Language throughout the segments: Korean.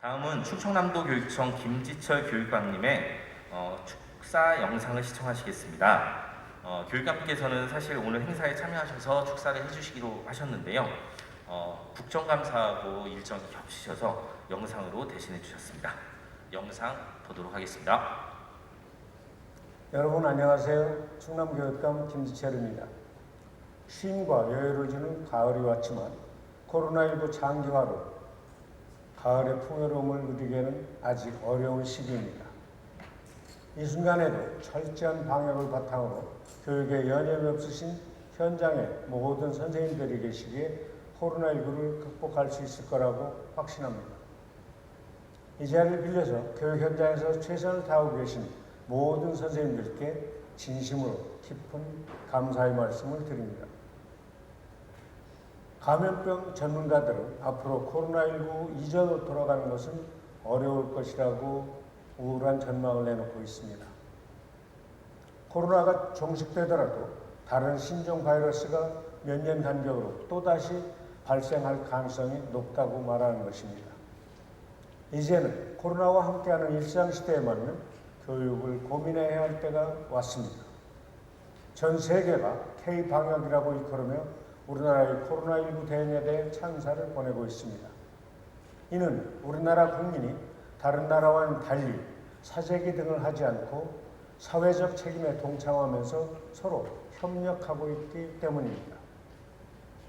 다음은 충청남도 교육청 김지철 교육감님의 축사 영상을 시청하시겠습니다. 교육감께서는 사실 오늘 행사에 참여하셔서 축사를 해주시기로 하셨는데요. 국정감사하고 일정이 겹치셔서 영상으로 대신해 주셨습니다. 영상 보도록 하겠습니다. 여러분 안녕하세요. 충남교육감 김지철입니다. 쉼과 여유를 주는 가을이 왔지만 코로나19 장기화로 가을의 풍요로움을 누리기에는 아직 어려운 시기입니다. 이 순간에도 철저한 방역을 바탕으로 교육에 여념이 없으신 현장의 모든 선생님들이 계시기에 코로나19를 극복할 수 있을 거라고 확신합니다. 이 자리를 빌려서 교육 현장에서 최선을 다하고 계신 모든 선생님들께 진심으로 깊은 감사의 말씀을 드립니다. 감염병 전문가들은 앞으로 코로나19 이전으로 돌아가는 것은 어려울 것이라고 우울한 전망을 내놓고 있습니다. 코로나가 종식되더라도 다른 신종 바이러스가 몇 년 간격으로 또다시 발생할 가능성이 높다고 말하는 것입니다. 이제는 코로나와 함께하는 일상시대에 맞는 교육을 고민해야 할 때가 왔습니다. 전 세계가 K-방역이라고 일컬으며 우리나라의 코로나19 대응에 대해 찬사를 보내고 있습니다. 이는 우리나라 국민이 다른 나라와는 달리 사재기 등을 하지 않고 사회적 책임에 동참하면서 서로 협력하고 있기 때문입니다.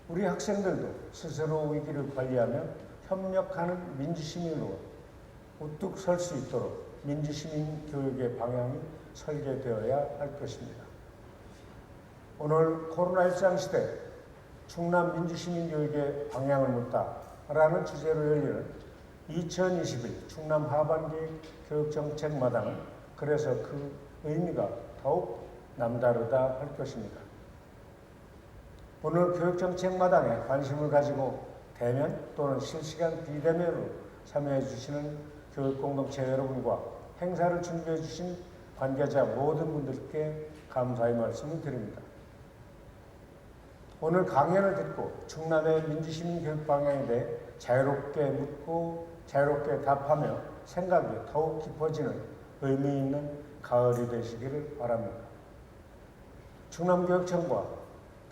우리 학생들도 스스로 위기를 관리하며 협력하는 민주시민으로 우뚝 설 수 있도록 민주시민 교육의 방향이 설계되어야 할 것입니다. 오늘 코로나 일상시대 충남 민주시민 교육의 방향을 묻다라는 주제로 열리는 2021 충남 하반기 교육정책마당은 그래서 그 의미가 더욱 남다르다 할 것입니다. 오늘 교육정책마당에 관심을 가지고 대면 또는 실시간 비대면으로 참여해 주시는 교육공동체 여러분과 행사를 준비해 주신 관계자 모든 분들께 감사의 말씀을 드립니다. 오늘 강연을 듣고 충남의 민주시민 교육 방향에 대해 자유롭게 묻고 자유롭게 답하며 생각이 더욱 깊어지는 의미 있는 가을이 되시기를 바랍니다. 충남교육청과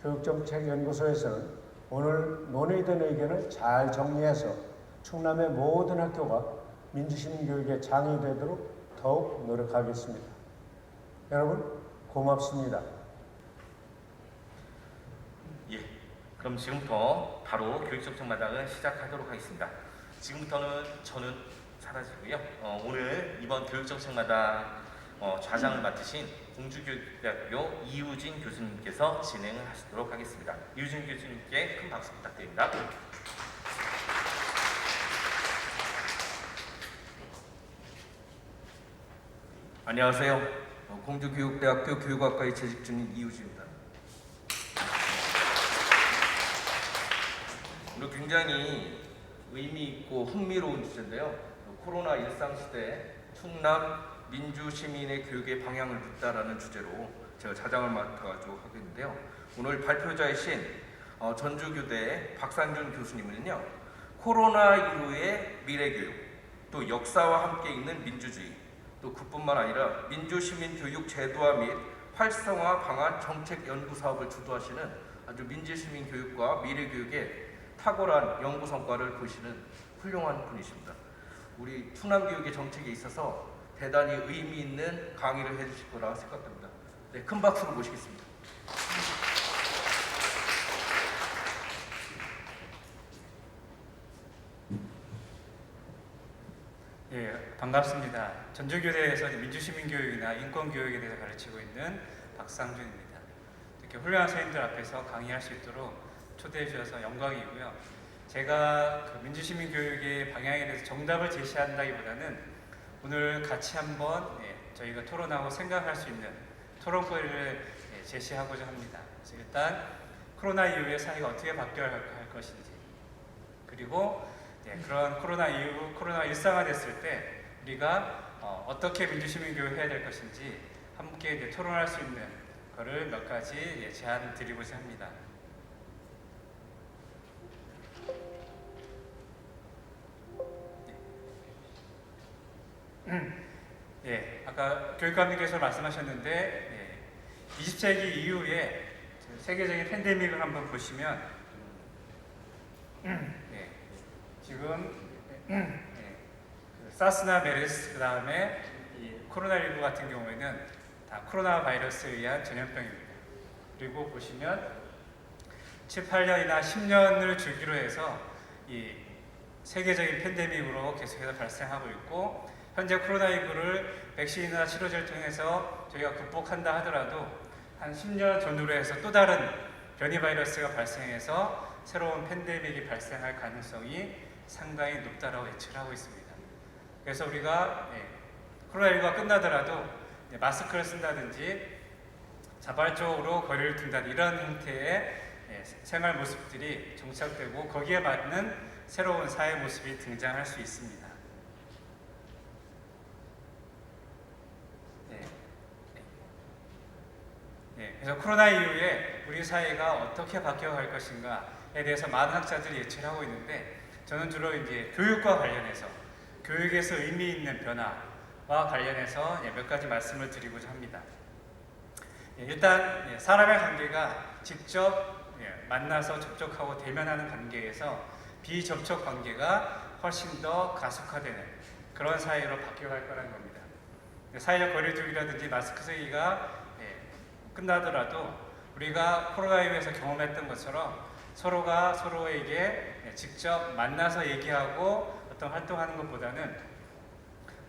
교육정책연구소에서는 오늘 논의된 의견을 잘 정리해서 충남의 모든 학교가 민주시민 교육의 장이 되도록 더욱 노력하겠습니다. 여러분 고맙습니다. 그럼 지금부터 바로 교육정책마당을 시작하도록 하겠습니다. 지금부터는 저는 사라지고요. 오늘 이번 교육정책마당 좌장을 맡으신 공주교육대학교 이우진 교수님께서 진행을 하시도록 하겠습니다. 이우진 교수님께 큰 박수 부탁드립니다. 안녕하세요. 공주교육대학교 교육학과에 재직 중인 이우진입니다. 오늘 굉장히 의미 있고 흥미로운 주제인데요. 코로나 일상시대 충남 민주시민의 교육의 방향을 묻다라는 주제로 제가 자장을 맡아가지고 하고 있는데요. 오늘 발표자이신 전주교대 박상준 교수님은요, 코로나19의 미래교육, 또 역사와 함께 있는 민주주의, 또 그뿐만 아니라 민주시민교육 제도화 및 활성화 방안 정책 연구 사업을 주도하시는 아주 민주시민 교육과 미래교육의 탁월한 연구 성과를 보시는 훌륭한 분이십니다. 우리 충남교육의 정책에 있어서 대단히 의미 있는 강의를 해주실 거라 생각됩니다. 네, 큰 박수로 모시겠습니다. 예, 반갑습니다. 전주교대에서 민주시민교육이나 인권교육에 대해서 가르치고 있는 박상준입니다. 이렇게 훌륭한 선생님들 앞에서 강의할 수 있도록 초대해 주셔서 영광이고요. 제가 그 민주시민교육의 방향에 대해서 정답을 제시한다기보다는 오늘 같이 한번 저희가 토론하고 생각할 수 있는 토론거리를 제시하고자 합니다. 그래서 일단 코로나 이후에 사회가 어떻게 바뀌어야 할 것인지, 그리고 그런 코로나 이후 코로나가 일상화됐을 때 우리가 어떻게 민주시민교육을 해야 될 것인지 함께 토론할 수 있는 거를 몇 가지 제안을 드리고자 합니다. 예, 아까 교육감님께서 말씀하셨는데 예, 20세기 이후에 세계적인 팬데믹을 한번 보시면 예, 지금 그 사스나 메르스 그 다음에 이 코로나19 같은 경우에는 다 코로나 바이러스에 의한 전염병입니다. 그리고 보시면 7, 8년이나 10년을 주기로 해서 이 세계적인 팬데믹으로 계속해서 발생하고 있고, 현재 코로나19를 백신이나 치료제를 통해서 저희가 극복한다 하더라도 한 10년 전후로 해서 또 다른 변이 바이러스가 발생해서 새로운 팬데믹이 발생할 가능성이 상당히 높다라고 예측을 하고 있습니다. 그래서 우리가 코로나19가 끝나더라도 마스크를 쓴다든지 자발적으로 거리를 둔다는 이런 형태의 생활 모습들이 정착되고 거기에 맞는 새로운 사회 모습이 등장할 수 있습니다. 그래서 코로나 이후에 우리 사회가 어떻게 바뀌어갈 것인가에 대해서 많은 학자들이 예측을 하고 있는데, 저는 주로 이제 교육과 관련해서 교육에서 의미 있는 변화와 관련해서 몇 가지 말씀을 드리고자 합니다. 일단 사람의 관계가 직접 만나서 접촉하고 대면하는 관계에서 비접촉 관계가 훨씬 더 가속화되는 그런 사회로 바뀌어갈 거라는 겁니다. 사회적 거리두기라든지 마스크 쓰기가 끝나더라도 우리가 코로나19에서 경험했던 것처럼 서로가 서로에게 직접 만나서 얘기하고 어떤 활동하는 것보다는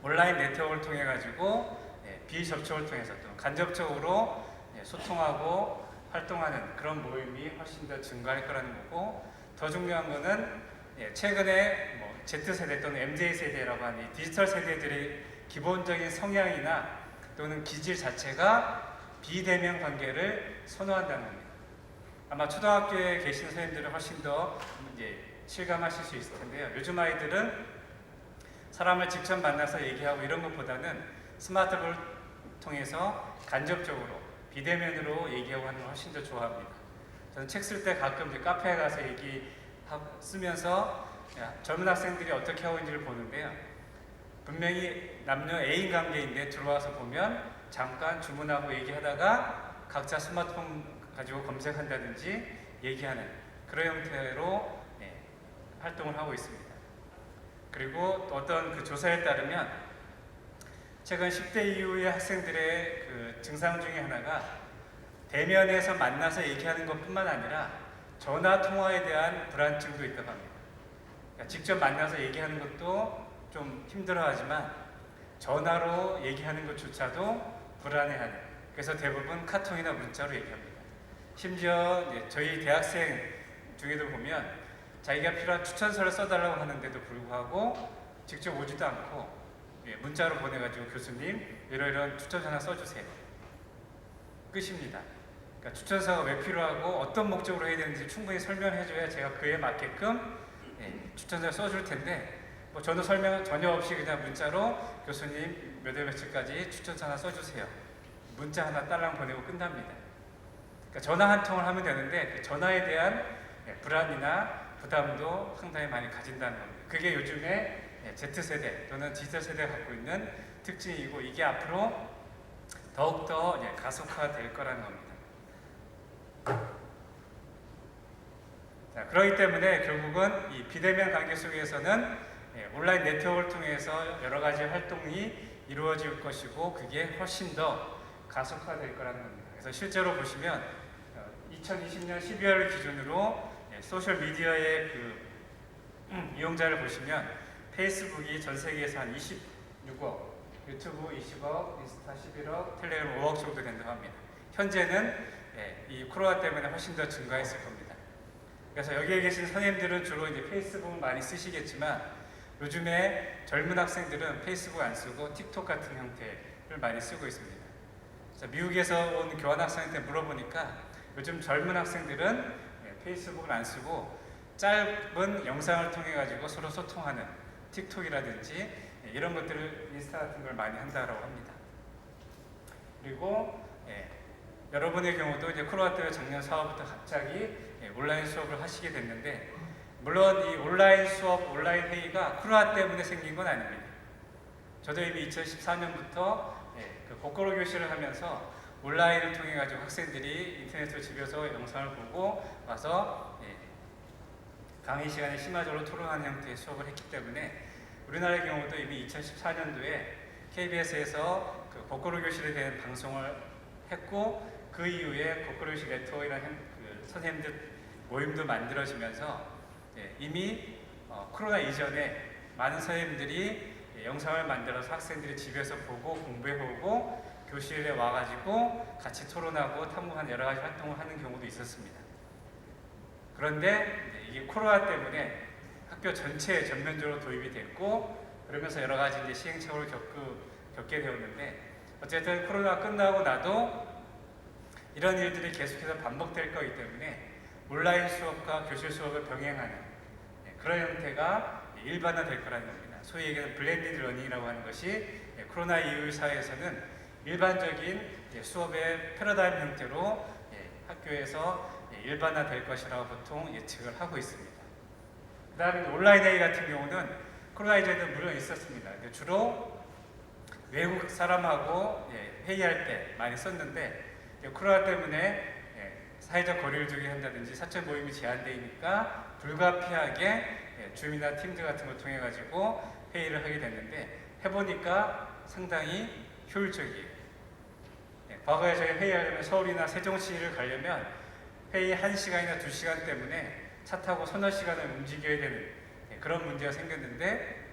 온라인 네트워크를 통해 가지고 비접촉을 통해서 또 간접적으로 소통하고 활동하는 그런 모임이 훨씬 더 증가할 거라는 거고, 더 중요한 거는 최근에 Z세대 또는 MZ세대라고 하는 이 디지털 세대들의 기본적인 성향이나 또는 기질 자체가 비대면 관계를 선호한다는 겁니다. 아마 초등학교에 계신 선생님들은 훨씬 더 실감하실 수 있을 텐데요. 요즘 아이들은 사람을 직접 만나서 얘기하고 이런 것보다는 스마트폰을 통해서 간접적으로 비대면으로 얘기하고 하는 걸 훨씬 더 좋아합니다. 저는 책 쓸 때 가끔 이제 카페에 가서 쓰면서 젊은 학생들이 어떻게 하고 있는지를 보는데요. 분명히 남녀 애인 관계인데 들어와서 보면 잠깐 주문하고 얘기하다가 각자 스마트폰 가지고 검색한다든지 얘기하는 그런 형태로 활동을 하고 있습니다. 그리고 또 어떤 그 조사에 따르면 최근 10대 이후의 학생들의 그 증상 중에 하나가 대면에서 만나서 얘기하는 것뿐만 아니라 전화 통화에 대한 불안증도 있다고 합니다. 그러니까 직접 만나서 얘기하는 것도 좀 힘들어하지만 전화로 얘기하는 것조차도 불안해하는, 그래서 대부분 카톡이나 문자로 얘기합니다. 심지어 저희 대학생 중에도 보면 자기가 필요한 추천서를 써달라고 하는데도 불구하고 직접 오지도 않고 문자로 보내가지고 교수님 이런 추천서 하나 써주세요. 끝입니다. 그러니까 추천서가 왜 필요하고 어떤 목적으로 해야 되는지 충분히 설명해줘야 제가 그에 맞게끔 추천서를 써줄 텐데 저도 설명 전혀 없이 그냥 문자로 교수님 몇 월 며칠까지 추천서 하나 써주세요. 문자 하나 딸랑 보내고 끝납니다. 그러니까 전화 한 통을 하면 되는데 그 전화에 대한 불안이나 부담도 상당히 많이 가진다는 겁니다. 그게 요즘에 Z세대 또는 디지털 세대가 갖고 있는 특징이고, 이게 앞으로 더욱더 가속화될 거라는 겁니다. 자, 그렇기 때문에 결국은 이 비대면 관계 속에서는 온라인 네트워크를 통해서 여러 가지 활동이 이루어질 것이고, 그게 훨씬 더 가속화될 거라는 겁니다. 그래서 실제로 보시면 2020년 12월 기준으로 소셜 미디어의 그 이용자를 보시면 페이스북이 전 세계에서 한 26억, 유튜브 20억, 인스타 11억, 텔레그램 5억 정도 된다고 합니다. 현재는 이 코로나 때문에 훨씬 더 증가했을 겁니다. 그래서 여기에 계신 선생님들은 주로 이제 페이스북을 많이 쓰시겠지만 요즘에 젊은 학생들은 페이스북 안 쓰고 틱톡 같은 형태를 많이 쓰고 있습니다. 그래서 미국에서 온 교환학생한테 물어보니까 요즘 젊은 학생들은 페이스북을 안 쓰고 짧은 영상을 통해 가지고 서로 소통하는 틱톡이라든지 이런 것들을 인스타 같은 걸 많이 한다고 합니다. 그리고 여러분의 경우도 이제 코로나 때문에 작년 4월부터 갑자기 온라인 수업을 하시게 됐는데, 물론 이 온라인 수업, 온라인 회의가 코로나 때문에 생긴 건 아닙니다. 저도 이미 2014년부터 그 거꾸로 교실을 하면서 온라인을 통해 가지고 학생들이 인터넷으로 집에서 영상을 보고 와서 강의 시간에 심화적으로 토론하는 형태의 수업을 했기 때문에 우리나라의 경우도 이미 2014년도에 KBS에서 그 거꾸로 교실에 대한 방송을 했고 그 이후에 거꾸로 교실 네트워크라는 그 선생님들 모임도 만들어지면서 이미 코로나 이전에 많은 선생님들이 영상을 만들어서 학생들이 집에서 보고 공부해보고 교실에 와가지고 같이 토론하고 탐구하는 여러 가지 활동을 하는 경우도 있었습니다. 그런데 이게 코로나 때문에 학교 전체에 전면적으로 도입이 됐고 그러면서 여러 가지 이제 시행착오를 겪게 되었는데 어쨌든 코로나가 끝나고 나도 이런 일들이 계속해서 반복될 거기 때문에 온라인 수업과 교실 수업을 병행하는 그런 형태가 일반화될 거라는 겁니다. 소위 얘기하는 블렌디드 러닝이라고 하는 것이 코로나 이후 사회에서는 일반적인 수업의 패러다임 형태로 학교에서 일반화될 것이라고 보통 예측을 하고 있습니다. 그 다음에 온라인 회의 같은 경우는 코로나 이전에도 물론 있었습니다. 근데 주로 외국 사람하고 회의할 때 많이 썼는데 코로나 때문에 사회적 거리를 두게 한다든지 사적 모임이 제한되니까 불가피하게 줌이나 팀즈 같은 걸 통해 가지고 회의를 하게 됐는데 해보니까 상당히 효율적이에요. 과거에 저희 회의하려면 서울이나 세종시를 가려면 회의 1시간이나 2시간 때문에 차 타고 서너 시간을 움직여야 되는 그런 문제가 생겼는데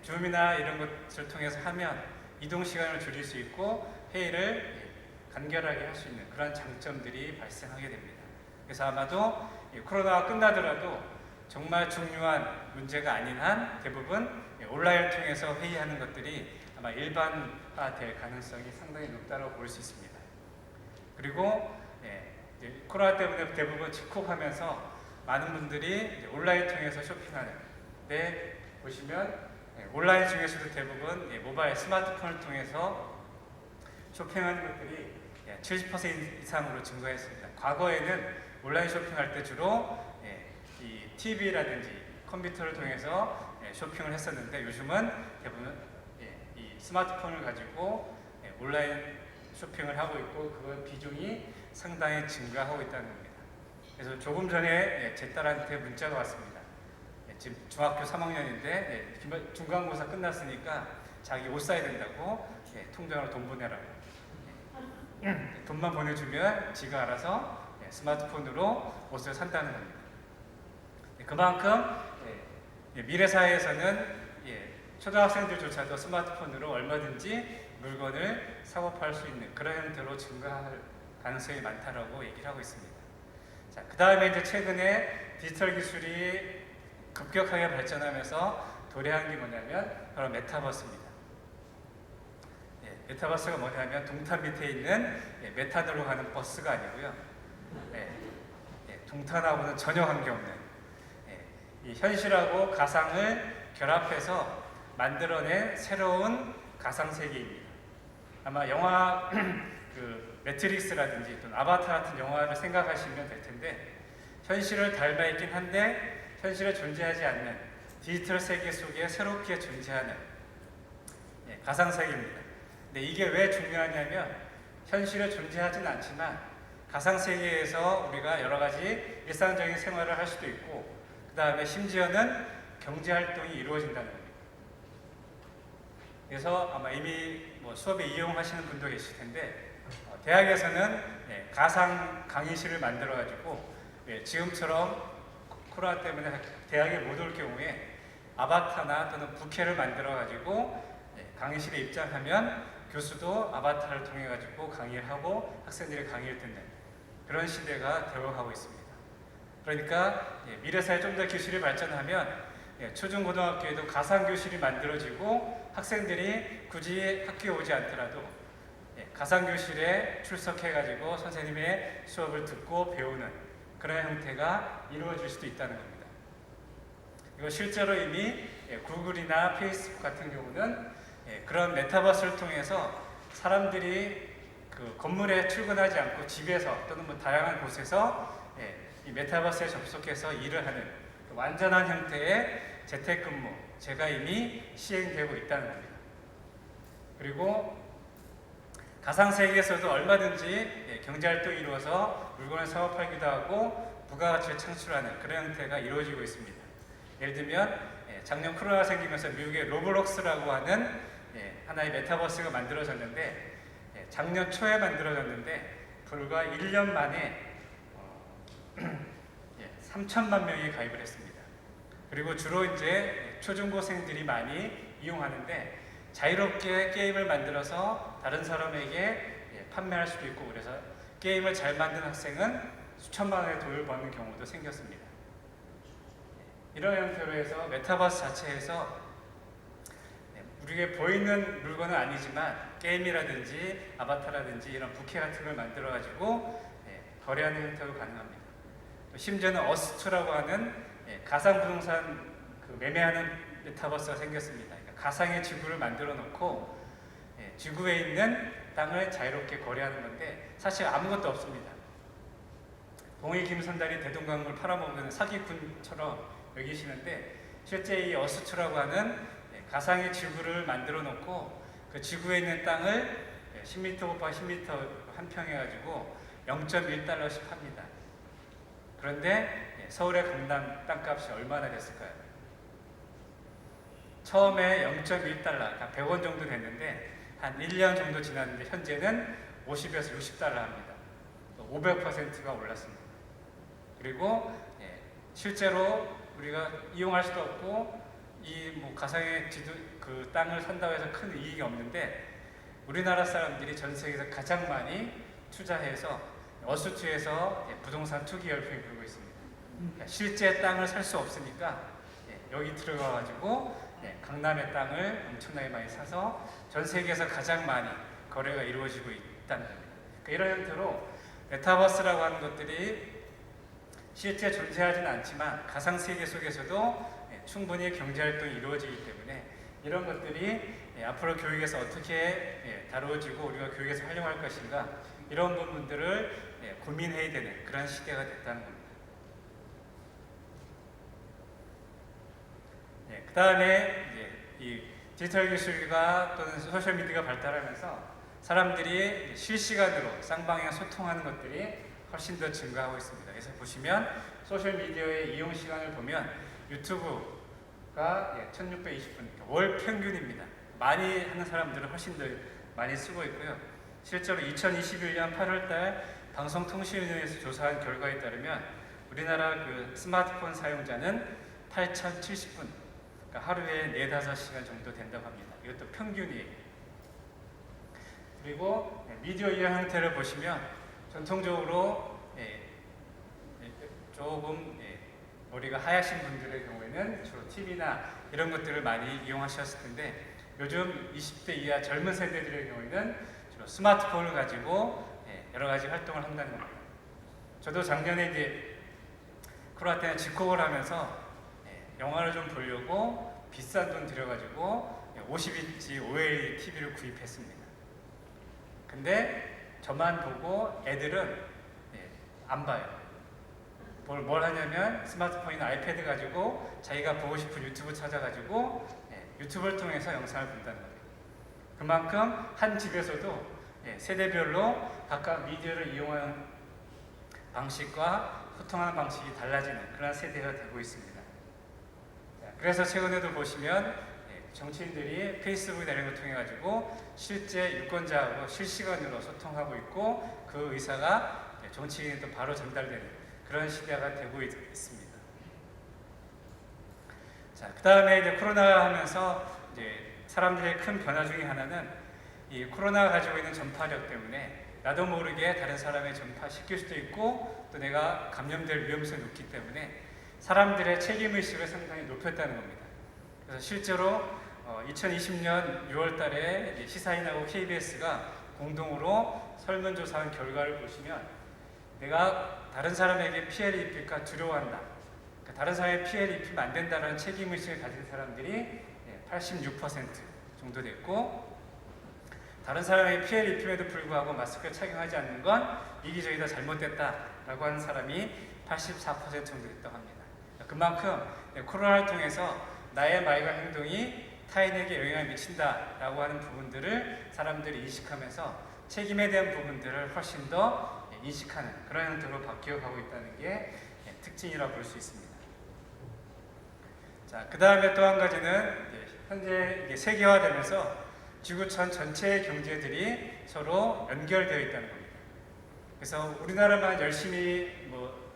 줌이나 이런 것을 통해서 하면 이동 시간을 줄일 수 있고 회의를 간결하게 할 수 있는 그런 장점들이 발생하게 됩니다. 그래서 아마도 코로나가 끝나더라도 정말 중요한 문제가 아닌 한 대부분 온라인을 통해서 회의하는 것들이 아마 일반화될 가능성이 상당히 높다고 볼 수 있습니다. 그리고 코로나 때문에 대부분 집콕하면서 많은 분들이 온라인 통해서 쇼핑하는 데 보시면 온라인 중에서도 대부분 모바일 스마트폰을 통해서 쇼핑하는 것들이 70% 이상으로 증가했습니다. 과거에는 온라인 쇼핑할 때 주로 이 TV라든지 컴퓨터를 통해서 쇼핑을 했었는데 요즘은 대부분 이 스마트폰을 가지고 온라인 쇼핑을 하고 있고 그 비중이 상당히 증가하고 있다는 겁니다. 그래서 조금 전에 제 딸한테 문자가 왔습니다. 지금 중학교 3학년인데 중간고사 끝났으니까 자기 옷 사야 된다고 통장으로 돈 보내라고. 돈만 보내주면 지가 알아서 스마트폰으로 옷을 산다는 겁니다. 그만큼 미래 사회에서는 초등학생들조차도 스마트폰으로 얼마든지 물건을 사고 팔 수 있는 그런 형태로 증가할 가능성이 많다라고 얘기를 하고 있습니다. 자, 그 다음에 이제 최근에 디지털 기술이 급격하게 발전하면서 도래한 게 뭐냐면 바로 메타버스입니다. 메타버스가 뭐냐면 동탄 밑에 있는 메탄으로 가는 버스가 아니고요. 동탄하고는 전혀 관계없는 이 현실하고 가상을 결합해서 만들어낸 새로운 가상 세계입니다. 아마 영화 그 매트릭스라든지 또는 아바타 같은 영화를 생각하시면 될 텐데 현실을 닮아 있긴 한데 현실에 존재하지 않는 디지털 세계 속에 새롭게 존재하는 가상 세계입니다. 근데 이게 왜 중요하냐면 현실에 존재하지는 않지만 가상 세계에서 우리가 여러 가지 일상적인 생활을 할 수도 있고 그 다음에 심지어는 경제 활동이 이루어진다는 겁니다. 그래서 아마 이미 수업에 이용하시는 분도 계실 텐데 대학에서는 가상 강의실을 만들어 가지고 지금처럼 코로나 때문에 대학에 못 올 경우에 아바타나 또는 부캐를 만들어 가지고 강의실에 입장하면 교수도 아바타를 통해 가지고 강의를 하고 학생들이 강의를 듣는 그런 시대가 되어가고 있습니다. 그러니까 미래 사회 좀 더 기술이 발전하면 초중고등학교에도 가상 교실이 만들어지고 학생들이 굳이 학교에 오지 않더라도 가상 교실에 출석해 가지고 선생님의 수업을 듣고 배우는 그런 형태가 이루어질 수도 있다는 겁니다. 이거 실제로 이미 구글이나 페이스북 같은 경우는 그런 메타버스를 통해서 사람들이 그 건물에 출근하지 않고 집에서 또는 다양한 곳에서 이 메타버스에 접속해서 일을 하는 완전한 형태의 재택근무, 제가 이미 시행되고 있다는 겁니다. 그리고 가상세계에서도 얼마든지 경제활동이 이루어서 물건을 사고 팔기도 하고 부가가치를 창출하는 그런 형태가 이루어지고 있습니다. 예를 들면 작년 코로나가 생기면서 미국의 로블록스라고 하는 하나의 메타버스가 만들어졌는데 작년 초에 만들어졌는데 불과 1년 만에 3천만 명이 가입을 했습니다. 그리고 주로 이제 초중고생들이 많이 이용하는데 자유롭게 게임을 만들어서 다른 사람에게 판매할 수도 있고 그래서 게임을 잘 만든 학생은 수천만 원의 돈을 버는 경우도 생겼습니다. 이런 형태로 해서 메타버스 자체에서 우리에게 보이는 물건은 아니지만 게임이라든지 아바타라든지 이런 부캐 같은 걸 만들어 가지고 거래하는 형태로 가능합니다. 또 심지어는 어스투라고 하는 가상 부동산 매매하는 메타버스가 생겼습니다. 그러니까 가상의 지구를 만들어 놓고 지구에 있는 땅을 자유롭게 거래하는 건데 사실 아무것도 없습니다. 동해 김선달이 대동강을 팔아먹는 사기꾼처럼 여기시는데 실제 이 어스투라고 하는 가상의 지구를 만들어 놓고 그 지구에 있는 땅을 10m 곱하기 10m 한 평 해가지고 0.1달러씩 팝니다. 그런데 서울의 강남 땅값이 얼마나 됐을까요? 처음에 0.1달러, 그러니까 100원 정도 됐는데 한 1년 정도 지났는데 현재는 50에서 60달러 합니다. 500%가 올랐습니다. 그리고 실제로 우리가 이용할 수도 없고 이 가상의 그 땅을 산다고 해서 큰 이익이 없는데 우리나라 사람들이 전 세계에서 가장 많이 투자해서 어스투에서 부동산 투기 열풍이 불고 있습니다. 실제 땅을 살 수 없으니까 여기 들어가가지고 강남의 땅을 엄청나게 많이 사서 전 세계에서 가장 많이 거래가 이루어지고 있다는 겁니다. 그러니까 이런 형태로 메타버스라고 하는 것들이 실제 존재하지는 않지만 가상 세계 속에서도 충분히 경제활동이 이루어지기 때문에 이런 것들이 앞으로 교육에서 어떻게 다루어지고 우리가 교육에서 활용할 것인가 이런 부분들을 고민해야 되는 그런 시대가 됐다는 겁니다. 그 다음에 이 디지털 기술과 또는 소셜미디어가 발달하면서 사람들이 실시간으로 쌍방향 소통하는 것들이 훨씬 더 증가하고 있습니다. 그래서 보시면 소셜미디어의 이용 시간을 보면 유튜브가 1620분, 월 평균입니다. 많이 하는 사람들은 훨씬 더 많이 쓰고 있고요. 실제로 2021년 8월달 방송통신위원회에서 조사한 결과에 따르면 우리나라 그 스마트폰 사용자는 8,070분, 그러니까 하루에 4-5시간 정도 된다고 합니다. 이것도 평균이에요. 그리고 미디어 이용 형태를 보시면 전통적으로 조금 머리가 하얗신 분들의 경우에는 주로 TV나 이런 것들을 많이 이용하셨을 텐데 요즘 20대 이하 젊은 세대들의 경우에는 주로 스마트폰을 가지고 여러 가지 활동을 한다는 겁니다. 저도 작년에 이제 코로나 때문에 집콕을 하면서 영화를 좀 보려고 비싼 돈 들여가지고 50인치 OLED TV를 구입했습니다. 근데 저만 보고 애들은 안 봐요. 뭘 하냐면 스마트폰이나 아이패드 가지고 자기가 보고 싶은 유튜브 찾아가지고 유튜브를 통해서 영상을 본다는 거예요. 그만큼 한 집에서도 세대별로 각각 미디어를 이용하는 방식과 소통하는 방식이 달라지는 그런 세대가 되고 있습니다. 그래서 최근에도 보시면 정치인들이 페이스북 이런 걸 통해 가지고 실제 유권자하고 실시간으로 소통하고 있고 그 의사가 정치인에 또 바로 전달되는 그런 시대가 되고 있습니다. 자, 그 다음에 이제 코로나 하면서 이제 사람들의 큰 변화 중에 하나는 이 코로나가 가지고 있는 전파력 때문에 나도 모르게 다른 사람에 전파시킬 수도 있고 또 내가 감염될 위험성이 높기 때문에 사람들의 책임의식을 상당히 높였다는 겁니다. 그래서 실제로 2020년 6월 달에 시사인하고 KBS가 공동으로 설문조사한 결과를 보시면 내가 다른 사람에게 피해를 입힐까 두려워한다. 그러니까 다른 사람에게 피해를 입히면 안 된다는 책임의식을 가진 사람들이 86% 정도 됐고 다른 사람에게 피해를 입힘에도 불구하고 마스크를 착용하지 않는 건 이기적이다 잘못됐다라고 하는 사람이 84% 정도 됐다고 합니다. 그만큼 코로나를 통해서 나의 말과 행동이 타인에게 영향을 미친다라고 하는 부분들을 사람들이 인식하면서 책임에 대한 부분들을 훨씬 더 인식하는 그런 형태로 바뀌어가고 있다는 게 특징이라고 볼 수 있습니다. 자, 그 다음에 또 한 가지는 현재 이게 세계화되면서 지구촌 전체의 경제들이 서로 연결되어 있다는 겁니다. 그래서 우리나라만 열심히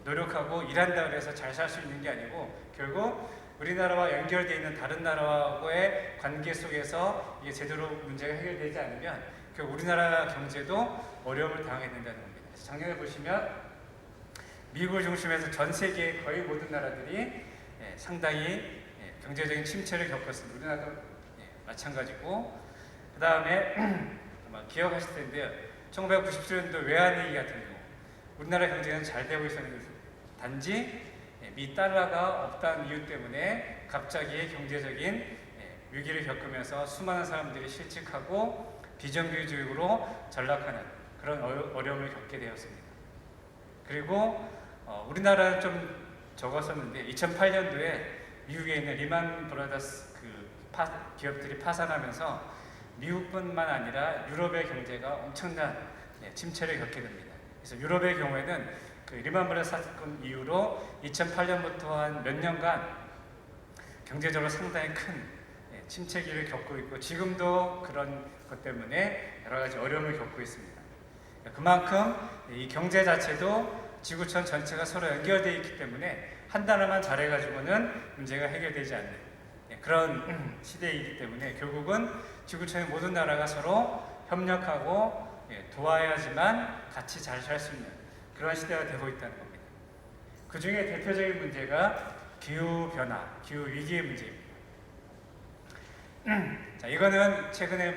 노력하고 일한다 그래서 잘 살 수 있는 게 아니고 결국 우리나라와 연결되어 있는 다른 나라와의 관계 속에서 이게 제대로 문제가 해결되지 않으면 결국 우리나라 경제도 어려움을 당하게 된다는 겁니다. 그래서 작년에 보시면 미국을 중심해서 전 세계 거의 모든 나라들이 상당히 경제적인 침체를 겪었습니다. 우리나라도 마찬가지고 그 다음에 아마 기억하실 텐데요. 1997년도 외환위기 같은 경우 우리나라 경제는 잘 되고 있었는데 단지 미 달러가 없다는 이유 때문에 갑자기 경제적인 위기를 겪으면서 수많은 사람들이 실직하고 비정규직으로 전락하는 그런 어려움을 겪게 되었습니다. 그리고 우리나라는 좀 적었었는데 2008년도에 미국에 있는 리만 브라더스 기업들이 파산하면서 미국뿐만 아니라 유럽의 경제가 엄청난 침체를 겪게 됩니다. 그래서 유럽의 경우에는 그 리만 브라더스 사건 이후로 2008년부터 한 몇 년간 경제적으로 상당히 큰 침체기를 겪고 있고 지금도 그런 것 때문에 여러 가지 어려움을 겪고 있습니다. 그만큼 이 경제 자체도 지구촌 전체가 서로 연결되어 있기 때문에 한 나라만 잘해가지고는 문제가 해결되지 않는 그런 시대이기 때문에 결국은 지구촌의 모든 나라가 서로 협력하고 도와야지만 같이 잘 살 수 있는 그런 시대가 되고 있다는 겁니다. 그 중에 대표적인 문제가 기후변화, 기후위기의 문제입니다. 자, 이거는 최근에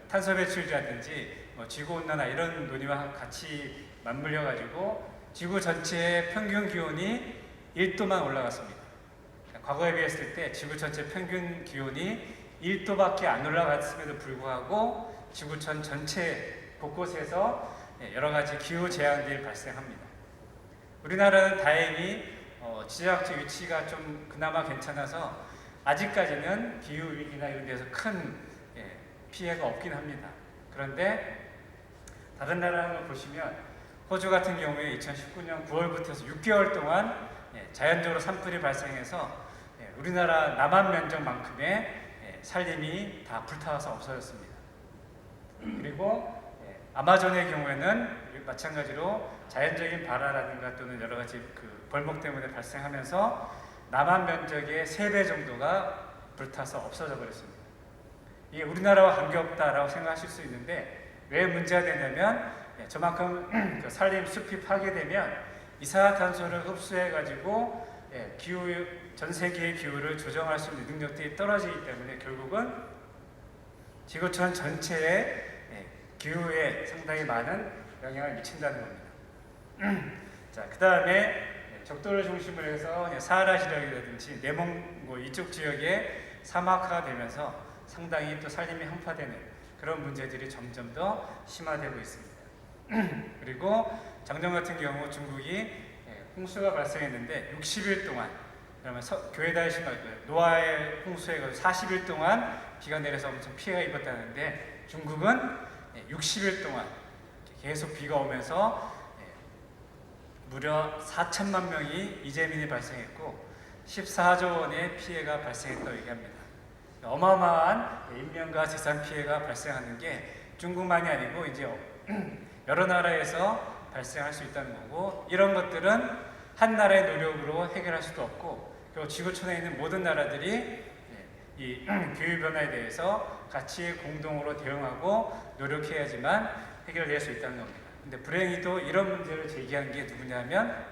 탄소 배출이라든지 지구온난화 이런 논의와 같이 맞물려가지고 지구 전체의 평균 기온이 1도만 올라갔습니다. 과거에 비했을 때 지구 전체 평균 기온이 1도밖에 안 올라갔음에도 불구하고 지구촌 전체 곳곳에서 여러 가지 기후 재앙들이 발생합니다. 우리나라는 다행히 지정학적 위치가 좀 그나마 괜찮아서 아직까지는 기후 위기나 이런 데서 큰 피해가 없긴 합니다. 그런데 다른 나라를 보시면 호주 같은 경우에 2019년 9월부터 해서 6개월 동안 자연적으로 산불이 발생해서 우리나라 남한 면적만큼의 산림이 다 불타서 없어졌습니다. 그리고 아마존의 경우에는 마찬가지로 자연적인 발화라든가 또는 여러 가지 벌목 때문에 발생하면서 남한 면적의 3배 정도가 불타서 없어져 버렸습니다. 이게 우리나라와 관계없다라고 생각하실 수 있는데 왜 문제가 되냐면 저만큼 산림 숲이 파괴되면 이산화탄소를 흡수해가지고 전 세계의 기후를 조정할 수 있는 능력들이 떨어지기 때문에 결국은 지구촌 전체에 기후에 상당히 많은 영향을 미친다는 겁니다. 자, 그 다음에 적도를 중심으로 해서 사하라 지역이라든지 내몽고 이쪽 지역에 사막화가 되면서 상당히 또 산림이 한파되는 그런 문제들이 점점 더 심화되고 있습니다. 그리고 작년 같은 경우 중국이 홍수가 발생했는데 60일 동안 그러면 교회다의 노아의 홍수에 40일 동안 비가 내려서 엄청 피해가 입었다는데 중국은 60일 동안 계속 비가 오면서 무려 4천만 명이 이재민이 발생했고 14조 원의 피해가 발생했다고 얘기합니다. 어마어마한 인명과 재산 피해가 발생하는 게 중국만이 아니고 이제 여러 나라에서 발생할 수 있다는 거고 이런 것들은 한 나라의 노력으로 해결할 수도 없고 그리고 지구촌에 있는 모든 나라들이 이 기후변화에 대해서 같이 공동으로 대응하고 노력해야지만 해결될 수 있다는 겁니다. 근데 불행히도 이런 문제를 제기한 게 누구냐면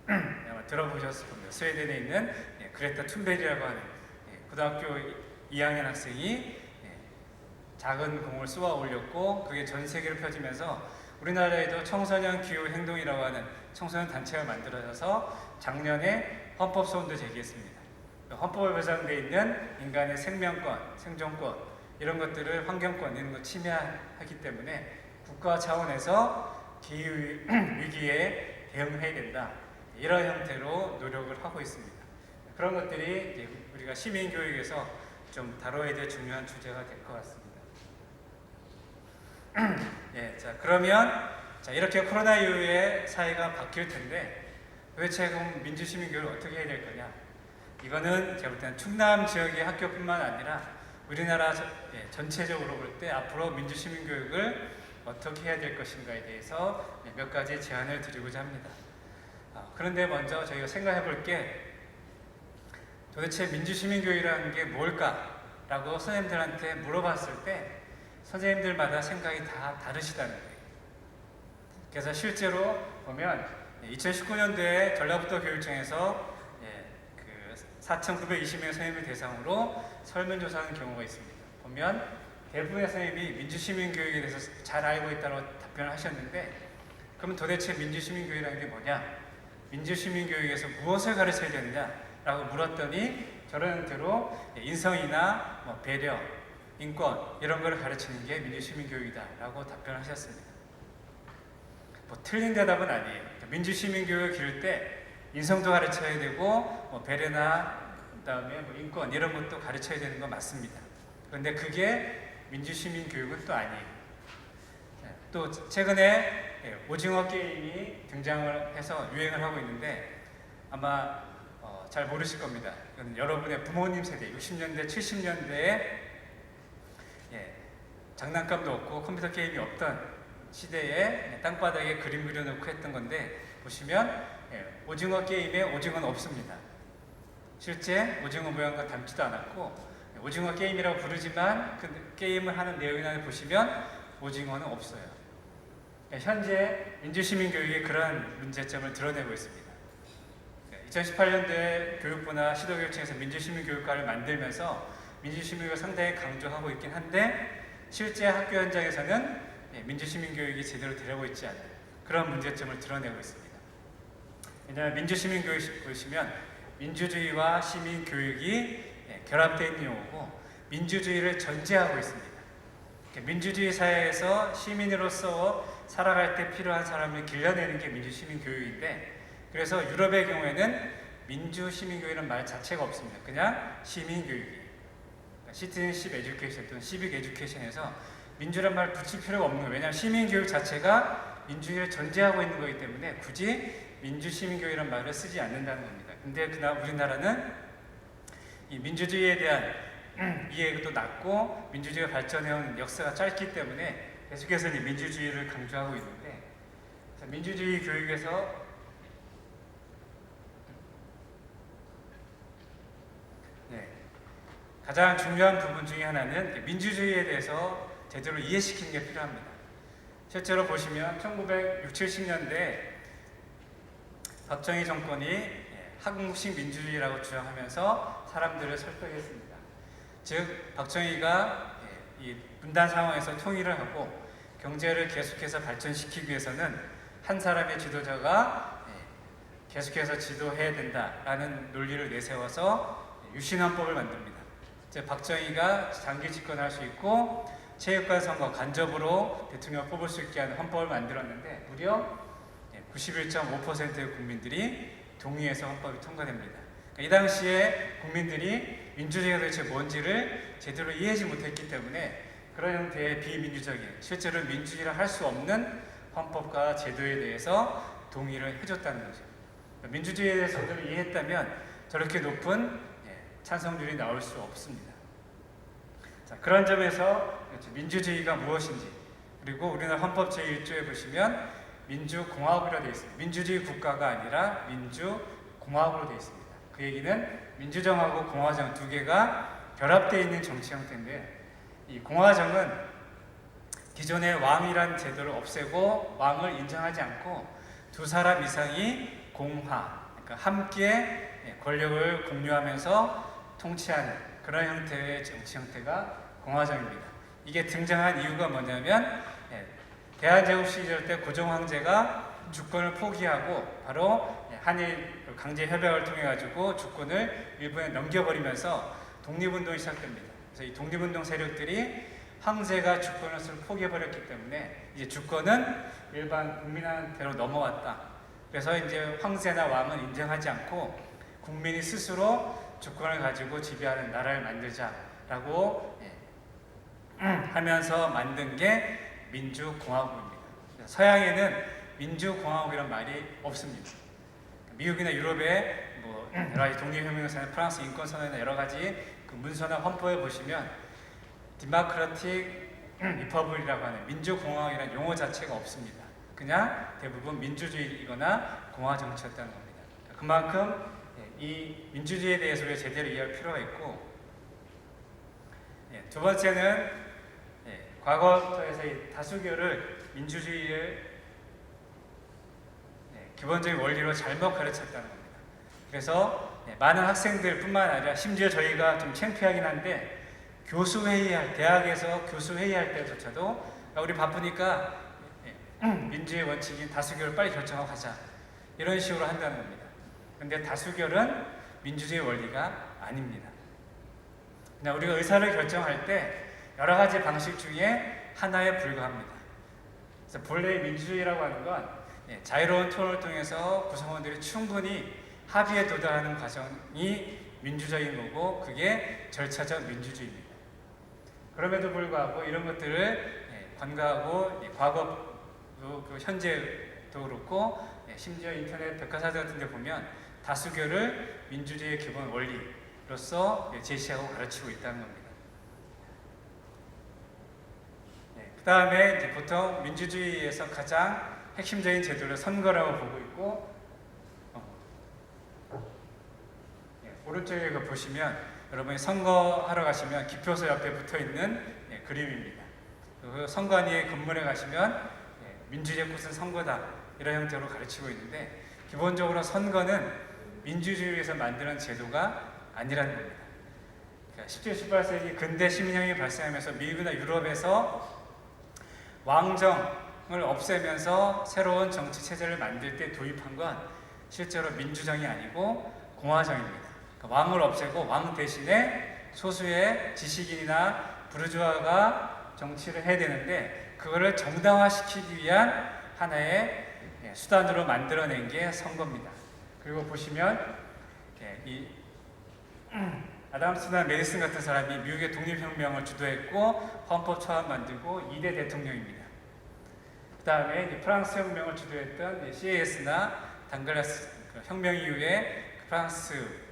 아마 들어보셨을 겁니다. 스웨덴에 있는 그레타 툰베리라고 하는 고등학교 2학년 학생이 작은 공을 쏘아 올렸고 그게 전 세계로 펴지면서 우리나라에도 청소년 기후 행동이라고 하는 청소년 단체가 만들어져서 작년에 헌법 소원도 제기했습니다. 헌법에 보장되어 있는 인간의 생명권, 생존권 이런 것들을 환경권 이런 거 침해하기 때문에 국가 차원에서 기후 위기에 대응해야 된다. 이런 형태로 노력을 하고 있습니다. 그런 것들이 이제 우리가 시민 교육에서 좀 다뤄야 될 중요한 주제가 될 것 같습니다. 예, 자 그러면 이렇게 코로나 이후에 사회가 바뀔 텐데 도대체 그럼 민주시민 교육을 어떻게 해야 될 거냐? 이거는 제가 볼 때는 충남 지역의 학교뿐만 아니라 우리나라 전체적으로 볼 때 앞으로 민주시민 교육을 어떻게 해야 될 것인가에 대해서 몇 가지 제안을 드리고자 합니다. 그런데 먼저 저희가 생각해 볼 게 도대체 민주시민 교육이라는 게 뭘까라고 선생님들한테 물어봤을 때 선생님들마다 생각이 다 다르시다는 거예요. 그래서 실제로 보면 2019년도에 전라북도 교육청에서 4,920명의 선생님을 대상으로 설문조사하는 경우가 있습니다. 보면 대부분의 선생님이 민주시민교육에 대해서 잘 알고 있다고 답변을 하셨는데 그러면 도대체 민주시민교육이라는 게 뭐냐? 민주시민교육에서 무엇을 가르쳐야 되느냐라고 물었더니 저런 대로 인성이나 배려, 인권 이런 걸 가르치는 게 민주시민교육이다라고 답변하셨습니다. 틀린 대답은 아니에요. 민주시민교육을 기를 때 인성도 가르쳐야 되고 배려나 그다음에 인권 이런 것도 가르쳐야 되는 건 맞습니다. 그런데 그게 민주시민교육은 또 아니에요. 또 최근에 오징어 게임이 등장을 해서 유행을 하고 있는데 아마 잘 모르실 겁니다. 여러분의 부모님 세대 60년대, 70년대에 장난감도 없고 컴퓨터 게임이 없던 시대에 땅바닥에 그림 그려놓고 했던 건데 보시면 오징어 게임에 오징어는 없습니다. 실제 오징어 모양과 닮지도 않았고 오징어 게임이라고 부르지만 그 게임을 하는 내용이나 보시면 오징어는 없어요. 현재 민주시민교육이 그러한 문제점을 드러내고 있습니다. 2018년도에 교육부나 시도교육청에서 민주시민교육과를 만들면서 민주시민교육을 상당히 강조하고 있긴 한데 실제 학교 현장에서는 민주시민교육이 제대로 되려고 있지 않은 그런 문제점을 드러내고 있습니다. 왜냐하면 민주시민교육 보시면 민주주의와 시민교육이 결합되어 있는 용어고 민주주의를 전제하고 있습니다. 민주주의 사회에서 시민으로서 살아갈 때 필요한 사람을 길러내는 게 민주시민교육인데 그래서 유럽의 경우에는 민주시민교육이라는 말 자체가 없습니다. 그냥 시민교육이에요. 시티즌십 에듀케이션 또는 시빅 에듀케이션에서 민주란 말 붙일 필요가 없는 거예요. 왜냐하면 시민교육 자체가 민주주의를 전제하고 있는 거기 때문에 굳이 민주시민교육이라는 말을 쓰지 않는다는 겁니다. 근데 그나마 우리나라는 이 민주주의에 대한 이해도 낮고 민주주의가 발전해온 역사가 짧기 때문에 계속해서 이 민주주의를 강조하고 있는데 민주주의 교육에서 가장 중요한 부분 중에 하나는 민주주의에 대해서 제대로 이해시키는 게 필요합니다. 실제로 보시면 1960, 70년대 박정희 정권이 한국식 민주주의라고 주장하면서 사람들을 설득했습니다. 즉 박정희가 이 분단 상황에서 통일을 하고 경제를 계속해서 발전시키기 위해서는 한 사람의 지도자가 계속해서 지도해야 된다라는 논리를 내세워서 유신헌법을 만듭니다. 즉 박정희가 장기 집권할 수 있고 체육관 선거 간접으로 대통령을 뽑을 수 있게 하는 헌법을 만들었는데 무려 91.5%의 국민들이 동의해서 헌법이 통과됩니다. 이 당시에 국민들이 민주주의가 도대체 뭔지를 제대로 이해하지 못했기 때문에 그런 형태의 비민주적인 실제로 민주주의라 할 수 없는 헌법과 제도에 대해서 동의를 해줬다는 거죠. 민주주의에 대해서 제대로 이해했다면 저렇게 높은 찬성률이 나올 수 없습니다. 자, 그런 점에서 민주주의가 무엇인지 그리고 우리나라 헌법 제1조에 보시면 민주공화국이라고 되어 있습니다. 민주주의 국가가 아니라 민주공화국으로 되어 있습니다. 그 얘기는 민주정하고 공화정 두 개가 결합되어 있는 정치 형태인데 이 공화정은 기존의 왕이라는 제도를 없애고 왕을 인정하지 않고 두 사람 이상이 공화, 그러니까 함께 권력을 공유하면서 통치하는 그런 형태의 정치 형태가 공화정입니다. 이게 등장한 이유가 뭐냐면 대한제국 시절 때 고종 황제가 주권을 포기하고 바로 한일 강제 협약을 통해 가지고 주권을 일본에 넘겨버리면서 독립운동이 시작됩니다. 그래서 이 독립운동 세력들이 황제가 주권을 포기해버렸기 때문에 이제 주권은 일반 국민한테로 넘어왔다. 그래서 이제 황제나 왕은 인정하지 않고 국민이 스스로 주권을 가지고 지배하는 나라를 만들자라고 하면서 만든 게 민주공화국입니다. 서양에는 민주공화국이란 말이 없습니다. 미국이나 유럽의 뭐 여러 가지 독립혁명사나 프랑스 인권선언이나 여러 가지 그 문서나 헌법에 보시면 디모크라틱 리퍼블이라고 하는 민주공화국이라는 용어 자체가 없습니다. 그냥 대부분 민주주의이거나 공화 정치였다는 겁니다. 그만큼 이 민주주의에 대해서 우리가 제대로 이해할 필요가 있고, 두 번째는 과거에서 이 다수결을 민주주의를 기본적인 원리로 잘못 가르쳤다는 겁니다. 그래서 많은 학생들뿐만 아니라 심지어 저희가 좀 창피하긴 한데 대학에서 교수 회의할 때조차도 우리 바쁘니까 민주의 원칙인 다수결을 빨리 결정하고 가자 이런 식으로 한다는 겁니다. 그런데 다수결은 민주주의 원리가 아닙니다. 그냥 우리가 의사를 결정할 때 여러 가지 방식 중에 하나에 불과합니다. 그래서 본래의 민주주의라고 하는 건 자유로운 토론을 통해서 구성원들이 충분히 합의에 도달하는 과정이 민주적인 거고, 그게 절차적 민주주의입니다. 그럼에도 불구하고 이런 것들을 관과하고 과거도 현재도 그렇고 심지어 인터넷 백과사전 같은 데 보면 다수결을 민주주의의 기본 원리로서 제시하고 가르치고 있다는 겁니다. 그 다음에 보통 민주주의에서 가장 핵심적인 제도를 선거라고 보고 있고, 오른쪽에 보시면 여러분이 선거하러 가시면 기표소 옆에 붙어 있는 그림입니다. 그 선관위의 건물에 가시면 민주주의 꽃은 선거다 이런 형태로 가르치고 있는데, 기본적으로 선거는 민주주의에서 만드는 제도가 아니라는 겁니다. 그러니까 17, 18세기 근대 시민혁명이 발생하면서 미국이나 유럽에서 왕정을 없애면서 새로운 정치 체제를 만들 때 도입한 건 실제로 민주정이 아니고 공화정입니다. 그러니까 왕을 없애고 왕 대신에 소수의 지식인이나 부르주아가 정치를 해야 되는데, 그거를 정당화시키기 위한 하나의 수단으로 만들어낸 게 선거입니다. 그리고 보시면 이 아담스나 메디슨 같은 사람이 미국의 독립혁명을 주도했고 헌법 초안 만들고 2대 대통령입니다. 그 다음에 프랑스 혁명을 주도했던 CAS나 당글라스 혁명 이후에 프랑스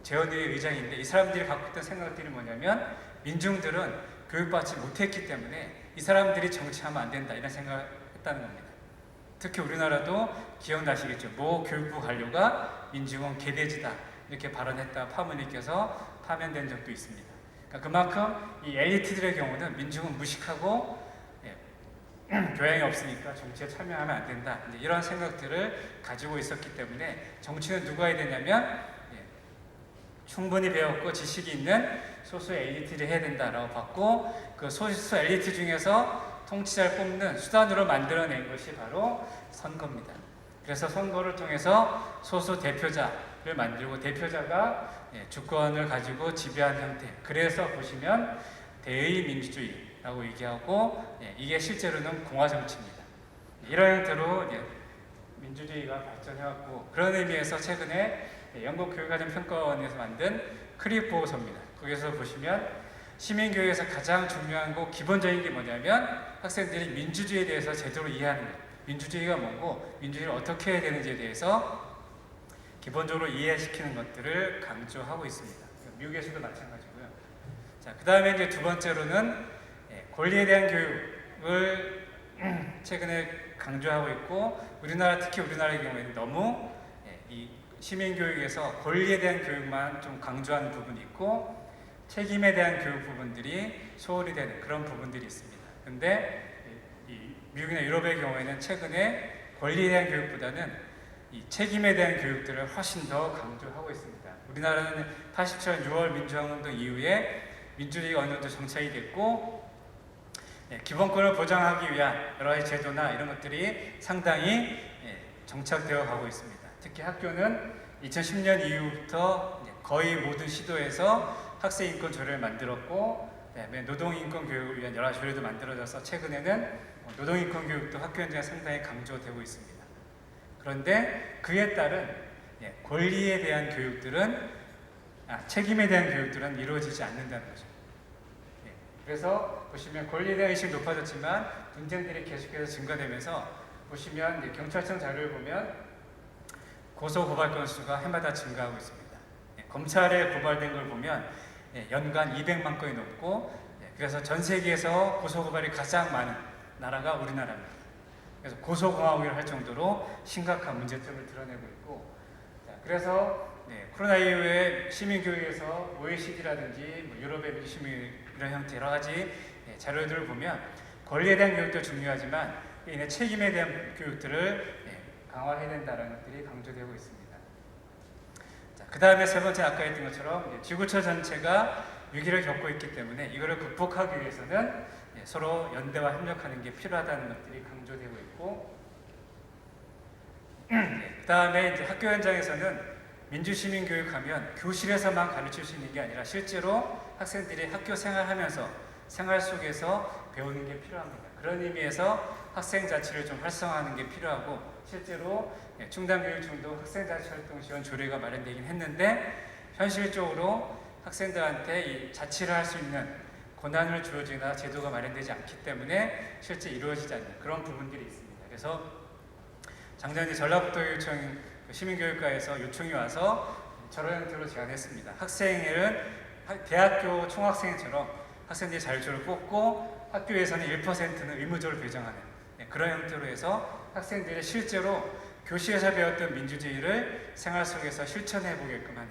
재헌의 의장인데, 이 사람들이 갖고 있던 생각들이 뭐냐면 민중들은 교육받지 못했기 때문에 이 사람들이 정치하면 안 된다 이런 생각을 했다는 겁니다. 특히 우리나라도 기억나시겠죠. 모 교육부 관료가 민중은 개돼지다 이렇게 발언했다 파문이 껴서 파면된 적도 있습니다. 그러니까 그만큼 이 엘리트들의 경우는 민중은 무식하고 교양이 없으니까 정치에 참여하면 안 된다 이런 생각들을 가지고 있었기 때문에 정치는 누가 해야 되냐면 충분히 배웠고 지식이 있는 소수 엘리트를 해야 된다라고 봤고, 그 소수 엘리트 중에서 통치자를 뽑는 수단으로 만들어낸 것이 바로 선거입니다. 그래서 선거를 통해서 소수 대표자를 만들고 대표자가 주권을 가지고 지배하는 형태, 그래서 보시면 대의 민주주의라고 얘기하고 이게 실제로는 공화정치입니다. 이런 형태로 민주주의가 발전해왔고, 그런 의미에서 최근에 영국 교육과정평가원에서 만든 크립 보고서입니다. 거기서 보시면 시민교육에서 가장 중요한 거 기본적인 게 뭐냐면 학생들이 민주주의에 대해서 제대로 이해하는 것, 민주주의가 뭐고 민주주의를 어떻게 해야 되는지에 대해서 기본적으로 이해시키는 것들을 강조하고 있습니다. 미국에서도 마찬가지고요. 자, 그 다음에 이제 두 번째로는 권리에 대한 교육을 최근에 강조하고 있고, 우리나라 특히 우리나라의 경우에는 너무 이 시민교육에서 권리에 대한 교육만 좀 강조하는 부분이 있고 책임에 대한 교육 부분들이 소홀히 되는 그런 부분들이 있습니다. 근데 이 미국이나 유럽의 경우에는 최근에 권리에 대한 교육보다는 이 책임에 대한 교육들을 훨씬 더 강조하고 있습니다. 우리나라는 87년 6월 민주화운동 이후에 민주주의가 어느 정도 정착이 됐고 기본권을 보장하기 위한 여러 가지 제도나 이런 것들이 상당히 정착되어 가고 있습니다. 특히 학교는 2010년 이후부터 거의 모든 시도에서 학생 인권 조례를 만들었고, 그다음에 노동 인권 교육을 위한 여러 조례도 만들어져서 최근에는 노동 인권 교육도 학교 현장에 상당히 강조되고 있습니다. 그런데 그에 따른 권리에 대한 교육들은 책임에 대한 교육들은 이루어지지 않는다는 거죠. 그래서 보시면 권리에 대한 의식이 높아졌지만 분쟁들이 계속해서 증가되면서 보시면 경찰청 자료를 보면 고소 고발 건수가 해마다 증가하고 있습니다. 검찰에 고발된 걸 보면 연간 200만 건이 넘고 그래서 전 세계에서 고소 고발이 가장 많은 나라가 우리나라입니다. 그래서 고소공화국이라 할 정도로 심각한 문제점을 드러내고 있고, 그래서 코로나 이후에 시민교육에서 OECD라든지 유럽의 민주시민 이런 형태 여러 가지 자료들을 보면 권리에 대한 교육도 중요하지만 이내 책임에 대한 교육들을 강화해야 된다는 것들이 강조되고 있습니다. 그 다음에 세 번째 아까 했던 것처럼 지구촌 전체가 위기를 겪고 있기 때문에 이거를 극복하기 위해서는 서로 연대와 협력하는 게 필요하다는 것들이 강조되고 있고, 그 다음에 이제 학교 현장에서는 민주시민 교육하면 교실에서만 가르칠 수 있는 게 아니라 실제로 학생들이 학교 생활하면서 생활 속에서 배우는 게 필요합니다. 그런 의미에서 학생 자치를 좀 활성화하는 게 필요하고, 실제로 충당교육청도 학생자치활동 지원 조례가 마련되긴 했는데 현실적으로 학생들한테 이 자치를 할 수 있는 권한을 주어지거나 제도가 마련되지 않기 때문에 실제 이루어지지 않는 그런 부분들이 있습니다. 그래서 작년에 전라북도교육청 시민교육과에서 요청이 와서 저런 형태로 제안했습니다. 학생회를 대학교 총학생회처럼 학생들이 자율적으로 뽑고 학교에서는 1%는 의무적으로 배정하는 그런 형태로 해서 학생들이 실제로 교실에서 배웠던 민주주의를 생활 속에서 실천해 보게끔 하는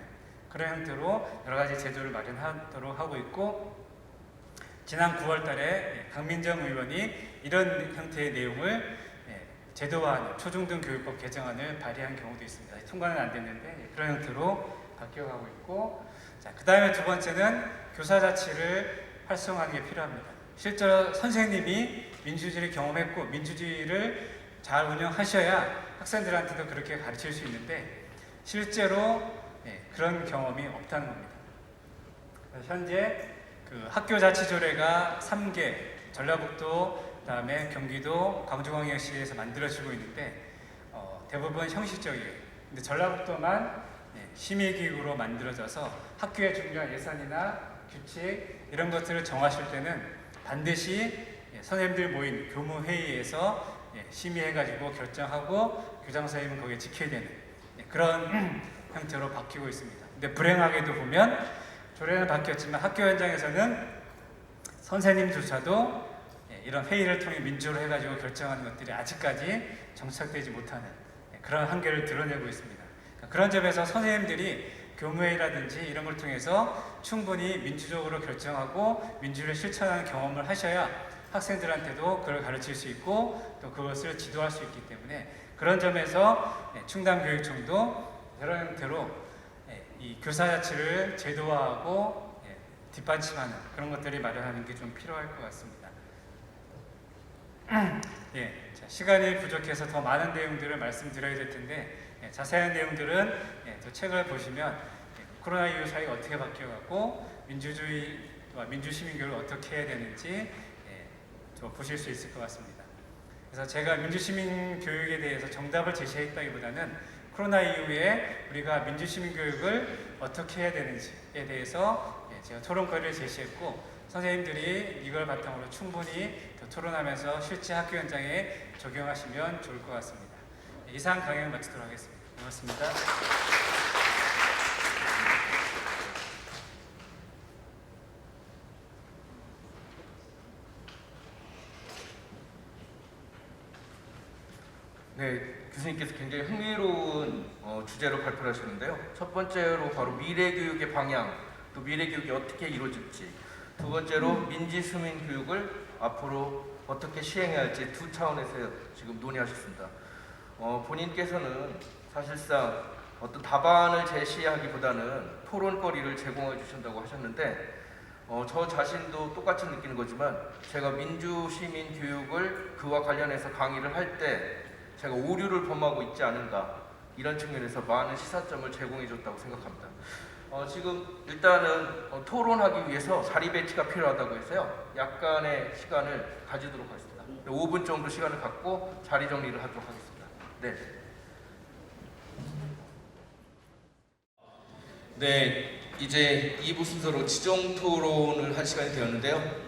그런 형태로 여러 가지 제도를 마련하도록 하고 있고, 지난 9월 달에 강민정 의원이 이런 형태의 내용을 제도화하는 초중등 교육법 개정안을 발의한 경우도 있습니다. 통과는 안 됐는데 그런 형태로 바뀌어가고 있고, 그 다음에 두 번째는 교사 자치를 활성화하는 게 필요합니다. 실제로 선생님이 민주주의를 경험했고 민주주의를 잘 운영하셔야 학생들한테도 그렇게 가르칠 수 있는데 실제로 그런 경험이 없다는 겁니다. 현재 그 학교자치조례가 3개, 전라북도, 그다음에 경기도, 광주광역시에서 만들어지고 있는데 대부분 형식적이에요. 근데 전라북도만 심의기구로 만들어져서 학교에 중요한 예산이나 규칙 이런 것들을 정하실 때는 반드시 선생님들 모인 교무회의에서 심의해가지고 결정하고 교장선생님은 거기에 지켜야 되는 그런 형태로 바뀌고 있습니다. 근데 불행하게도 보면 조례는 바뀌었지만 학교 현장에서는 선생님조차도 이런 회의를 통해 민주로 해가지고 결정하는 것들이 아직까지 정착되지 못하는 그런 한계를 드러내고 있습니다. 그런 점에서 선생님들이 교무회의라든지 이런 걸 통해서 충분히 민주적으로 결정하고 민주를 실천하는 경험을 하셔야 학생들한테도 그걸 가르칠 수 있고 또 그것을 지도할 수 있기 때문에 그런 점에서 충당교육청도 여러 형태로 이 교사 자치를 제도화하고 뒷받침하는 그런 것들이 마련하는 게 좀 필요할 것 같습니다. 자, 시간이 부족해서 더 많은 내용들을 말씀드려야 될 텐데 자세한 내용들은 또 책을 보시면 코로나 이후 사회가 어떻게 바뀌어가고 민주주의와 민주시민교육을 어떻게 해야 되는지 좀 보실 수 있을 것 같습니다. 그래서 제가 민주시민교육에 대해서 정답을 제시했다기보다는 코로나 이후에 우리가 민주시민교육을 어떻게 해야 되는지에 대해서 제가 토론거리를 제시했고 선생님들이 이걸 바탕으로 충분히 더 토론하면서 실제 학교 현장에 적용하시면 좋을 것 같습니다. 이상 강연을 마치도록 하겠습니다. 고맙습니다. 네, 교수님께서 굉장히 흥미로운 주제로 발표를 하셨는데요. 첫 번째로 바로 미래교육의 방향, 또 미래교육이 어떻게 이루어질지, 두 번째로 민주시민 교육을 앞으로 어떻게 시행해야 할지 두 차원에서 지금 논의하셨습니다. 본인께서는 사실상 어떤 답안을 제시하기보다는 토론거리를 제공해 주신다고 하셨는데 저 자신도 똑같이 느끼는 거지만 제가 민주시민 교육을 그와 관련해서 강의를 할 때 제가 오류를 범하고 있지 않은가 이런 측면에서 많은 시사점을 제공해 줬다고 생각합니다. 지금 일단은 토론하기 위해서 자리 배치가 필요하다고 해서요. 약간의 시간을 가지도록 하겠습니다. 5분 정도 시간을 갖고 자리 정리를 하도록 하겠습니다. 네. 네, 이제 2부 순서로 지정 토론을 할 시간이 되었는데요.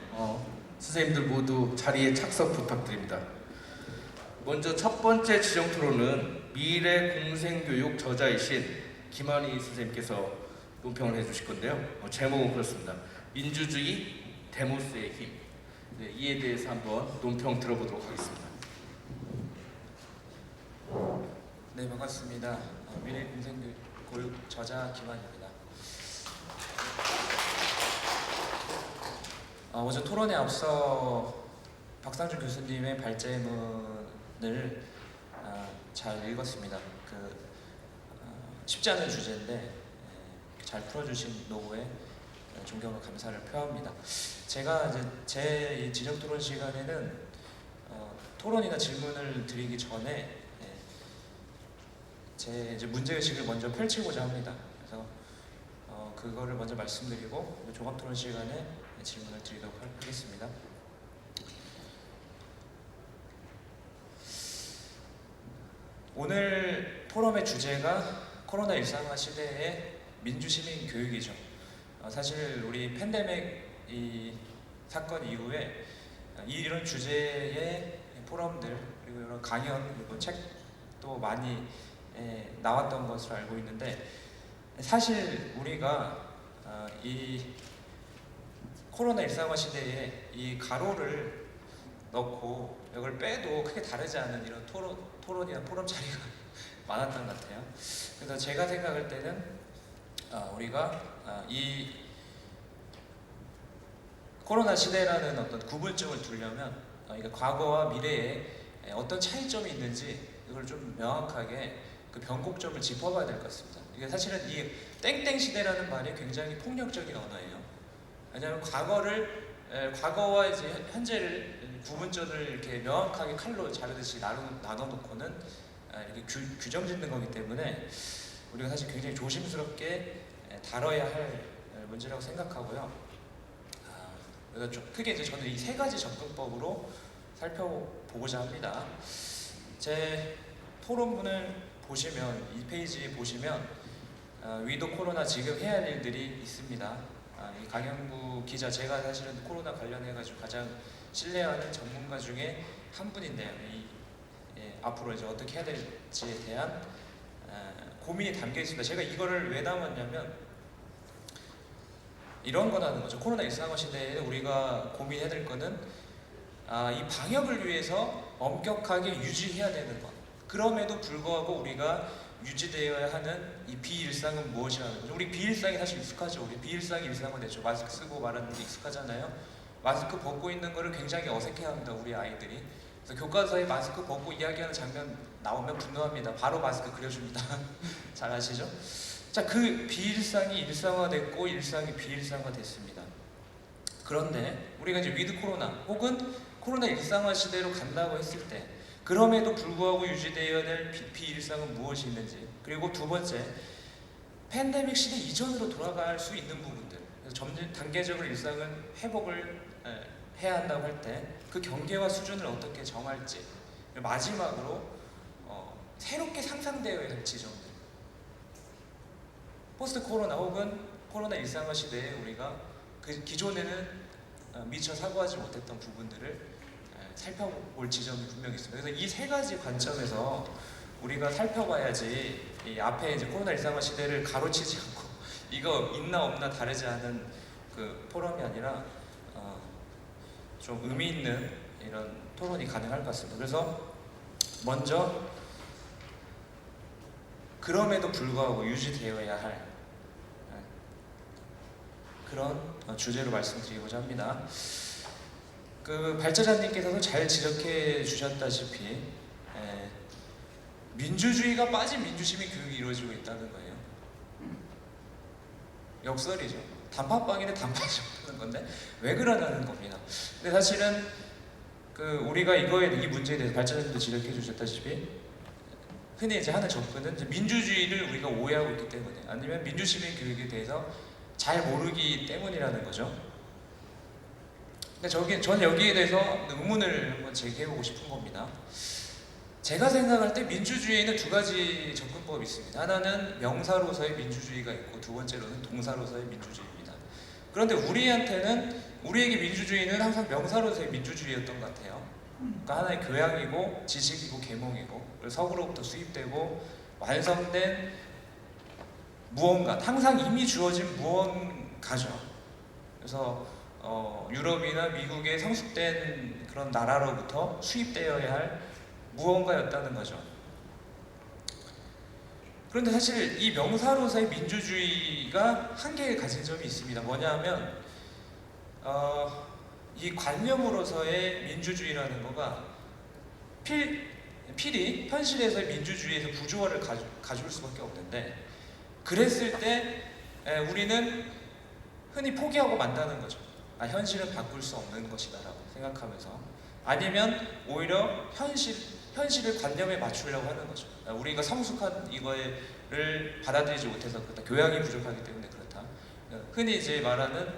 선생님들 모두 자리에 착석 부탁드립니다. 먼저 첫 번째 지정 토론은 미래 공생교육 저자이신 김한희 선생님께서 논평을 해주실 건데요. 제목은 그렇습니다. 민주주의 데모스의 힘. 네, 이에 대해서 한번 논평 들어보도록 하겠습니다. 네, 반갑습니다. 미래 공생교육 저자 김한입니다. 먼저 토론에 앞서 박상준 교수님의 발제문을 잘 읽었습니다. 쉽지 않은 주제인데 잘 풀어주신 노고에 존경과 감사를 표합니다. 제가 이제 제 지적 토론 시간에는 토론이나 질문을 드리기 전에 제 이제 문제의식을 먼저 펼치고자 합니다. 그래서 그거를 먼저 말씀드리고 종합 토론 시간에 질문을 드리도록 하겠습니다. 오늘 포럼의 주제가 코로나 일상화 시대의 민주시민 교육이죠. 사실 우리 팬데믹 이 사건 이후에 이런 주제의 포럼들 그리고 이런 강연 그리고 책도 많이 나왔던 것으로 알고 있는데 사실 우리가 이 코로나 일상화 시대에 이 가로를 넣고 이걸 빼도 크게 다르지 않은 이런 토론이나 포럼 자리가 많았던 것 같아요. 그래서 제가 생각할 때는 우리가 이 코로나 시대라는 어떤 구분점을 두려면 이게 과거와 미래에 어떤 차이점이 있는지 이걸 좀 명확하게 그 변곡점을 짚어봐야 될 것 같습니다. 이게 사실은 이 땡땡 시대라는 말이 굉장히 폭력적인 언어예요. 왜냐하면 과거와 이제 현재를 구분점을 이렇게 명확하게 칼로 자르듯이 나눠놓고는 이렇게 규정 짓는 거기 때문에 우리가 사실 굉장히 조심스럽게 다뤄야 할 문제라고 생각하고요. 그래서 좀 크게 이제 저는 이 세 가지 접근법으로 살펴보고자 합니다. 제 토론문을 보시면 이 페이지에 보시면 위도 코로나 지금 해야 할 일들이 있습니다. 이 강영구 기자 제가 사실은 코로나 관련해가지고 가장 신뢰하는 전문가 중에 한 분인데요. 앞으로 이제 어떻게 해야 될지에 대한 고민이 담겨 있습니다. 제가 이거를 왜 담았냐면 이런 거라는 거죠. 코로나 일상화 시대에 우리가 고민해야 될 거는 이 방역을 위해서 엄격하게 유지해야 되는 것. 그럼에도 불구하고 우리가 유지되어야 하는 이 비일상은 무엇이라는 거죠. 우리 비일상이 사실 익숙하죠. 우리 비일상이 일상화됐죠. 마스크 쓰고 말하는 게 익숙하잖아요. 마스크 벗고 있는 거를 굉장히 어색해합니다. 우리 아이들이. 그래서 교과서에 마스크 벗고 이야기하는 장면 나오면 분노합니다. 바로 마스크 그려줍니다. 잘 아시죠? 자, 그 비일상이 일상화됐고 일상이 비일상화됐습니다. 그런데 우리가 이제 위드 코로나 혹은 코로나 일상화 시대로 간다고 했을 때 그럼에도 불구하고 유지되어야 될 비일상은 무엇이 있는지, 그리고 두 번째 팬데믹 시대 이전으로 돌아갈 수 있는 부분들, 그래서 단계적으로 일상은 회복을 해야 한다고 할 때 그 경계와 수준을 어떻게 정할지, 마지막으로 새롭게 상상되어야 할 지점들, 포스트 코로나 혹은 코로나 일상화 시대에 우리가 그 기존에는 미처 사고하지 못했던 부분들을 살펴볼 지점이 분명히 있습니다. 그래서 이 세 가지 관점에서 우리가 살펴봐야지 이 앞에 이제 코로나 일상화 시대를 가로치지 않고 이거 있나 없나 다르지 않은 그 포럼이 아니라 좀 의미 있는 이런 토론이 가능할 것 같습니다. 그래서 먼저 그럼에도 불구하고 유지되어야 할 그런 주제로 말씀드리고자 합니다. 그 발제자님께서도 잘 지적해 주셨다시피 민주주의가 빠진 민주시민 교육이 이루어지고 있다는 거예요. 역설이죠. 단팥빵인데 단팥이 없다는 건데 왜 그러냐는 겁니다. 근데 사실은 그 우리가 이 문제에 대해서 발제자님도 지적해 주셨다시피 흔히 이제 하는 접근은 이제 민주주의를 우리가 오해하고 있기 때문에 아니면 민주시민 교육에 대해서 잘 모르기 때문이라는 거죠. 근데 저는 여기에 대해서 의문을 한번 제기해보고 싶은 겁니다. 제가 생각할 때 민주주의에는 두 가지 접근법이 있습니다. 하나는 명사로서의 민주주의가 있고 두 번째로는 동사로서의 민주주의입니다. 그런데 우리에게 민주주의는 항상 명사로서의 민주주의였던 것 같아요. 그러니까 하나의 교양이고 지식이고 계몽이고 서구로부터 수입되고 완성된 무언가, 항상 이미 주어진 무언가죠. 그래서 유럽이나 미국의 성숙된 그런 나라로부터 수입되어야 할 무언가였다는 거죠. 그런데 사실 이 명사로서의 민주주의가 한계를 가진 점이 있습니다. 뭐냐면 이 관념으로서의 민주주의라는 거가 필히 현실에서의 민주주의에서 부조화를 가져올 수밖에 없는데, 그랬을 때 우리는 흔히 포기하고 만다는 거죠. 현실은 바꿀 수 없는 것이다라고 생각하면서, 아니면 오히려 현실을 관념에 맞추려고 하는 거죠. 우리가 성숙한 이거를 받아들이지 못해서 그렇다. 교양이 부족하기 때문에 그렇다. 흔히 이제 말하는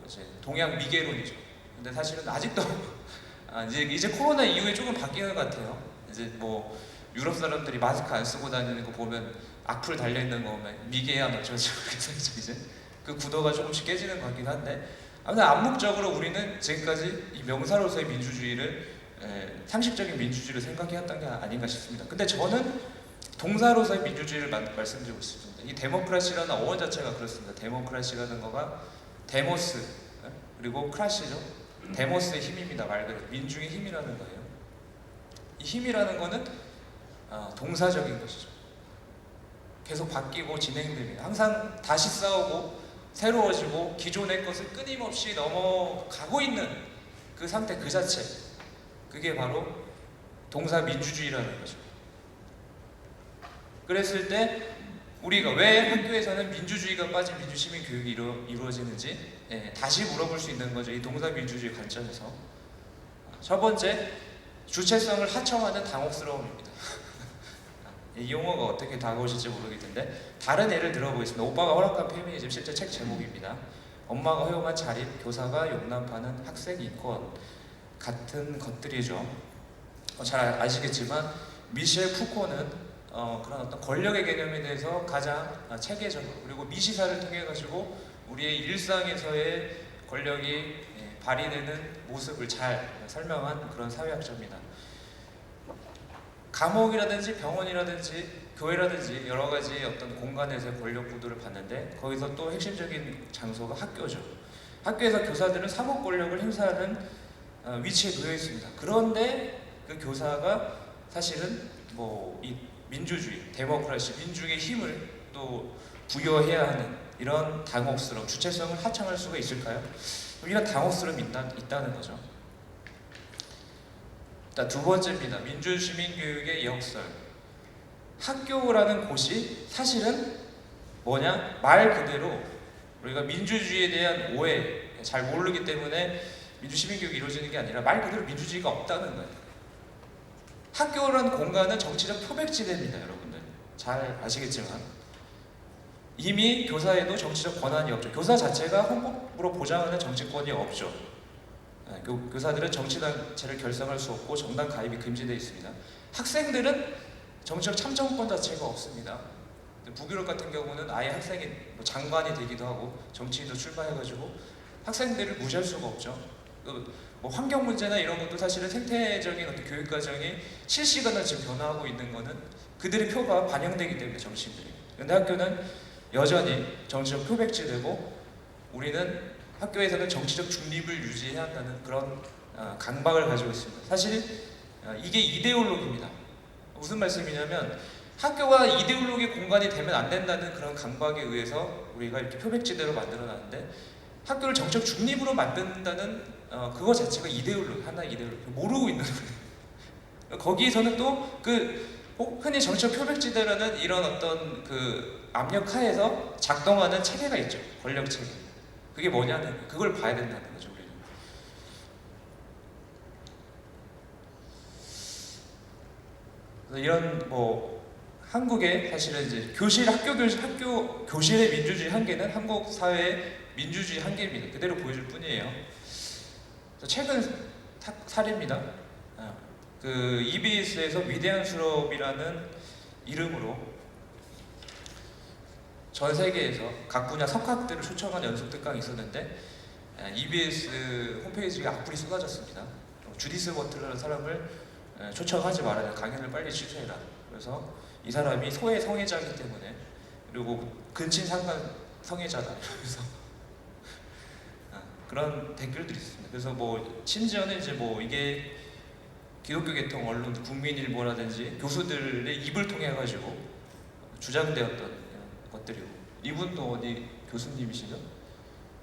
이제 동양 미개론이죠. 근데 사실은 아직도 이제 코로나 이후에 조금 바뀌는 것 같아요. 이제 유럽 사람들이 마스크 안 쓰고 다니는 거 보면 악플 달려 있는 거 보면 미개한 어쩌고 그래서 이제 그 구도가 조금씩 깨지는 것 같긴 한데, 아무튼 암묵적으로 우리는 지금까지 이 명사로서의 민주주의를 상식적인 민주주의를 생각해왔던 게 아닌가 싶습니다. 근데 저는 동사로서의 민주주의를 말씀드리고 싶습니다. 이 데모크라시라는 어원 자체가 그렇습니다. 데모크라시라는 거가 데모스 그리고 크라시죠. 데모스의 힘입니다. 말 그대로 민중의 힘이라는 거예요. 이 힘이라는 거는 동사적인 것이죠. 계속 바뀌고 진행됩니다. 항상 다시 싸우고 새로워지고 기존의 것을 끊임없이 넘어가고 있는 그 상태 그 자체, 그게 바로 동사 민주주의라는 거죠. 그랬을 때 우리가 왜 학교에서는 민주주의가 빠진 민주시민 교육이 이루어지는지 다시 물어볼 수 있는 거죠. 이 동사 민주주의 관점에서. 첫 번째, 주체성을 하청하는 당혹스러움입니다. 이 용어가 어떻게 다가오실지 모르겠는데 다른 예를 들어보겠습니다. 오빠가 허락한 페미니즘, 실제 책 제목입니다. 엄마가 허용한 자립, 교사가 용납하는 학생 인권 같은 것들이죠. 잘 아시겠지만 미셸 푸코는 그런 어떤 권력의 개념에 대해서 가장 체계적으로, 그리고 미시사를 통해 가지고 우리의 일상에서의 권력이 발휘되는 모습을 잘 설명한 그런 사회학자입니다. 감옥이라든지 병원이라든지 교회라든지 여러 가지 어떤 공간에서의 권력 구도를 봤는데, 거기서 또 핵심적인 장소가 학교죠. 학교에서 교사들은 사법 권력을 행사하는 위치에 놓여 있습니다. 그런데 그 교사가 사실은 이 민주주의, 데모크라시, 민중의 힘을 또 부여해야 하는 이런 당혹스러움, 주체성을 하청할 수가 있을까요? 이런 당혹스러움이 있다는 거죠. 두 번째입니다. 민주시민교육의 역설. 학교라는 곳이 사실은 말 그대로 우리가 민주주의에 대한 오해, 잘 모르기 때문에 민주시민교육이 이루어지는 게 아니라 말 그대로 민주주의가 없다는 거예요. 학교라는 공간은 정치적 표백지대입니다, 여러분들. 잘 아시겠지만 이미 교사에도 정치적 권한이 없죠. 교사 자체가 헌법으로 보장하는 정치권이 없죠. 교사들은 정치단체를 결성할 수 없고 정당 가입이 금지되어 있습니다. 학생들은 정치적 참정권 자체가 없습니다. 북유럽 같은 경우는 아예 학생이 장관이 되기도 하고 정치인도 출마해가지고 학생들을 무시할 수가 없죠. 환경 문제나 이런 것도 사실은 생태적인 어떤 교육 과정이 실시간으로 지금 변화하고 있는 거는 그들의 표가 반영되기 때문에 정치인들이. 그런데 학교는 여전히 정치적 표백지되고, 우리는 학교에서는 정치적 중립을 유지해야 한다는 그런 강박을 가지고 있습니다. 사실 이게 이데올로기입니다. 무슨 말씀이냐면 학교가 이데올로기 공간이 되면 안 된다는 그런 강박에 의해서 우리가 이렇게 표백지대로 만들어놨는데, 학교를 정치적 중립으로 만든다는 그거 자체가 이데올로기, 하나의 이데올로기, 모르고 있는 거예요. 거기에서는 또 흔히 정치적 표백지대라는 이런 어떤 압력 하에서 작동하는 체계가 있죠. 권력 체계. 그게 뭐냐는, 그걸 봐야 된다는 거죠, 우리는. 그래서 이런 한국의 사실은 이제 학교 교실의 민주주의 한계는 한국 사회의 민주주의 한계입니다. 그대로 보여줄 뿐이에요. 최근 사례입니다. 그 EBS에서 위대한 수업이라는 이름으로 전 세계에서 각 분야 석학들을 초청한 연속 특강이 있었는데 EBS 홈페이지에 악플이 쏟아졌습니다. 주디스 버틀러라는 사람을 초청하지 말아야 강연을 빨리 취소해라. 그래서 이 사람이 소외 성애자이기 때문에 그리고 근친 상간 성애자다. 그래서 그런 댓글들이 있습니다. 그래서 뭐 심지어는 이제 뭐 이게 기독교 계통 언론 국민일보라든지 교수들의 입을 통해 가지고 주장되었던 것들이고 이분도 어디 교수님이시죠?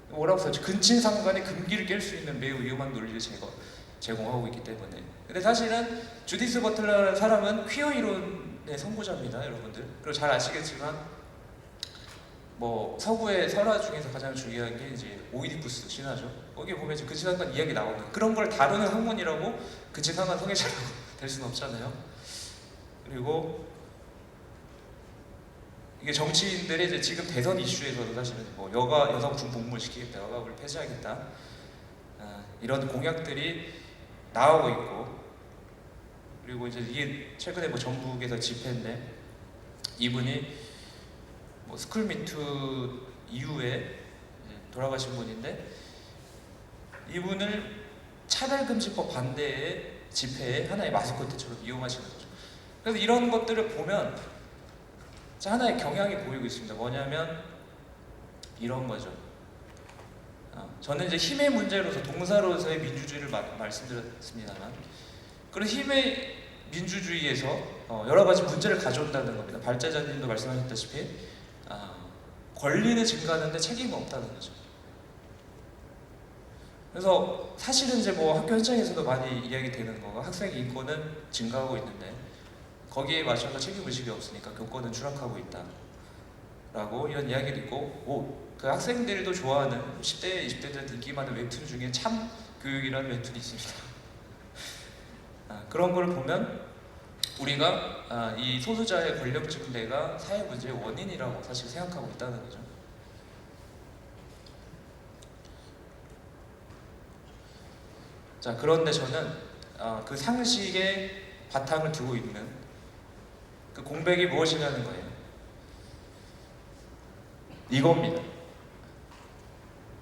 뭐라고 써있죠? 근친상간의 금기를 깰 수 있는 매우 위험한 논리를 제공하고 있기 때문에. 근데 사실은 주디스 버틀러라는 사람은 퀴어 이론의 선구자입니다, 여러분들. 그리고 잘 아시겠지만 뭐 서구의 설화 중에서 가장 중요한 게 이제 오이디푸스 신화죠. 거기에 보면 이제 근친상간 이야기 나오는 그런 걸 다루는 학문이라고 근친상간 성애자라고 될 수는 없잖아요. 그리고 이게 정치인들의 이제 지금 대선 이슈에서도 사실은 뭐 여성 군복무를 시키겠다, 여가부를 폐지하겠다 이런 공약들이 나오고 있고, 그리고 이제 이게 최근에 뭐 전북에서 집회인데 이분이 뭐 스쿨미투 이후에 돌아가신 분인데 이분을 차별금지법 반대의 집회에 하나의 마스코트처럼 이용하시는 거죠. 그래서 이런 것들을 보면 하나의 경향이 보이고 있습니다. 뭐냐면 이런 거죠. 저는 이제 힘의 문제로서 동사로서의 민주주의를 말씀드렸습니다만 그런 힘의 민주주의에서 여러 가지 문제를 가져온다는 겁니다. 발제자님도 말씀하셨다시피 권리는 증가하는데 책임은 없다는 거죠. 그래서 사실은 이제 뭐 학교 현장에서도 많이 이야기되는 거가 학생 인권은 증가하고 있는데 거기에 맞춰서 책임의식이 없으니까 교권은 추락하고 있다 라고 이런 이야기도 있고, 그 학생들도 좋아하는 10대, 20대들한테 인기 많은 웹툰 중에 참 교육이라는 웹툰이 있습니다. 그런 걸 보면 우리가 이 소수자의 권력 증대가 사회 문제의 원인이라고 사실 생각하고 있다는 거죠. 자, 그런데 저는 그 상식의 바탕을 두고 있는 그 공백이 무엇이냐는 거예요. 이겁니다.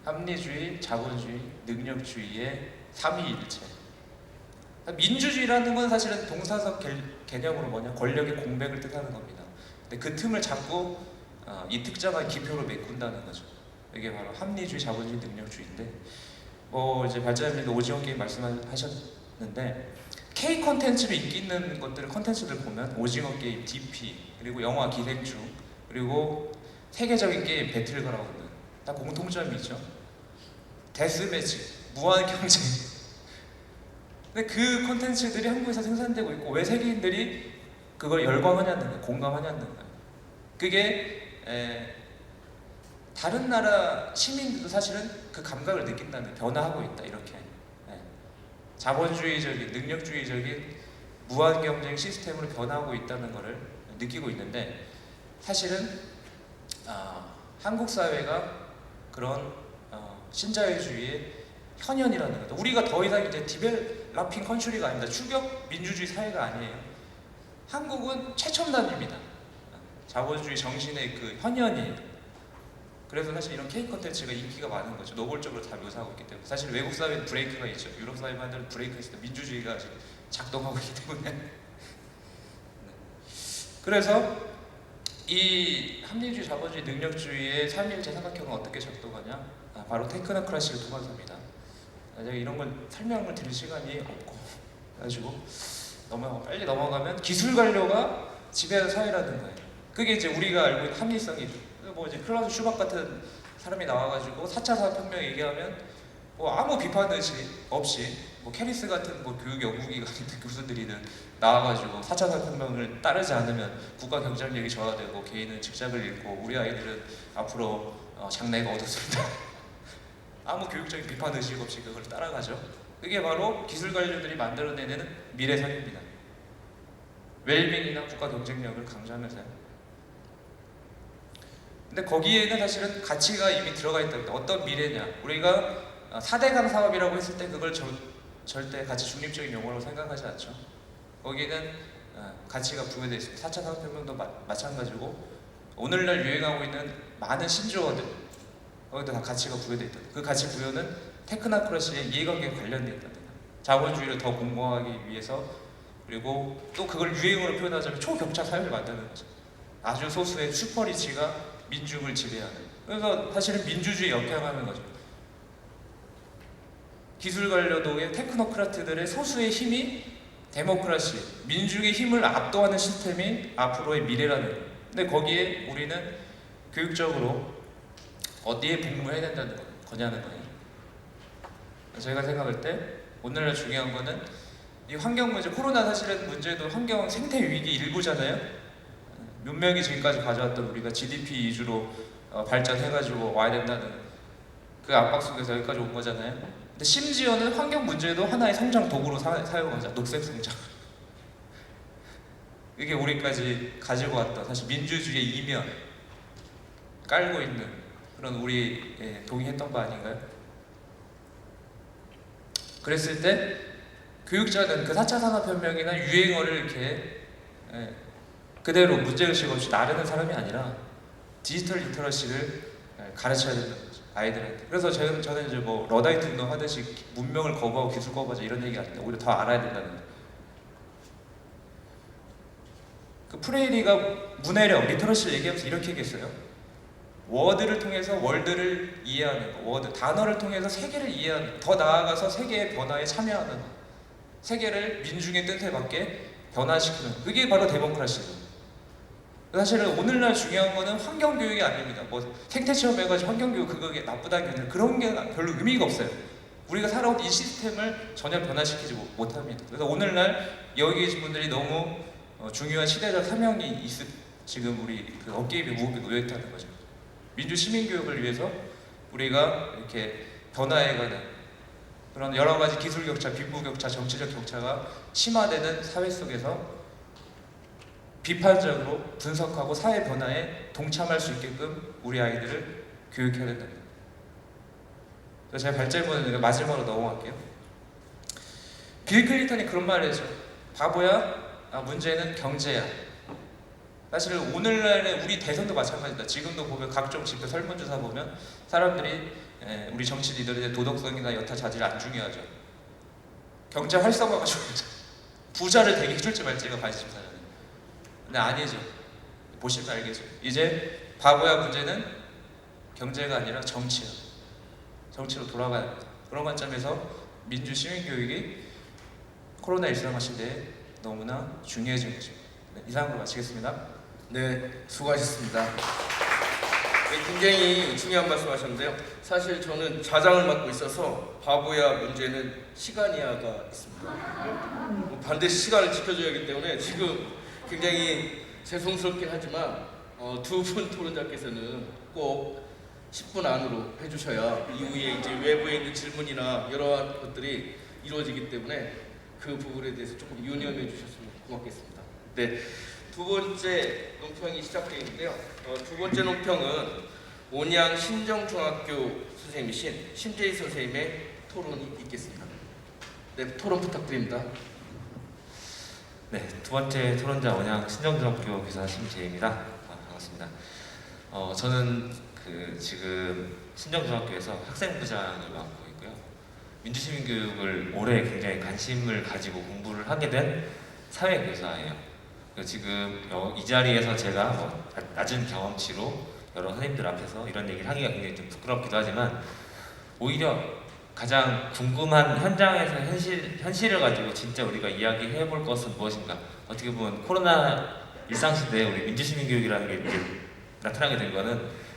합리주의, 자본주의, 능력주의의 삼위일체. 민주주의라는 건 사실은 동사적 개념으로 뭐냐, 권력의 공백을 뜻하는 겁니다. 근데 그 틈을 자꾸 이 특정한 기표로 메꾼다는 거죠. 이게 바로 합리주의, 자본주의, 능력주의인데 뭐 이제 발자님도 오징어 게임 말씀하셨는데 K 컨텐츠로 인기 있는 것들을 컨텐츠들 보면 오징어 게임, DP, 그리고 영화 기생충, 그리고 세계적인 게임 배틀그라운드 다 공통점이 있죠. 데스매치, 무한 경쟁. 근데 그 컨텐츠들이 한국에서 생산되고 있고 왜 세계인들이 그걸 열광하냐는 거예요. 공감하냐는 거예요. 그게 다른 나라 시민들도 사실은 그 감각을 느낀다는, 변화하고 있다 이렇게. 자본주의적인, 능력주의적인 무한 경쟁 시스템으로 변화하고 있다는 것을 느끼고 있는데 사실은 한국 사회가 그런 신자유주의의 현현이라는 거죠. 우리가 더 이상 이제 디벨라핑 컨트리가 아닙니다. 추격 민주주의 사회가 아니에요. 한국은 최첨단입니다. 자본주의 정신의 그 현현이에요. 그래서 사실 이런 K 컨텐츠가 인기가 많은 거죠. 노골적으로 다 묘사하고 있기 때문에. 사실 외국 사회는 브레이크가 있죠. 유럽 사회만들은 브레이크가 있을 때 민주주의가 아직 작동하고 있기 때문에. 네. 그래서 이 합리주의, 자본주의, 능력주의의 삼위일체 삼각형은 어떻게 작동하냐? 바로 테크노크라시를 통해서입니다. 제가 이런 걸 설명을 드릴 시간이 없고 그래가지고 빨리 넘어가면 기술 관료가 지배하는 사회라는 거예요. 그게 이제 우리가 알고 있는 합리성이죠. 뭐 이제 클라우스 슈박 같은 사람이 나와가지고 4차 산업혁명 얘기하면 뭐 아무 비판 의식 없이 뭐 캐리스 같은 뭐 교육 연구기관 같은 교수들이는 나와가지고 4차 산업혁명을 따르지 않으면 국가 경쟁력이 저하되고 개인은 직장을 잃고 우리 아이들은 앞으로 장래가 어둡습니다. 아무 교육적인 비판 의식 없이 그걸 따라가죠. 그게 바로 기술 관료들이 만들어내는 미래선입니다. 웰빙이나 국가 경쟁력을 강조하면서요. 근데 거기에는 사실은 가치가 이미 들어가 있답니다. 어떤 미래냐? 우리가 4대강 사업이라고 했을 때 그걸 절대 가치 중립적인 용어로 생각하지 않죠. 거기는 가치가 부여되어 있습니다. 4차 산업혁명도 마찬가지고 오늘날 유행하고 있는 많은 신조어들 거기도 다 가치가 부여되어 있다. 그 가치 부여는 테크노크라시의 이해관계에 관련되어 있다. 자본주의를 더 공고하기 위해서 그리고 또 그걸 유행어로 표현하자면 초격차 사회를 만드는 거죠. 아주 소수의 슈퍼리치가 민중을 지배하는. 그래서 사실은 민주주의에 역행하는 거죠. 기술 관료도의 테크노크라트들의 소수의 힘이 데모크라시, 민중의 힘을 압도하는 시스템이 앞으로의 미래라는 거예요. 근데 거기에 우리는 교육적으로 어디에 복무해야 된다는 거냐는 거예요. 제가 생각할 때 오늘날 중요한 거는 이 환경 문제, 코로나 사실은 문제도 환경 생태 위기 일부잖아요. 몇 명이 지금까지 가져왔던 우리가 GDP 위주로 발전해가지고 와야 된다는 그 압박 속에서 여기까지 온 거잖아요. 근데 심지어는 환경 문제도 하나의 성장 도구로 사용하자. 녹색 성장. 이게 우리까지 가지고 왔던 사실 민주주의의 이면 깔고 있는 그런 우리 동의했던 거 아닌가요? 그랬을 때 교육자는 그 4차 산업혁명이나 유행어를 이렇게 그대로 문제의식 없이 나르는 사람이 아니라 디지털 리터러시를 가르쳐야 된다는 거죠. 아이들한테. 그래서 저는 이제 뭐 러다이트 운동 하듯이 문명을 거부하고 기술 거부하자 이런 얘기 아닙니다. 오히려 더 알아야 된다는 거예요. 그 프레이리가 문해력, 리터러시를 얘기하면서 이렇게 얘기했어요. 워드를 통해서 월드를 이해하는 거, 워드, 단어를 통해서 세계를 이해하는 거, 더 나아가서 세계의 변화에 참여하는 거, 세계를 민중의 뜻에 맞게 변화시키는 거. 그게 바로 데모크라시죠. 사실은 오늘날 중요한 거는 환경교육이 아닙니다. 뭐 생태체험 해가지고 환경교육 그게 나쁘다는 게 아니라 그런 게 별로 의미가 없어요. 우리가 살아온 이 시스템을 전혀 변화시키지 못합니다. 그래서 오늘날 여기 계신 분들이 너무 중요한 시대적 사명이 지금 우리 그 어깨입에 무겁게 놓여있다는 거죠. 민주 시민교육을 위해서 우리가 이렇게 변화해가는 그런 여러 가지 기술 격차, 빈부 격차, 정치적 격차가 심화되는 사회 속에서 비판적으로 분석하고 사회 변화에 동참할 수 있게끔 우리 아이들을 교육해야 된답니다. 그래서 제가 발제문을 마지막으로 넘어갈게요. 빌 클린턴이 그런 말을 했죠. 바보야, 문제는 경제야. 사실 오늘날의 우리 대선도 마찬가지다. 지금도 보면 각종 집회 설문조사 보면 사람들이 우리 정치 리더들의 도덕성이나 여타 자질이 안 중요하죠. 경제 활성화가 중요하죠. 부자를 되게 해줄지 말지가 관심사잖아요. 근데 아니죠. 보시면 알겠죠. 이제 바보야 문제는 경제가 아니라 정치야. 정치로 돌아가야 합니다. 그런 관점에서 민주 시민 교육이 코로나 일상화 시대에 너무나 중요해진 거죠. 네, 이상으로 마치겠습니다. 네, 수고하셨습니다. 네, 굉장히 중요한 말씀하셨는데요. 사실 저는 좌장을 맡고 있어서 바보야 문제는 시간이야가 있습니다. 반드시 시간을 지켜줘야 하기 때문에 지금 굉장히 죄송스럽긴 하지만 두 분 토론자께서는 꼭 10분 안으로 해주셔야 이후에 이제 외부에 있는 질문이나 여러 것들이 이루어지기 때문에 그 부분에 대해서 조금 유념해 주셨으면 고맙겠습니다. 네, 두 번째 논평이 시작되어 있는데요. 두 번째 논평은 온양 신정중학교 선생님이신 신재희 선생님의 토론이 있겠습니다. 네, 토론 부탁드립니다. 네, 두 번째 토론자 원양 신정중학교 교사 신재희입니다. 반갑습니다. 저는 지금 신정중학교에서 학생부장을 맡고 있고요. 민주시민교육을 올해 굉장히 관심을 가지고 공부를 하게 된 사회교사예요. 지금 이 자리에서 제가 낮은 경험치로 여러 선생님들 앞에서 이런 얘기를 하기가 굉장히 좀 부끄럽기도 하지만 오히려 가장 궁금한 현장에서 현실을 가지고 진짜 우리가 이야기해 볼 것은 무엇인가. 어떻게 보면 코로나 일상시대에 우리 민주시민교육이라는 게 이제 나타나게 된 거는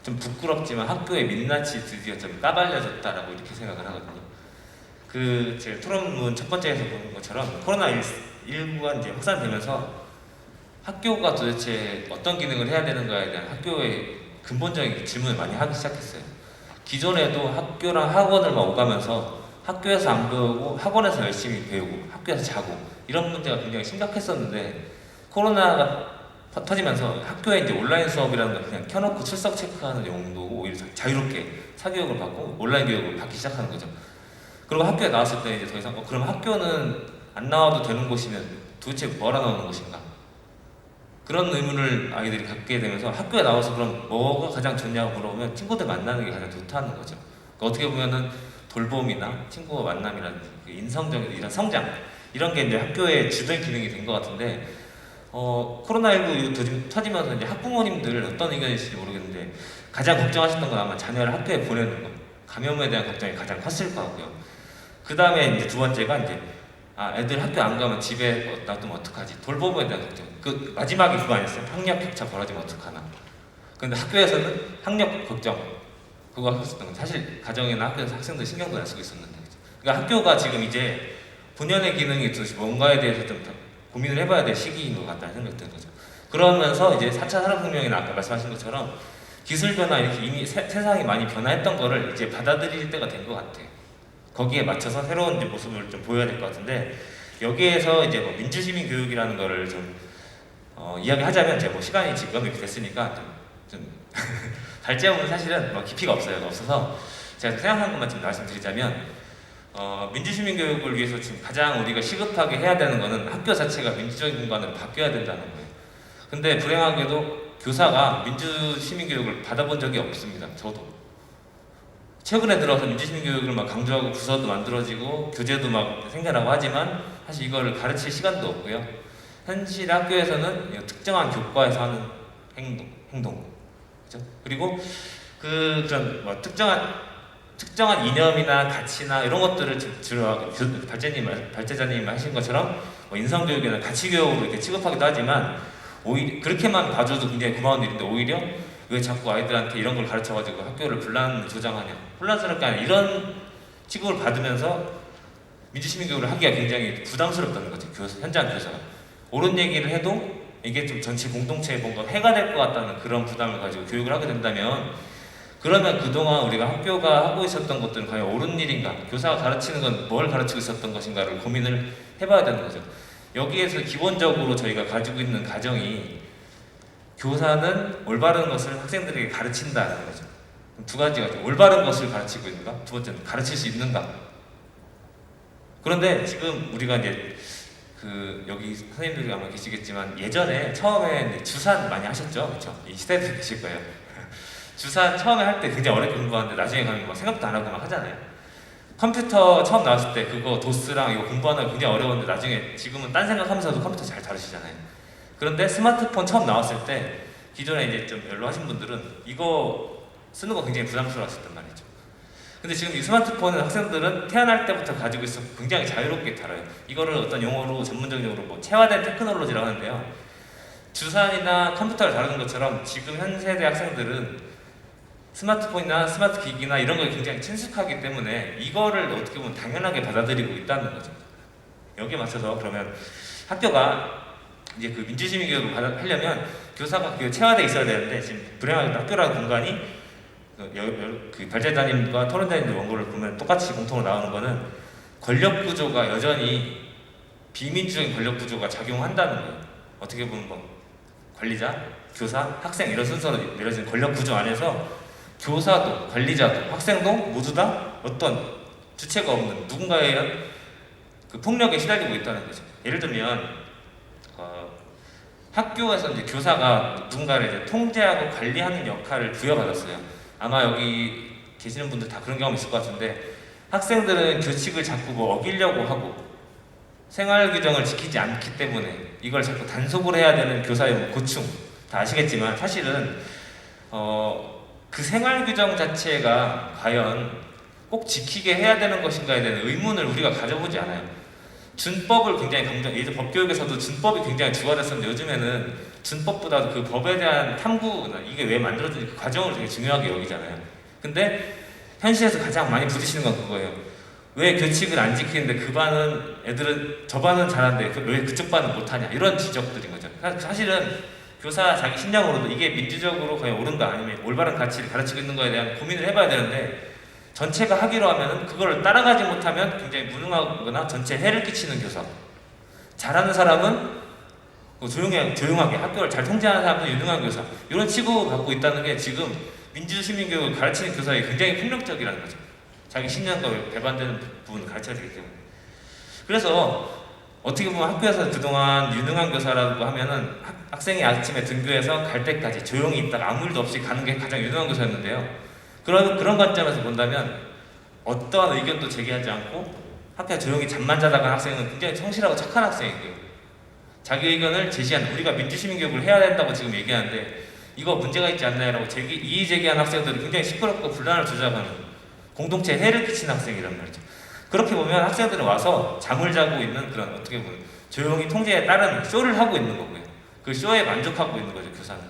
좀 부끄럽지만 학교의 민낯이 드디어 좀 까발려졌다라고 이렇게 생각을 하거든요. 제 토론문 첫 번째에서 보는 것처럼 코로나19가 이제 확산되면서 학교가 도대체 어떤 기능을 해야 되는가에 대한 학교의 근본적인 질문을 많이 하기 시작했어요. 기존에도 학교랑 학원을 막 오가면서 학교에서 안 배우고 학원에서 열심히 배우고 학교에서 자고 이런 문제가 굉장히 심각했었는데 코로나가 터지면서 학교에 이제 온라인 수업이라는 걸 그냥 켜놓고 출석 체크하는 용도고 오히려 자유롭게 사교육을 받고 온라인 교육을 받기 시작하는 거죠. 그리고 학교에 나왔을 때 이제 더 이상 그럼 학교는 안 나와도 되는 곳이면 도대체 뭐라 나오는 것인가? 그런 의문을 아이들이 갖게 되면서 학교에 나와서 그럼 뭐가 가장 좋냐고 물어보면 친구들 만나는 게 가장 좋다는 거죠. 그러니까 어떻게 보면은 돌봄이나 친구와 만남이라든지 인성적인 이런 성장 이런 게 이제 학교의 주된 기능이 된 것 같은데 코로나19 터지면서 이제 학부모님들 어떤 의견이실지 모르겠는데 가장 걱정하셨던 건 아마 자녀를 학교에 보내는 거, 감염에 대한 걱정이 가장 컸을 것 같고요. 그 다음에 이제 두 번째가 이제 애들 학교 안 가면 집에 놔두면 어떡하지? 돌봄에 대한 걱정. 그 마지막이 그거 아니었어요? 학력 격차 벌어지면 어떡하나? 근데 학교에서는 학력 걱정 그거 했었던 건 사실 가정이나 학교에서 학생들 신경도 안 쓰고 있었는데 그러니까 학교가 지금 이제 본연의 기능이 도대체 뭔가에 대해서 좀 고민을 해봐야 될 시기인 것 같다는 생각이 드는 거죠. 그러면서 이제 4차 산업혁명이나 아까 말씀하신 것처럼 기술 변화 이렇게 이미 세상이 많이 변화했던 거를 이제 받아들일 때가 된 것 같아요. 거기에 맞춰서 새로운 이제 모습을 좀 보여야 될 것 같은데 여기에서 이제 뭐 민주시민 교육이라는 거를 좀 이야기하자면 제가 뭐 시간이 지금 이렇게 됐으니까 좀 발제하면 사실은 뭐 깊이가 없어서 제가 생각한 것만 좀 말씀드리자면 민주시민 교육을 위해서 지금 가장 우리가 시급하게 해야 되는 거는 학교 자체가 민주적인 공간으로 바뀌어야 된다는 거예요. 근데 불행하게도 교사가 민주시민 교육을 받아본 적이 없습니다. 저도 최근에 들어서 민주시민 교육을 막 강조하고 부서도 만들어지고 교재도 막 생겨나고 하지만 사실 이걸 가르칠 시간도 없고요. 현실 학교에서는 특정한 교과에서 하는 행동, 그렇죠? 그리고 그런 뭐 특정한 이념이나 가치나 이런 것들을 주로 발제자님 하신 것처럼 뭐 인성교육이나 가치교육으로 이렇게 취급하기도 하지만 오히려 그렇게만 봐줘도 굉장히 고마운 일인데 오히려 왜 자꾸 아이들한테 이런 걸 가르쳐가지고 학교를 조장하냐, 혼란스럽게 하냐 이런 취급을 받으면서 민주시민교육을 하기가 굉장히 부담스럽다는 거죠. 현장 교사가 옳은 얘기를 해도 이게 좀 전체 공동체에 뭔가 해가 될 것 같다는 그런 부담을 가지고 교육을 하게 된다면 그러면 그동안 우리가 학교가 하고 있었던 것들은 과연 옳은 일인가? 교사가 가르치는 건 뭘 가르치고 있었던 것인가를 고민을 해봐야 되는 거죠. 여기에서 기본적으로 저희가 가지고 있는 가정이 교사는 올바른 것을 학생들에게 가르친다는 거죠. 두 가지가 있죠. 올바른 것을 가르치고 있는가? 두 번째는 가르칠 수 있는가? 그런데 지금 우리가 이제 여기 선생님들이 아마 계시겠지만 예전에 처음에 주산 많이 하셨죠? 그렇죠? 이 시대도 계실 거예요. 주산 처음에 할 때 굉장히 어렵게 공부하는데 나중에 가면 뭐 생각도 안 하고 막 하잖아요. 컴퓨터 처음 나왔을 때 그거 도스랑 이거 공부하는 거 굉장히 어려웠는데 나중에 지금은 딴 생각하면서도 컴퓨터 잘 다루시잖아요. 그런데 스마트폰 처음 나왔을 때 기존에 이제 좀 연로하신 분들은 이거 쓰는 거 굉장히 부담스러웠었단 말이죠. 근데 지금 이 스마트폰은 학생들은 태어날 때부터 가지고 있어 굉장히 자유롭게 다뤄요. 이거를 어떤 용어로 전문적인 용어로 뭐 체화된 테크놀로지라고 하는데요. 주산이나 컴퓨터를 다루는 것처럼 지금 현 세대 학생들은 스마트폰이나 스마트 기기나 이런 거에 굉장히 친숙하기 때문에 이거를 어떻게 보면 당연하게 받아들이고 있다는 거죠. 여기에 맞춰서 그러면 학교가 이제 그 민주시민 교육을 하려면 교사가 체화돼 있어야 되는데 지금 불행하게도 학교라는 공간이 그 발제자님과 토론자님들 원고를 보면 똑같이 공통으로 나오는 거는 권력 구조가 여전히 비민주적인 권력 구조가 작용한다는 거예요. 어떻게 보면 뭐 관리자, 교사, 학생 이런 순서로 내려진 권력 구조 안에서 교사도 관리자도 학생도 모두 다 어떤 주체가 없는 누군가에 의한 그 폭력에 시달리고 있다는 거죠. 예를 들면 학교에서 이제 교사가 누군가를 이제 통제하고 관리하는 역할을 부여받았어요. 아마 여기 계시는 분들 다 그런 경험 있을 것 같은데 학생들은 규칙을 자꾸 뭐 어기려고 하고 생활 규정을 지키지 않기 때문에 이걸 자꾸 단속을 해야 되는 교사의 뭐 고충 다 아시겠지만 사실은 그 생활 규정 자체가 과연 꼭 지키게 해야 되는 것인가에 대한 의문을 우리가 가져보지 않아요. 준법을 굉장히 예전 법교육에서도 준법이 굉장히 주가 됐었는데 요즘에는 준법보다 그 법에 대한 탐구나 이게 왜 만들어진지 그 과정을 되게 중요하게 여기잖아요. 근데 현실에서 가장 많이 부딪히는 건 그거예요. 왜 규칙을 안 지키는데 그 반은 애들은 저 반은 잘하는데 왜 그쪽 반은 못하냐 이런 지적들인 거죠. 사실은 교사 자기 신념으로도 이게 민주적으로 과연 옳은가 아니면 올바른 가치를 가르치고 있는 거에 대한 고민을 해봐야 되는데 전체가 하기로 하면은 그걸 따라가지 못하면 굉장히 무능하거나 전체에 해를 끼치는 교사. 잘하는 사람은 조용하게 학교를 잘 통제하는 사람은 유능한 교사. 이런 취급을 받고 있다는 게 지금 민주시민교육을 가르치는 교사에 굉장히 폭력적이라는 거죠. 자기 신념과 배반되는 부분을 가르쳐야 되기 때문에. 그래서 어떻게 보면 학교에서 그동안 유능한 교사라고 하면은 학생이 아침에 등교해서 갈 때까지 조용히 있다가 아무 일도 없이 가는 게 가장 유능한 교사였는데요. 그런 관점에서 본다면 어떠한 의견도 제기하지 않고 학교에 조용히 잠만 자다 간 학생은 굉장히 성실하고 착한 학생이고요. 자기 의견을 제시하는, 우리가 민주시민교육을 해야 된다고 지금 얘기하는데 이거 문제가 있지 않나요라고 이의 제기한 학생들이 굉장히 시끄럽고 분란을 조작하는, 공동체에 해를 끼치는 학생이란 말이죠. 그렇게 보면 학생들은 와서 잠을 자고 있는 그런, 어떻게 보면 조용히 통제에 따른 쇼를 하고 있는 거고요. 그 쇼에 만족하고 있는 거죠, 교사는.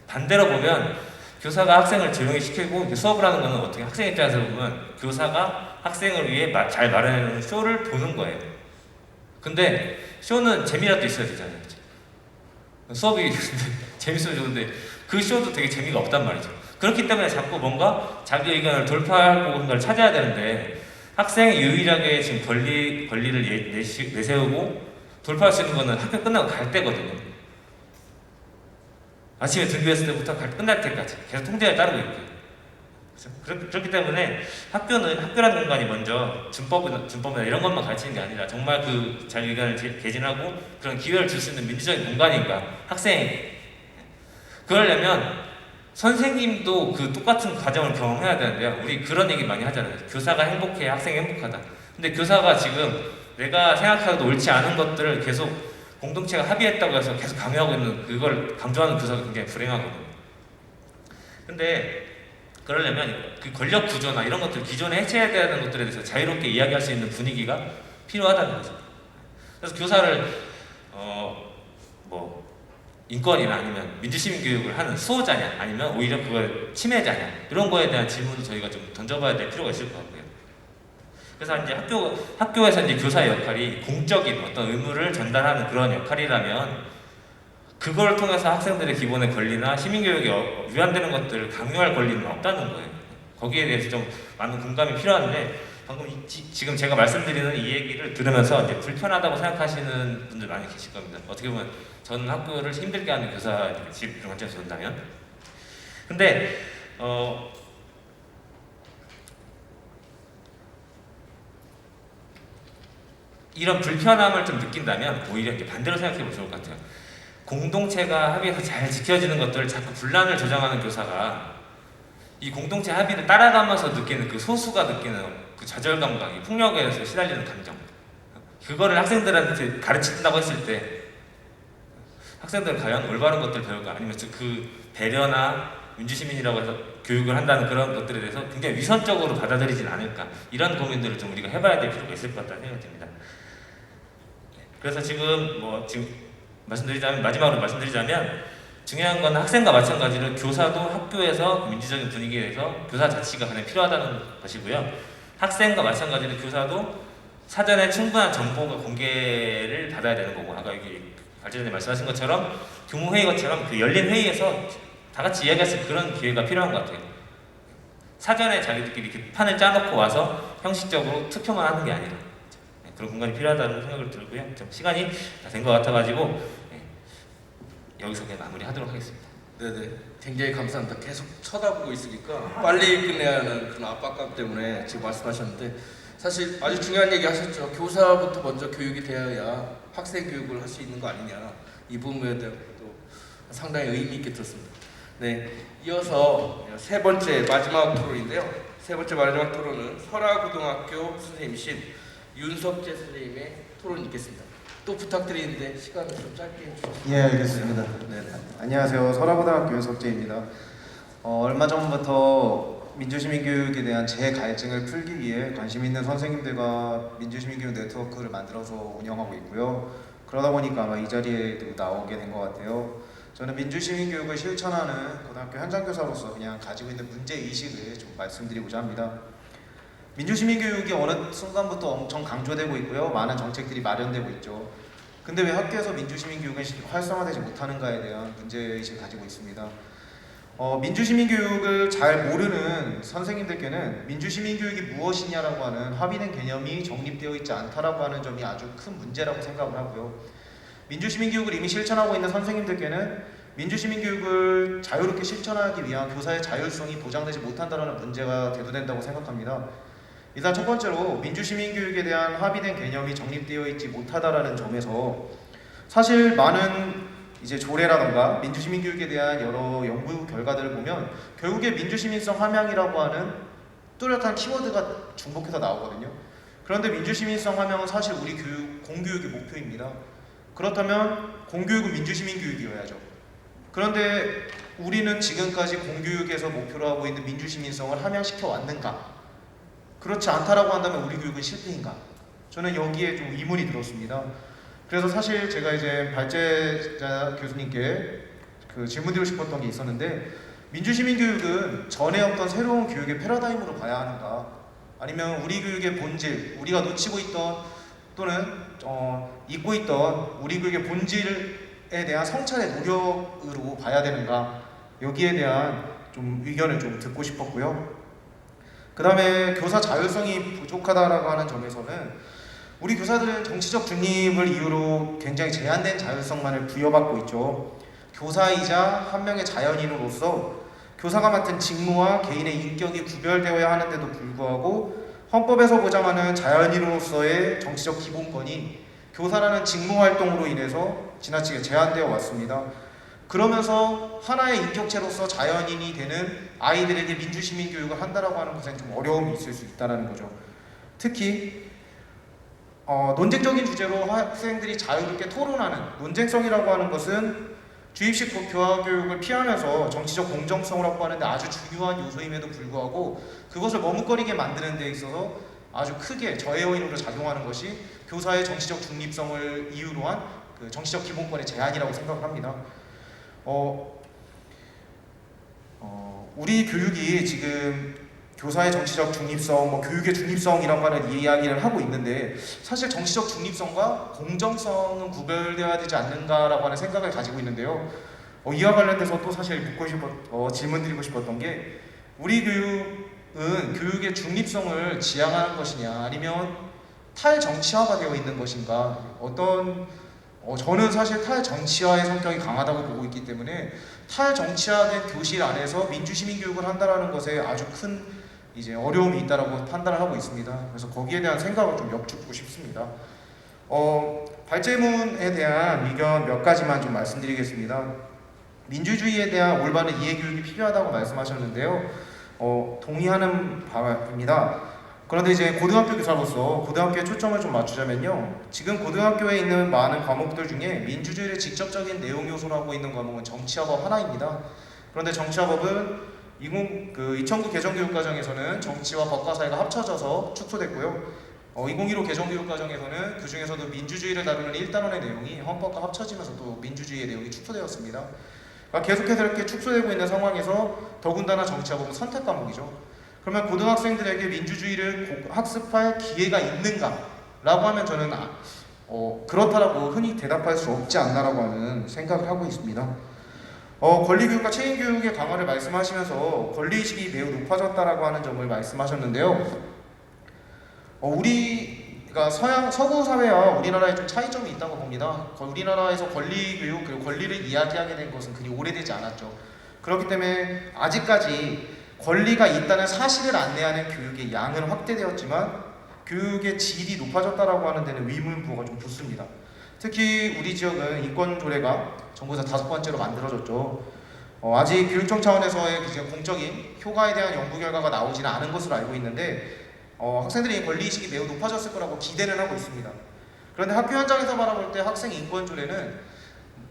반대로 보면 교사가 학생을 조용히 시키고 수업을 하는 거는 어떻게, 학생 입장에서 보면 교사가 학생을 위해 잘 마련해놓은 쇼를 보는 거예요. 근데 쇼는 재미라도 있어야 되잖아요. 그렇죠? 수업이 재밌으면 좋은데 그 쇼도 되게 재미가 없단 말이죠. 그렇기 때문에 자꾸 뭔가 자기 의견을 돌파하고 하는 걸 찾아야 되는데, 학생이 유일하게 지금 권리를 내세우고 돌파할 수 있는 거는 학교 끝나고 갈 때거든요. 아침에 등교했을 때부터 끝날 때까지 계속 통제를 따르고 있고요. 그렇기 때문에 학교라는 공간이 먼저 준법이나 이런 것만 가르치는 게 아니라 정말 그 자기 의견을 개진하고 그런 기회를 줄 수 있는 민주적인 공간인가, 학생에게. 그러려면 선생님도 그 똑같은 과정을 경험해야 되는데요. 우리 그런 얘기 많이 하잖아요. 교사가 행복해야 학생이 행복하다. 근데 교사가 지금 내가 생각하고도 옳지 않은 것들을 계속 공동체가 합의했다고 해서 계속 강요하고 있는, 그걸 강조하는 교사가 굉장히 불행하거든요. 근데 그러려면 그 권력 구조나 이런 것들, 기존에 해체해야 되는 것들에 대해서 자유롭게 이야기할 수 있는 분위기가 필요하다는 거죠. 그래서 교사를 인권이나 아니면 민주시민 교육을 하는 수호자냐, 아니면 오히려 그걸 침해자냐, 이런 거에 대한 질문을 저희가 좀 던져봐야 될 필요가 있을 것 같고요. 그래서 이제 학교에서 이제 교사의 역할이 공적인 어떤 의무를 전달하는 그런 역할이라면, 그걸 통해서 학생들의 기본의 권리나 시민교육에 위반되는 것들을 강요할 권리는 없다는 거예요. 거기에 대해서 좀 많은 공감이 필요한데, 방금 지금 제가 말씀드리는 이 얘기를 들으면서 이제 불편하다고 생각하시는 분들 많이 계실 겁니다. 어떻게 보면 저는 학교를 힘들게 하는 교사 그런 관점에서 본다면. 근데 이런 불편함을 좀 느낀다면 오히려 이렇게 반대로 생각해보면 좋을 것 같아요. 공동체가 합의해서 잘 지켜지는 것들을 자꾸 분란을 조장하는 교사가 이 공동체 합의를 따라가면서 느끼는 그 소수가 느끼는 그 좌절감과 이 폭력에 서 시달리는 감정, 그거를 학생들한테 가르친다고 했을 때 학생들은 과연 올바른 것들을 배울까, 아니면 그 배려나 민주시민이라고 해서 교육을 한다는 그런 것들에 대해서 굉장히 위선적으로 받아들이진 않을까, 이런 고민들을 좀 우리가 해봐야 될 필요가 있을 것 같다는 생각이 듭니다. 그래서 지금 마지막으로 말씀드리자면 중요한 건 학생과 마찬가지로 교사도 학교에서 민주적인 분위기에 대해서 교사 자치가 가장 필요하다는 것이고요. 학생과 마찬가지로 교사도 사전에 충분한 정보가 공개를 받아야 되는 거고, 아까 여기 발제자님 말씀하신 것처럼 교무회의 것처럼 그 열린 회의에서 다 같이 이야기할 수 있는 그런 기회가 필요한 것 같아요. 사전에 자기들끼리 이렇게 판을 짜놓고 와서 형식적으로 투표만 하는 게 아니라 그런 공간이 필요하다는 생각을 들고요. 좀 시간이 다 된 것 같아가지고 여기서 그냥 마무리하도록 하겠습니다. 네네, 굉장히 감사합니다. 계속 쳐다보고 있으니까 빨리 끝내야 하는 그런 압박감 때문에 지금 말씀하셨는데, 사실 아주 중요한 얘기 하셨죠. 교사부터 먼저 교육이 되어야 학생 교육을 할 수 있는 거 아니냐, 이 부분에 대해서도 상당히 의미 있게 들었습니다. 네, 이어서 세 번째 마지막 토론인데요. 세 번째 마지막 토론은 설화고등학교 선생님이신 윤석재 선생님의 토론이 있겠습니다. 또 부탁드리는데 시간을 좀 짧게 해주시죠. 예, 알겠습니다. 네. 안녕하세요. 설화고등학교 윤석재입니다. 얼마 전부터 민주시민교육에 대한 제 갈증을 풀기 위해 관심 있는 선생님들과 민주시민교육 네트워크를 만들어서 운영하고 있고요. 그러다 보니까 아마 이 자리에 나오게 된 것 같아요. 저는 민주시민교육을 실천하는 고등학교 현장교사로서 그냥 가지고 있는 문제의식을 좀 말씀드리고자 합니다. 민주시민교육이 어느 순간부터 엄청 강조되고 있고요. 많은 정책들이 마련되고 있죠. 근데 왜 학교에서 민주시민교육은 활성화되지 못하는가에 대한 문제의식을 가지고 있습니다. 민주시민교육을 잘 모르는 선생님들께는 민주시민교육이 무엇이냐라고 하는 합의된 개념이 정립되어 있지 않다라고 하는 점이 아주 큰 문제라고 생각을 하고요. 민주시민교육을 이미 실천하고 있는 선생님들께는 민주시민교육을 자유롭게 실천하기 위한 교사의 자율성이 보장되지 못한다는 문제가 대두된다고 생각합니다. 일단 첫 번째로 민주시민교육에 대한 합의된 개념이 정립되어 있지 못하다라는 점에서 사실 많은 이제 조례라던가 민주시민교육에 대한 여러 연구 결과들을 보면 결국에 민주시민성 함양이라고 하는 뚜렷한 키워드가 중복해서 나오거든요. 그런데 민주시민성 함양은 사실 우리 공교육의 목표입니다. 그렇다면 공교육은 민주시민교육이어야죠. 그런데 우리는 지금까지 공교육에서 목표로 하고 있는 민주시민성을 함양시켜 왔는가? 그렇지 않다라고 한다면 우리 교육은 실패인가? 저는 여기에 좀 의문이 들었습니다. 그래서 사실 제가 이제 발제자 교수님께 질문드리고 싶었던 게 있었는데, 민주시민교육은 전에 없던 새로운 교육의 패러다임으로 봐야 하는가? 아니면 우리 교육의 본질, 우리가 놓치고 있던 또는 잊고 있던 우리 교육의 본질에 대한 성찰의 노력으로 봐야 되는가? 여기에 대한 좀 의견을 좀 듣고 싶었고요. 그 다음에 교사 자율성이 부족하다라고 하는 점에서는 우리 교사들은 정치적 중립을 이유로 굉장히 제한된 자율성만을 부여받고 있죠. 교사이자 한 명의 자연인으로서 교사가 맡은 직무와 개인의 인격이 구별되어야 하는데도 불구하고 헌법에서 보장하는 자연인으로서의 정치적 기본권이 교사라는 직무 활동으로 인해서 지나치게 제한되어 왔습니다. 그러면서 하나의 인격체로서 자연인이 되는 아이들에게 민주시민 교육을 한다라고 하는 것엔 좀 어려움이 있을 수 있다는 거죠. 특히 논쟁적인 주제로 학생들이 자유롭게 토론하는 논쟁성이라고 하는 것은 주입식 교화 교육을 피하면서 정치적 공정성을 확보하는 데 아주 중요한 요소임에도 불구하고 그것을 머뭇거리게 만드는 데 있어서 아주 크게 저해 요인으로 작용하는 것이 교사의 정치적 중립성을 이유로 한 그 정치적 기본권의 제한이라고 생각을 합니다. 우리 교육이 지금 교사의 정치적 중립성, 교육의 중립성이라고 하는 이야기를 하고 있는데 사실 정치적 중립성과 공정성은 구별되어야 되지 않는가라고 하는 생각을 가지고 있는데요. 이와 관련돼서 또 사실 질문드리고 싶었던 게 우리 교육은 교육의 중립성을 지향하는 것이냐 아니면 탈정치화가 되어 있는 것인가 저는 사실 탈정치화의 성격이 강하다고 보고 있기 때문에 탈정치화된 교실 안에서 민주시민교육을 한다는 것에 아주 큰 이제 어려움이 있다라고 판단을 하고 있습니다. 그래서 거기에 대한 생각을 좀 여쭙고 싶습니다. 발제문에 대한 의견 몇 가지만 좀 말씀드리겠습니다. 민주주의에 대한 올바른 이해교육이 필요하다고 말씀하셨는데요. 동의하는 바입니다. 그런데 이제 고등학교 교사로서 고등학교에 초점을 좀 맞추자면요. 지금 고등학교에 있는 많은 과목들 중에 민주주의를 직접적인 내용 요소로 하고 있는 과목은 정치화법 하나입니다. 그런데 정치화법은 2009 개정교육과정에서는 정치와 법과 사회가 합쳐져서 축소됐고요. 2015 개정교육과정에서는 그 중에서도 민주주의를 다루는 1단원의 내용이 헌법과 합쳐지면서 또 민주주의의 내용이 축소되었습니다. 그러니까 계속해서 이렇게 축소되고 있는 상황에서 더군다나 정치화법은 선택 과목이죠. 그러면 고등학생들에게 민주주의를 학습할 기회가 있는가? 라고 하면 저는 그렇다라고 흔히 대답할 수 없지 않나라고 하는 생각을 하고 있습니다. 권리교육과 책임교육의 강화를 말씀하시면서 권리의식이 매우 높아졌다라고 하는 점을 말씀하셨는데요. 우리가 서구 사회와 우리나라에 좀 차이점이 있다고 봅니다. 우리나라에서 권리교육 그리고 권리를 이야기하게 된 것은 그리 오래되지 않았죠. 그렇기 때문에 아직까지 권리가 있다는 사실을 안내하는 교육의 양은 확대되었지만 교육의 질이 높아졌다라고 하는 데는 의문부호가 좀 붙습니다. 특히 우리 지역은 인권조례가 정부에서 5번째로 만들어졌죠. 아직 교육청 차원에서의 공적인 효과에 대한 연구 결과가 나오지는 않은 것으로 알고 있는데 학생들이 권리의식이 매우 높아졌을 거라고 기대는 하고 있습니다. 그런데 학교 현장에서 바라볼 때 학생 인권조례는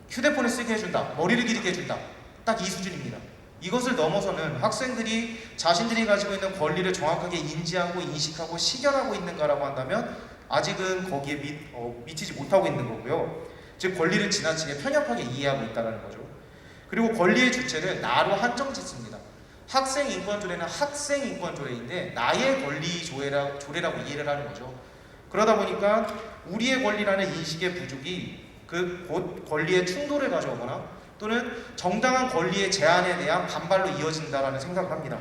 휴대폰을 쓰게 해준다, 머리를 기르게 해준다, 딱 이 수준입니다. 이것을 넘어서는 학생들이 자신들이 가지고 있는 권리를 정확하게 인지하고 인식하고 실현하고 있는가라고 한다면 아직은 거기에 미치지 못하고 있는 거고요. 즉 권리를 지나치게 편협하게 이해하고 있다는 거죠. 그리고 권리의 주체를 나로 한정 짓습니다. 학생 인권조례는 학생 인권조례인데 나의 권리 조례라고 이해를 하는 거죠. 그러다 보니까 우리의 권리라는 인식의 부족이 곧 권리의 충돌을 가져오거나 또는 정당한 권리의 제한에 대한 반발로 이어진다라는 생각을 합니다.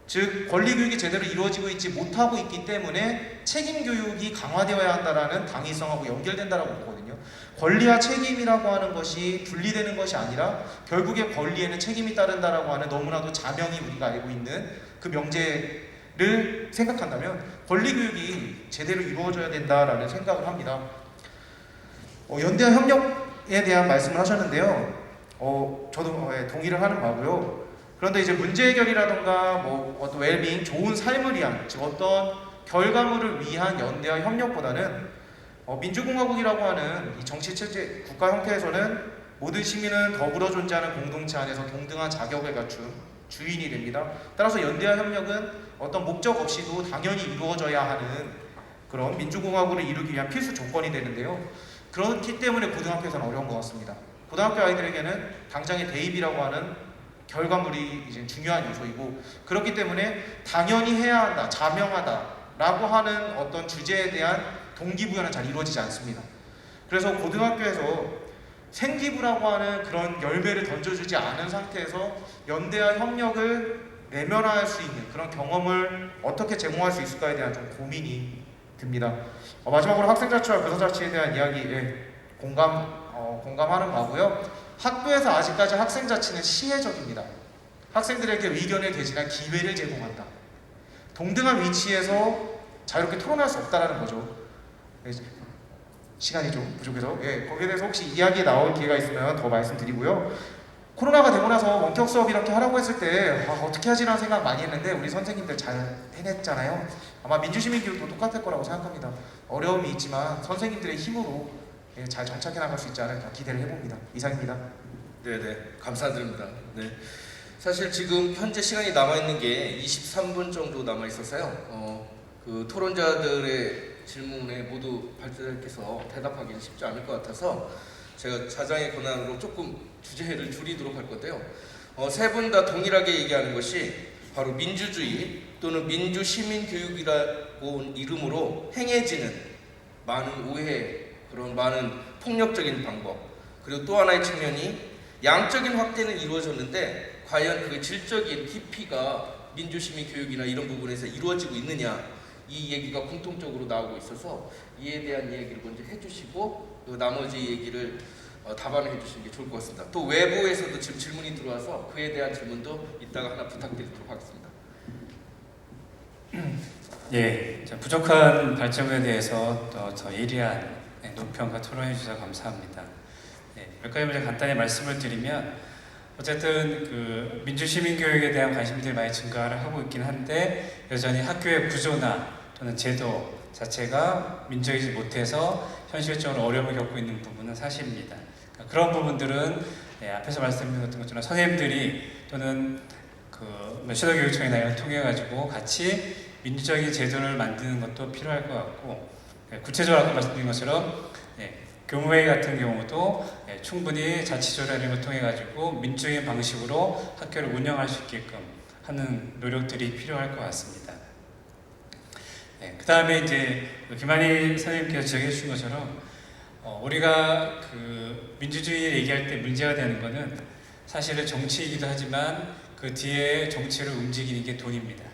즉 권리교육이 제대로 이루어지고 있지 못하고 있기 때문에 책임교육이 강화되어야 한다라는 당위성하고 연결된다라고 보거든요. 권리와 책임이라고 하는 것이 분리되는 것이 아니라 결국에 권리에는 책임이 따른다라고 하는 너무나도 자명히 우리가 알고 있는 그 명제 를 생각한다면 권리 교육이 제대로 이루어져야 된다라는 생각을 합니다. 연대와 협력에 대한 말씀을 하셨는데요. 저도 동의를 하는 바고요. 그런데 이제 문제 해결이라던가 뭐 어떤 웰빙, 좋은 삶을 위한, 즉 어떤 결과물을 위한 연대와 협력보다는 민주공화국이라고 하는 이 정치 체제 국가 형태에서는 모든 시민은 더불어 존재하는 공동체 안에서 동등한 자격을 갖춘 주인이 됩니다. 따라서 연대와 협력은 어떤 목적 없이도 당연히 이루어져야 하는 그런 민주공화국을 이루기 위한 필수 조건이 되는데요. 그렇기 때문에 고등학교에서는 어려운 것 같습니다. 고등학교 아이들에게는 당장의 대입이라고 하는 결과물이 이제 중요한 요소이고, 그렇기 때문에 당연히 해야 한다, 자명하다라고 하는 어떤 주제에 대한 동기부여는 잘 이루어지지 않습니다. 그래서 고등학교에서 생기부라고 하는 그런 열매를 던져주지 않은 상태에서 연대와 협력을 내면화할 수 있는 그런 경험을 어떻게 제공할 수 있을까에 대한 좀 고민이 듭니다. 마지막으로 학생자치와 교사자치에 대한 이야기 공감하는 바고요. 학교에서 아직까지 학생자치는 시혜적입니다. 학생들에게 의견을 개진할 기회를 제공한다. 동등한 위치에서 자유롭게 토론할 수 없다는 거죠. 시간이 좀 부족해서 거기에 대해서 혹시 이야기 나올 기회가 있으면 더 말씀드리고요. 코로나가 되고 나서 원격 수업 이렇게 하라고 했을 때 어떻게 하지라는 생각 많이 했는데 우리 선생님들 잘 해냈잖아요. 아마 민주시민 교육도 똑같을 거라고 생각합니다. 어려움이 있지만 선생님들의 힘으로 잘 정착해 나갈 수 있지 않을까 기대를 해봅니다. 이상입니다. 네네, 감사드립니다. 네. 사실 지금 현재 시간이 남아있는 게 23분 정도 남아있어서요. 그 토론자들의 질문에 모두 발제자께서 대답하기는 쉽지 않을 것 같아서 제가 자장의 권한으로 조금 주제를 줄이도록 할 건데요. 세 분 다 동일하게 얘기하는 것이 바로 민주주의 또는 민주시민교육이라고 이름으로 행해지는 많은 오해, 그런 많은 폭력적인 방법, 그리고 또 하나의 측면이 양적인 확대는 이루어졌는데 과연 그 질적인 깊이가 민주시민교육이나 이런 부분에서 이루어지고 있느냐, 이 얘기가 공통적으로 나오고 있어서 이에 대한 얘기를 먼저 해주시고 그 나머지 얘기를 답안을 해주시는 게 좋을 것 같습니다. 또 외부에서도 지금 질문이 들어와서 그에 대한 질문도 이따가 하나 부탁드리도록 하겠습니다. 예, 부족한 발전에 대해서 더 예리한 논평과 토론해 주셔서 감사합니다. 몇 가지 먼저 간단히 말씀을 드리면, 어쨌든 그 민주시민교육에 대한 관심들이 많이 증가를 하고 있긴 한데 여전히 학교의 구조나 또는 제도 자체가 민주적이지 못해서 현실적으로 어려움을 겪고 있는 부분은 사실입니다. 그러니까 그런 부분들은 앞에서 말씀드린 것처럼 선생님들이 또는 그 시도교육청이나 이런 통해 가지고 같이 민주적인 제도를 만드는 것도 필요할 것 같고, 구체적으로 아까 말씀드린 것처럼 교무회의 같은 경우도 충분히 자치조례를 통해 가지고 민주적인 방식으로 학교를 운영할 수 있게끔 하는 노력들이 필요할 것 같습니다. 그 다음에 이제 김한희 선생님께서 지적해 주신 것처럼 우리가 그 민주주의 얘기할 때 문제가 되는 것은 사실은 정치이기도 하지만 그 뒤에 정치를 움직이는 게 돈입니다.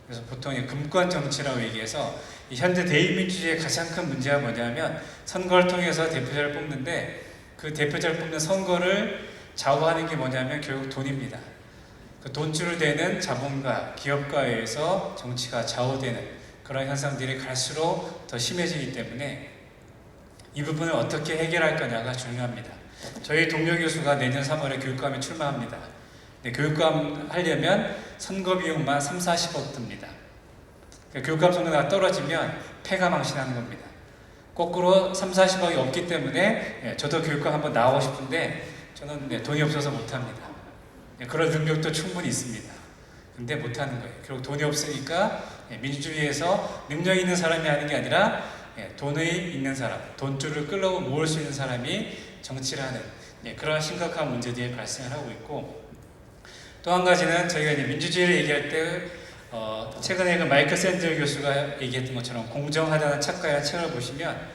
그래서 보통 금권 정치라고 얘기해서 이 현재 대의민주주의의 가장 큰 문제가 뭐냐면 선거를 통해서 대표자를 뽑는데 그 대표자를 뽑는 선거를 좌우하는 게 뭐냐면 결국 돈입니다. 그 돈줄을 대는 자본가, 기업가에 의해서 정치가 좌우되는 그런 현상들이 갈수록 더 심해지기 때문에 이 부분을 어떻게 해결할 거냐가 중요합니다. 저희 동료 교수가 내년 3월에 교육감에 출마합니다. 교육감 하려면 선거 비용만 3-40억 듭니다. 교육감 선거가 떨어지면 패가 망신하는 겁니다. 거꾸로 3-40억이 없기 때문에 저도 교육감 한번 나오고 싶은데 저는 돈이 없어서 못합니다. 그런 능력도 충분히 있습니다. 근데 못하는 거예요. 결국 돈이 없으니까 민주주의에서 능력 있는 사람이 하는 게 아니라 돈이 있는 사람, 돈줄을 끌고 모을 수 있는 사람이 정치를 하는 그런 심각한 문제들이 발생을 하고 있고, 또 한 가지는 저희가 이제 민주주의를 얘기할 때 최근에 그 마이클 샌들 교수가 얘기했던 것처럼 공정하다는 착각이라는 책을 보시면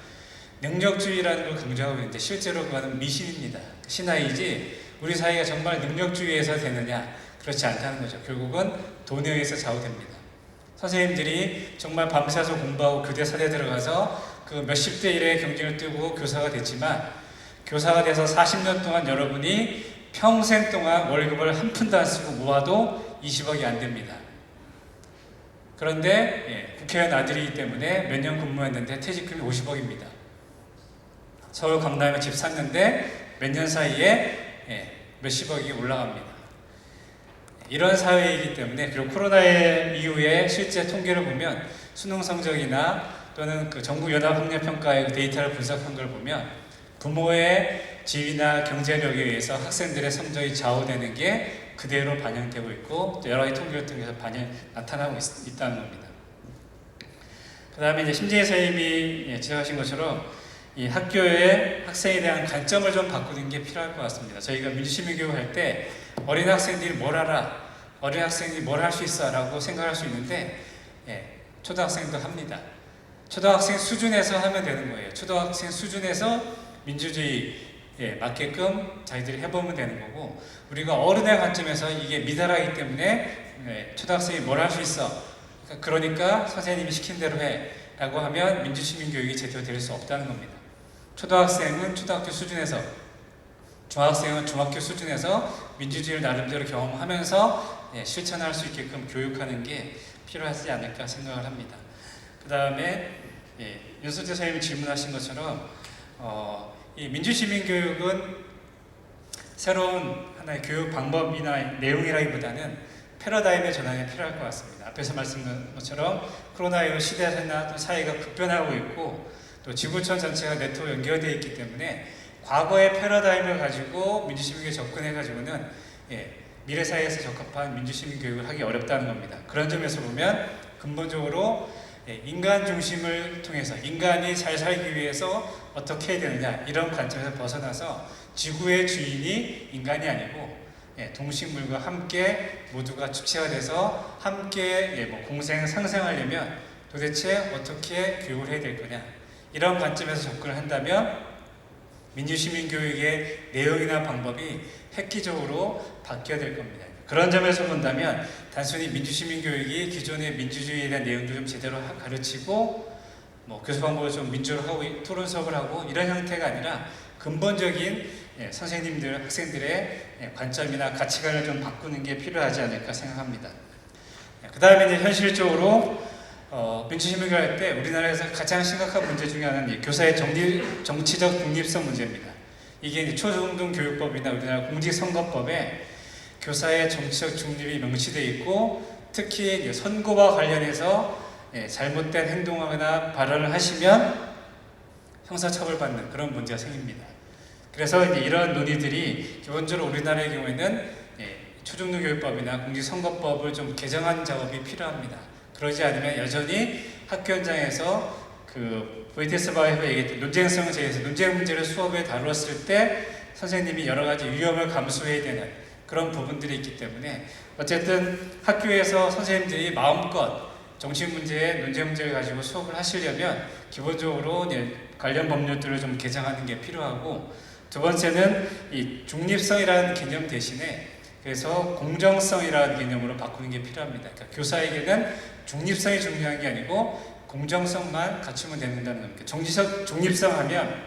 능력주의라는 걸 강조하고 있는데 실제로 그거는 미신입니다. 신화이지 우리 사회가 정말 능력주의에서 되느냐, 그렇지 않다는 거죠. 결국은 돈에 의해서 좌우됩니다. 선생님들이 정말 밤새서 공부하고 교대 사대에 들어가서 그 몇십 대 1의 경쟁을 뛰고 교사가 됐지만 교사가 돼서 40년 동안 여러분이 평생 동안 월급을 한 푼도 안 쓰고 모아도 20억이 안 됩니다. 그런데 국회의원 아들이기 때문에 몇 년 근무했는데 퇴직금이 50억입니다. 서울 강남에 집 샀는데 몇 년 사이에 몇십억이 올라갑니다. 이런 사회이기 때문에, 그리고 코로나 이후에 실제 통계를 보면 수능 성적이나 또는 그 전국 연합 학력 평가의 데이터를 분석한 걸 보면 부모의 지위나 경제력에 의해서 학생들의 성적이 좌우되는 게 그대로 반영되고 있고, 또 여러 가지 통계를 통해서 나타나고 있다는 겁니다. 그 다음에 이제 심재희 선생님이 지적하신 것처럼 이 학교의 학생에 대한 관점을 좀 바꾸는 게 필요할 것 같습니다. 저희가 민주시민교육 할 때 어린 학생들이 뭘 알아, 어린 학생들이 뭘 할 수 있어 라고 생각할 수 있는데, 초등학생도 합니다. 초등학생 수준에서 하면 되는 거예요. 초등학생 수준에서 민주주의에 맞게끔 자기들이 해보면 되는 거고, 우리가 어른의 관점에서 이게 미달하기 때문에 초등학생이 뭘 할 수 있어, 그러니까 선생님이 시킨 대로 해 라고 하면 민주시민교육이 제대로 될 수 없다는 겁니다. 초등학생은 초등학교 수준에서, 중학생은 중학교 수준에서 민주주의를 나름대로 경험하면서 실천할 수 있게끔 교육하는 게 필요하지 않을까 생각을 합니다. 그 다음에 윤석재 선생님이 질문하신 것처럼 이 민주시민교육은 새로운 하나의 교육 방법이나 내용이라기보다는 패러다임의 전환이 필요할 것 같습니다. 앞에서 말씀드린 것처럼 코로나19 시대나 또 사회가 급변하고 있고, 또 지구촌 전체가 네트워크 연결되어 있기 때문에 과거의 패러다임을 가지고 민주시민교육에 접근해가지고는 미래 사회에서 적합한 민주시민 교육을 하기 어렵다는 겁니다. 그런 점에서 보면 근본적으로 인간 중심을 통해서 인간이 잘 살기 위해서 어떻게 해야 되느냐, 이런 관점에서 벗어나서 지구의 주인이 인간이 아니고 동식물과 함께 모두가 주체가 돼서 함께 공생 상생하려면 도대체 어떻게 교육을 해야 될 거냐, 이런 관점에서 접근을 한다면 민주시민교육의 내용이나 방법이 획기적으로 바뀌어야 될 겁니다. 그런 점에서 본다면 단순히 민주시민교육이 기존의 민주주의에 대한 내용도 좀 제대로 가르치고 교수 방법을 좀 민주로 하고 토론 수업을 하고 이런 형태가 아니라 근본적인 선생님들, 학생들의 관점이나 가치관을 좀 바꾸는 게 필요하지 않을까 생각합니다. 그 다음에 이제 현실적으로 민주시민교육 할 때 우리나라에서 가장 심각한 문제 중에 하나는 교사의 정치적 중립성 문제입니다. 이게 이제 초중등 교육법이나 우리나라 공직선거법에 교사의 정치적 중립이 명시되어 있고, 특히 선거와 관련해서 잘못된 행동하거나 발언을 하시면 형사처벌받는 그런 문제가 생깁니다. 그래서 이제 이런 논의들이 기본적으로 우리나라의 경우에는 초중등 교육법이나 공직선거법을 좀 개정하는 작업이 필요합니다. 그러지 않으면 여전히 학교 현장에서 VTS 바에서 얘기했던 논쟁성을 제기해서 논쟁 문제를 수업에 다루었을 때 선생님이 여러 가지 위험을 감수해야 되는 그런 부분들이 있기 때문에, 어쨌든 학교에서 선생님들이 마음껏 정치 문제, 논쟁 문제를 가지고 수업을 하시려면 기본적으로 관련 법률들을 좀 개정하는 게 필요하고, 두 번째는 이 중립성이라는 개념 대신에 그래서 공정성이라는 개념으로 바꾸는 게 필요합니다. 그러니까 교사에게는 중립성이 중요한 게 아니고 공정성만 갖추면 된다는 겁니다. 정치적 중립성 하면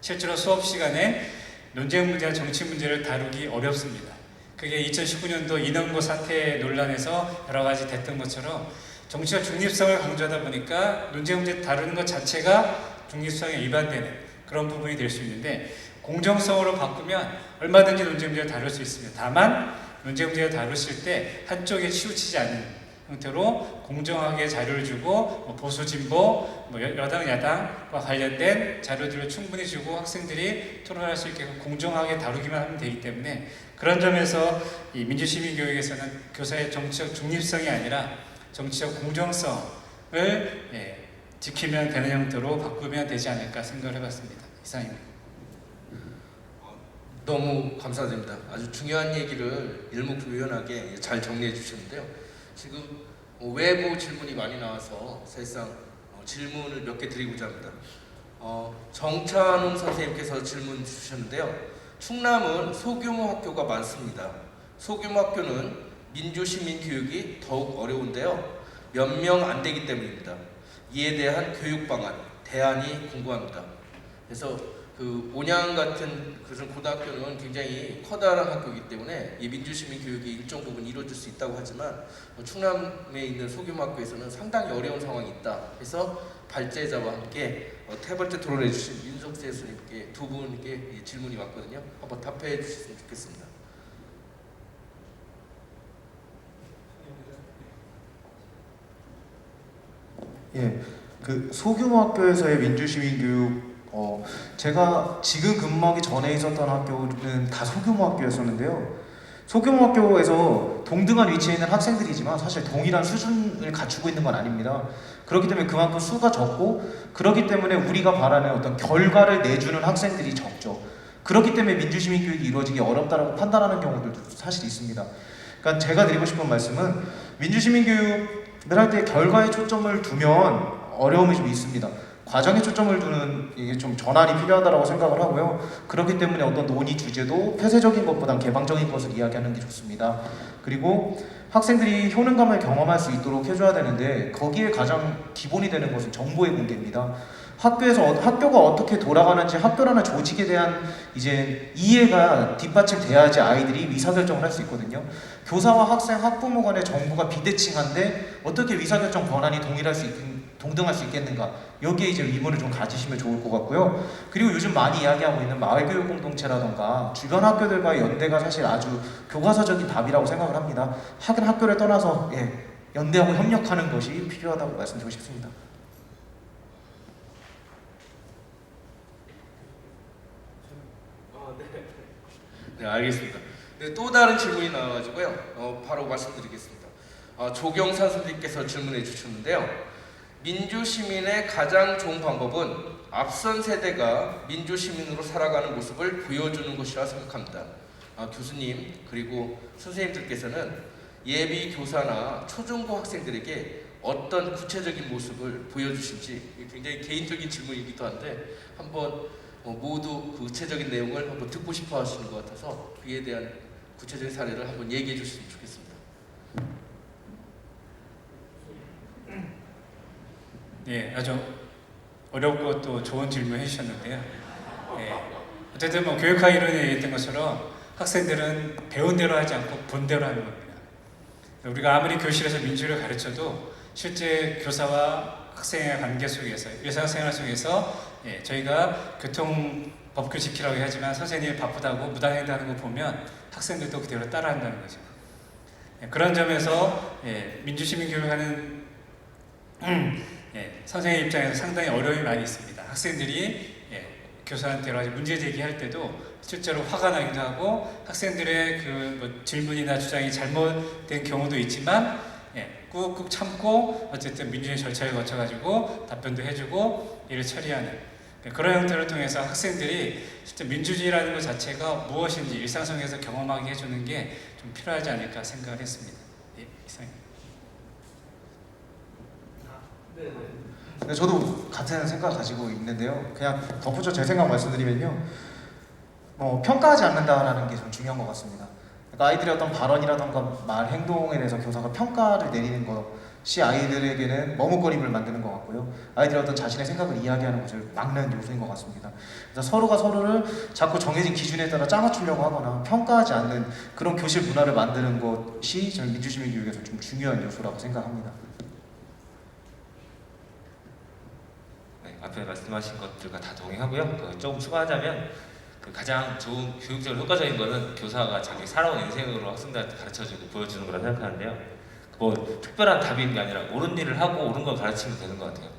실제로 수업 시간에 논쟁 문제와 정치 문제를 다루기 어렵습니다. 그게 2019년도 인원고 사태 논란에서 여러 가지 됐던 것처럼 정치적 중립성을 강조하다 보니까 논쟁 문제 다루는 것 자체가 중립성에 위반되는 그런 부분이 될 수 있는데, 공정성으로 바꾸면 얼마든지 논쟁 문제를 다룰 수 있습니다. 다만 논쟁 문제를 다루실 때 한쪽에 치우치지 않는 형태로 공정하게 자료를 주고 보수 진보 여당 야당과 관련된 자료들을 충분히 주고 학생들이 토론할 수 있게 공정하게 다루기만 하면 되기 때문에, 그런 점에서 이 민주시민교육에서는 교사의 정치적 중립성이 아니라 정치적 공정성을 지키면 되는 형태로 바꾸면 되지 않을까 생각을 해봤습니다. 이상입니다. 너무 감사드립니다. 아주 중요한 얘기를 일목요연하게 잘 정리해 주셨는데요. 지금 외부 질문이 많이 나와서 사실상 질문을 몇 개 드리고자 합니다. 정찬웅 선생님께서 질문 주셨는데요. 충남은 소규모 학교가 많습니다. 소규모 학교는 민주시민 교육이 더욱 어려운데요. 몇 명 안 되기 때문입니다. 이에 대한 교육 방안, 대안이 궁금합니다. 그래서 그 온양 같은 그런 고등학교는 굉장히 커다란 학교이기 때문에 이 민주시민 교육이 일정 부분 이루어질 수 있다고 하지만 충남에 있는 소규모 학교에서는 상당히 어려운 상황이 있다. 그래서 발제자와 함께 세 번째 토론해 주신 윤석재 교수님께 두 분께 질문이 왔거든요. 한번 답해 주셨으면 좋겠습니다. 예, 그 소규모 학교에서의 민주시민 교육, 제가 지금 근무하기 전에 있었던 학교는 다 소규모 학교였었는데요. 소규모 학교에서 동등한 위치에 있는 학생들이지만 사실 동일한 수준을 갖추고 있는 건 아닙니다. 그렇기 때문에 그만큼 수가 적고, 그렇기 때문에 우리가 바라는 어떤 결과를 내주는 학생들이 적죠. 그렇기 때문에 민주시민 교육이 이루어지기 어렵다고 판단하는 경우들도 사실 있습니다. 그러니까 제가 드리고 싶은 말씀은 민주시민 교육을 할 때 결과에 초점을 두면 어려움이 좀 있습니다. 과정에 초점을 두는 이게 좀 전환이 필요하다고 생각을 하고요. 그렇기 때문에 어떤 논의 주제도 폐쇄적인 것보단 개방적인 것을 이야기하는 게 좋습니다. 그리고 학생들이 효능감을 경험할 수 있도록 해줘야 되는데 거기에 가장 기본이 되는 것은 정보의 공개입니다. 학교가 어떻게 돌아가는지 학교라는 조직에 대한 이제 이해가 뒷받침돼야지 아이들이 의사결정을 할 수 있거든요. 교사와 학생, 학부모 간의 정보가 비대칭한데 어떻게 의사결정 권한이 동등할 수 있겠는가? 여기에 이제 의문을 좀 가지시면 좋을 것 같고요. 그리고 요즘 많이 이야기하고 있는 마을교육 공동체라던가 주변 학교들과의 연대가 사실 아주 교과서적인 답이라고 생각을 합니다. 학교를 떠나서 연대하고 협력하는 것이 필요하다고 말씀드리고 싶습니다. 네, 알겠습니다. 네, 또 다른 질문이 나와가지고요. 바로 말씀드리겠습니다. 조경산 선생님께서 질문해 주셨는데요. 민주시민의 가장 좋은 방법은 앞선 세대가 민주시민으로 살아가는 모습을 보여주는 것이라 생각합니다. 교수님 그리고 선생님들께서는 예비 교사나 초중고 학생들에게 어떤 구체적인 모습을 보여주신지 굉장히 개인적인 질문이기도 한데 한번 모두 그 구체적인 내용을 한번 듣고 싶어 하시는 것 같아서 그에 대한 구체적인 사례를 한번 얘기해 주셨으면 좋겠습니다. 네, 아주 어렵고 또 좋은 질문 해주셨는데요. 어쨌든 뭐 교육학 이론에 얘기했던 것처럼 학생들은 배운 대로 하지 않고 본 대로 하는 겁니다. 우리가 아무리 교실에서 민주를 가르쳐도 실제 교사와 학생의 관계 속에서, 일상생활 속에서 저희가 교통법규 지키라고 하지만 선생님이 바쁘다고 무단횡단하는 거 보면 학생들도 그대로 따라한다는 거죠. 그런 점에서 민주시민 교육하는 선생님 입장에서 상당히 어려움이 많이 있습니다. 학생들이 교사한테 여러 가지 문제 제기할 때도 실제로 화가 나기도 하고 학생들의 그 질문이나 주장이 잘못된 경우도 있지만 꾹꾹 참고 어쨌든 민주주의 절차를 거쳐가지고 답변도 해주고 일을 처리하는 그런 형태를 통해서 학생들이 실제 민주주의라는 것 자체가 무엇인지 일상생활에서 경험하게 해주는 게 좀 필요하지 않을까 생각을 했습니다. 이상입니다. 네, 저도 같은 생각 가지고 있는데요. 그냥 덧붙여 제 생각 말씀드리면요. 평가하지 않는다라는 게 좀 중요한 것 같습니다. 그러니까 아이들의 어떤 발언이라던가 말, 행동에 대해서 교사가 평가를 내리는 것이 아이들에게는 머뭇거림을 만드는 것 같고요. 아이들의 어떤 자신의 생각을 이야기하는 것을 막는 요소인 것 같습니다. 그래서 서로가 서로를 자꾸 정해진 기준에 따라 짜맞추려고 하거나 평가하지 않는 그런 교실 문화를 만드는 것이 저는 민주시민 교육에서 좀 중요한 요소라고 생각합니다. 앞에 말씀하신 것들과 다 동의하고요. 조금 추가하자면 가장 좋은 교육적으로 효과적인 거는 교사가 자기 살아온 인생으로 학생들한테 가르쳐주고 보여주는 거라 생각하는데요. 뭐 특별한 답이 있는 게 아니라 옳은 일을 하고 옳은 걸 가르치면 되는 것 같아요.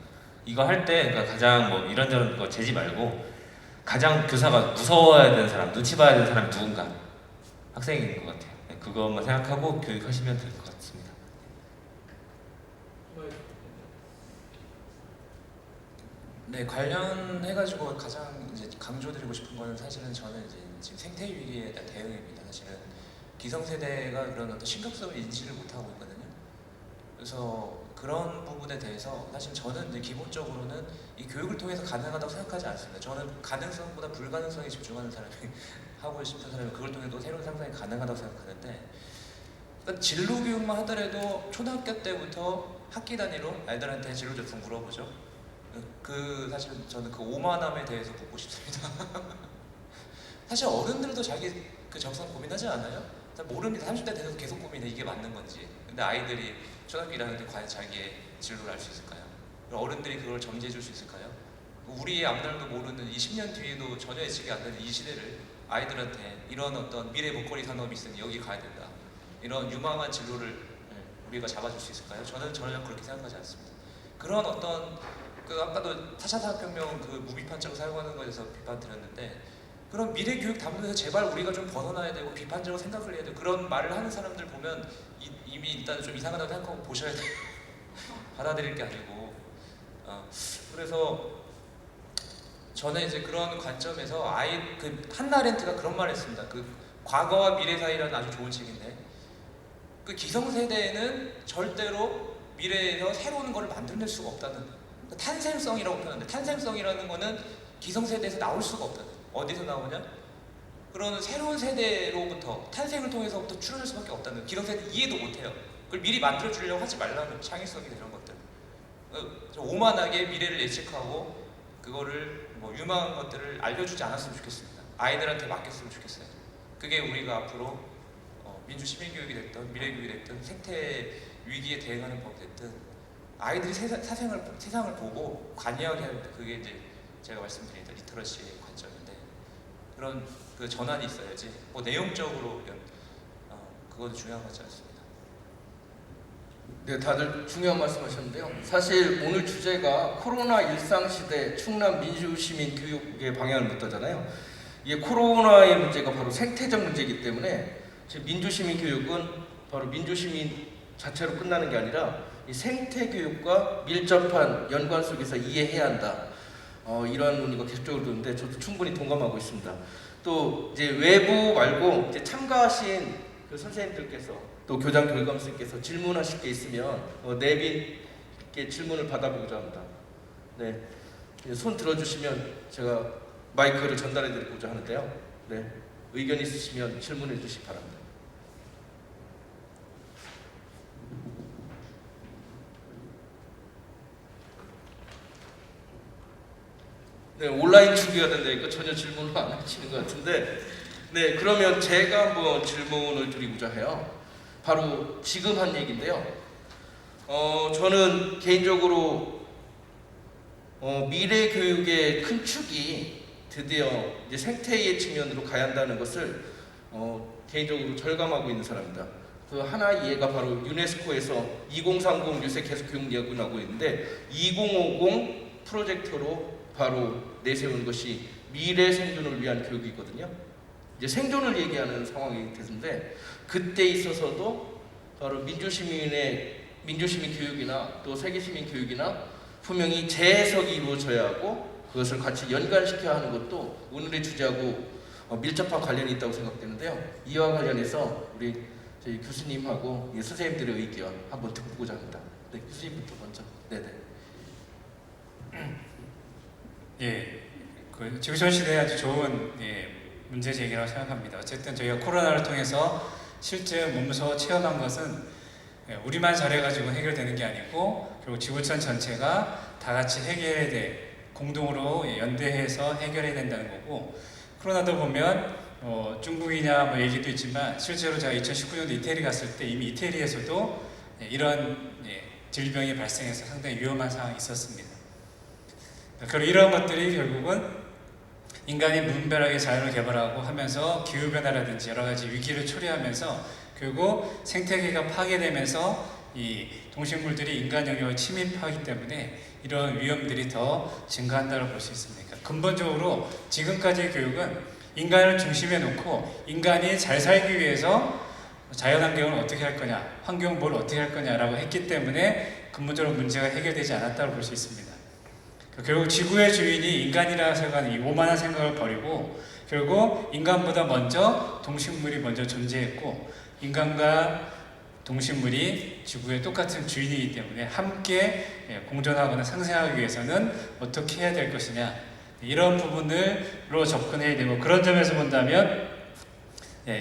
이거 할 때 가장 뭐 이런저런 거 재지 말고 가장 교사가 무서워야 되는 사람, 눈치 봐야 되는 사람이 누군가 학생인 것 같아요. 그것만 생각하고 교육하시면 될 것 같습니다. 네, 관련해가지고 가장 이제 강조드리고 싶은 거는 사실은 저는 이제 지금 생태 위기에 대한 대응입니다. 사실은 기성세대가 그런 어떤 심각성을 인지를 못하고 있거든요. 그래서 그런 부분에 대해서 사실 저는 이제 기본적으로는 이 교육을 통해서 가능하다고 생각하지 않습니다. 저는 가능성보다 불가능성에 집중하는 사람이 하고 싶은 사람이 그걸 통해 또 새로운 상상이 가능하다고 생각하는데 그러니까 진로 교육만 하더라도 초등학교 때부터 학기 단위로 아이들한테 진로 제품 물어보죠. 사실 저는 그 오만함에 대해서 묻고 싶습니다. 사실 어른들도 자기 그 적성 고민하지 않아요? 잘 모릅니다. 30대 돼서 계속 고민해 이게 맞는 건지. 근데 아이들이 초등학교 1학년 때 과연 자기의 진로를 알 수 있을까요? 어른들이 그걸 점지해 줄 수 있을까요? 우리의 앞날도 모르는 이 10년 뒤에도 전혀 예측이 안 되는 이 시대를 아이들한테 이런 어떤 미래 목걸이 산업이 있으니 여기 가야 된다. 이런 유망한 진로를 우리가 잡아줄 수 있을까요? 저는 전혀 그렇게 생각하지 않습니다. 그런 어떤 그 아까도 4차 산업혁명 그 무비판적으로 사용하는 것에서 비판 드렸는데 그런 미래 교육 담론에서 제발 우리가 좀 벗어나야 되고 비판적으로 생각을 해야 되고 그런 말을 하는 사람들 보면 이미 일단 좀 이상하다고 생각하고 보셔야 돼요. 받아들일 게 아니고 그래서 저는 이제 그런 관점에서 그 한나 아렌트가 그런 말을 했습니다. 그 과거와 미래 사이라는 아주 좋은 책인데 그 기성세대는 절대로 미래에서 새로운 걸 만들어낼 수가 없다는 탄생성이라고 표현하는데 탄생성이라는 거는 기성세대에서 나올 수가 없다는 어디서 나오냐? 그런 새로운 세대로부터 탄생을 통해서부터 출현할 수밖에 없다는 기성세대 이해도 못해요. 그걸 미리 만들어주려고 하지 말라는 창의성이나 이런 것들 오만하게 미래를 예측하고 그거를 뭐 유망한 것들을 알려주지 않았으면 좋겠습니다. 아이들한테 맡겼으면 좋겠어요. 그게 우리가 앞으로 민주 시민교육이 됐든 미래교육이 됐든 생태 위기에 대응하는 법이 됐든 아이들이 세상을 보고 관여하게 하는 그게 이제 제가 말씀드린 리터러시의 관점인데 그런 그 전환이 있어야지 뭐 내용적으로 그건 중요한 것 같지 않습니다. 네, 다들 중요한 말씀하셨는데요. 사실 오늘 주제가 코로나 일상시대 충남 민주시민교육의 방향을 묻다잖아요. 이게 코로나의 문제가 바로 생태적 문제이기 때문에 민주시민교육은 바로 민주시민 자체로 끝나는 게 아니라 이 생태교육과 밀접한 연관 속에서 이해해야 한다. 이러한 논의가 계속적으로 드는데 저도 충분히 동감하고 있습니다. 또 이제 외부 말고 이제 참가하신 그 선생님들께서 또 교장 교감선생님께서 질문하실 게 있으면 내빈께 질문을 받아보고자 합니다. 네, 손 들어주시면 제가 마이크를 전달해드리고자 하는데요. 네, 의견 있으시면 질문해 주시기 바랍니다. 네, 온라인 중계가 된다니까 전혀 질문을 안 하시는 것 같은데 네, 그러면 제가 한번 질문을 드리고자 해요. 바로 지금 한 얘기인데요. 저는 개인적으로 미래 교육의 큰 축이 드디어 이제 생태의 측면으로 가야 한다는 것을 개인적으로 절감하고 있는 사람입니다. 그 하나의 예가 바로 유네스코에서 2030 요새 계속 교육 이야기를 하고 있는데 2050 프로젝트로 바로 내세운 것이 미래 생존을 위한 교육이거든요. 이제 생존을 얘기하는 상황이 됐는데 그때 있어서도 바로 민주시민 교육이나 또 세계시민 교육이나 분명히 재해석이 이루어져야 하고 그것을 같이 연관시켜야 하는 것도 오늘의 주제하고 밀접한 관련이 있다고 생각되는데요. 이와 관련해서 우리 저희 교수님하고 선생님들의 의견 한번 듣고자 합니다. 네, 교수님부터 먼저. 네네. 예, 그 지구촌 시대에 아주 좋은 문제 제기라고 생각합니다. 어쨌든 저희가 코로나를 통해서 실제 몸소 체험한 것은 우리만 잘해가지고 해결되는 게 아니고 결국 지구촌 전체가 다 같이 해결해야 돼 공동으로 연대해서 해결해야 된다는 거고 코로나도 보면 중국이냐 뭐 얘기도 있지만 실제로 제가 2019년도 이태리 갔을 때 이미 이태리에서도 이런 질병이 발생해서 상당히 위험한 상황이 있었습니다. 그리고 이런 것들이 결국은 인간이 무분별하게 자연을 개발하고 하면서 기후변화라든지 여러 가지 위기를 초래하면서 결국 생태계가 파괴되면서 이 동식물들이 인간 영역을 침입하기 때문에 이런 위험들이 더 증가한다고 볼 수 있습니다. 그러니까 근본적으로 지금까지의 교육은 인간을 중심에 놓고 인간이 잘 살기 위해서 자연환경을 어떻게 할 거냐, 환경 뭘 어떻게 할 거냐라고 했기 때문에 근본적으로 문제가 해결되지 않았다고 볼 수 있습니다. 결국 지구의 주인이 인간이라 생각하는 이 오만한 생각을 버리고 결국 인간보다 먼저 동식물이 먼저 존재했고 인간과 동식물이 지구의 똑같은 주인이기 때문에 함께 공존하거나 상생하기 위해서는 어떻게 해야 될 것이냐 이런 부분으로 접근해야 되고 그런 점에서 본다면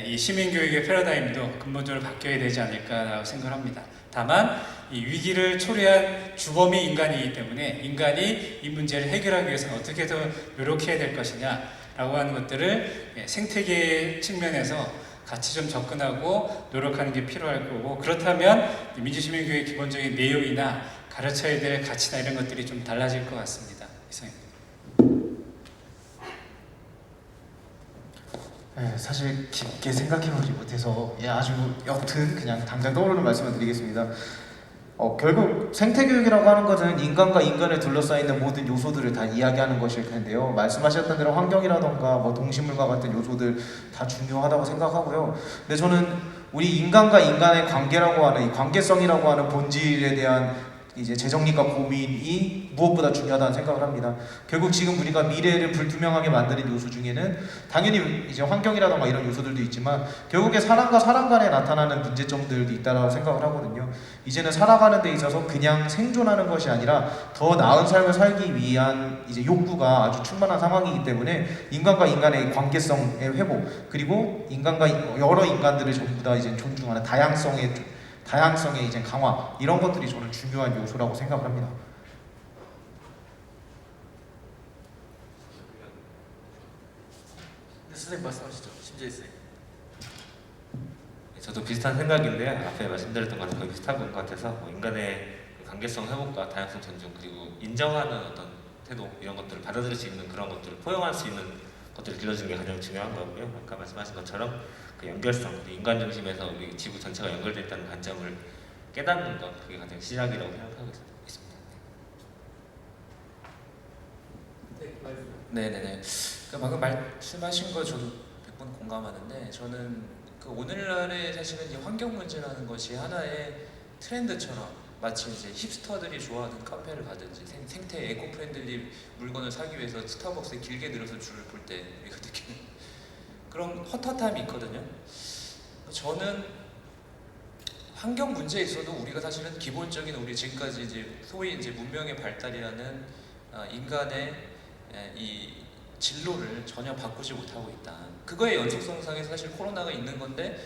이 시민교육의 패러다임도 근본적으로 바뀌어야 되지 않을까라고 생각합니다. 다만 이 위기를 초래한 주범이 인간이기 때문에 인간이 이 문제를 해결하기 위해서는 어떻게 더 노력해야 될 것이냐라고 하는 것들을 생태계 측면에서 같이 좀 접근하고 노력하는 게 필요할 거고, 그렇다면 민주시민교육의 기본적인 내용이나 가르쳐야 될 가치나 이런 것들이 좀 달라질 것 같습니다. 이상입니다. 네, 사실 깊게 생각해보지 못해서 아주 옅은 그냥 당장 떠오르는 말씀을 드리겠습니다. 결국 생태교육이라고 하는 것은 인간과 인간을 둘러싸이는 모든 요소들을 다 이야기하는 것일 텐데요. 말씀하셨던 대로 환경이라던가 뭐 동식물과 같은 요소들 다 중요하다고 생각하고요. 근데 저는 우리 인간과 인간의 관계라고 하는 이 관계성이라고 하는 본질에 대한 이제 재정립과 고민이 무엇보다 중요하다는 생각을 합니다. 결국 지금 우리가 미래를 불투명하게 만드는 요소 중에는 당연히 이제 환경이라던가 이런 요소들도 있지만 결국에 사람과 사람 간에 나타나는 문제점들도 있다고 생각을 하거든요. 이제는 살아가는 데 있어서 그냥 생존하는 것이 아니라 더 나은 삶을 살기 위한 이제 욕구가 아주 충만한 상황이기 때문에 인간과 인간의 관계성의 회복, 그리고 인간과 여러 인간들을 전부 다 이제 존중하는 다양성의 이제 강화, 이런 것들이 저는 중요한 요소라고 생각을 합니다. 네, 선생님 말씀하시죠. 심재희 쌤. 저도 비슷한 생각인데요. 앞에 말씀드렸던 거랑 거의 비슷한 것 같아서 인간의 관계성 회복과 다양성 존중, 그리고 인정하는 어떤 태도, 이런 것들을 받아들일 수 있는 그런 것들을 포용할 수 있는 것들을 길러주는 게 가장 중요한 거고요. 아까 말씀하신 것처럼 그 연결성, 인간 중심에서 우리 지구 전체가 연결되어 있다는 관점을 깨닫는 것, 그게 가장 시작이라고 생각하고 있습니다. 네네네. 방금 말씀하신 거 저도 100번 공감하는데, 저는 그 오늘날의 사실은 이제 환경 문제라는 것이 하나의 트렌드처럼, 마치 이제 힙스터들이 좋아하는 카페를 가든지 생태 에코 프렌들리 물건을 사기 위해서 스타벅스에 길게 늘어서 줄을 볼 때 우리가 느끼는 그런 헛헛함이 있거든요. 저는 환경 문제에 있어도 우리가 사실은 기본적인 우리 지금까지 이제 소위 이제 문명의 발달이라는 인간의 이 진로를 전혀 바꾸지 못하고 있다. 그거의 연속성상에서 사실 코로나가 있는 건데,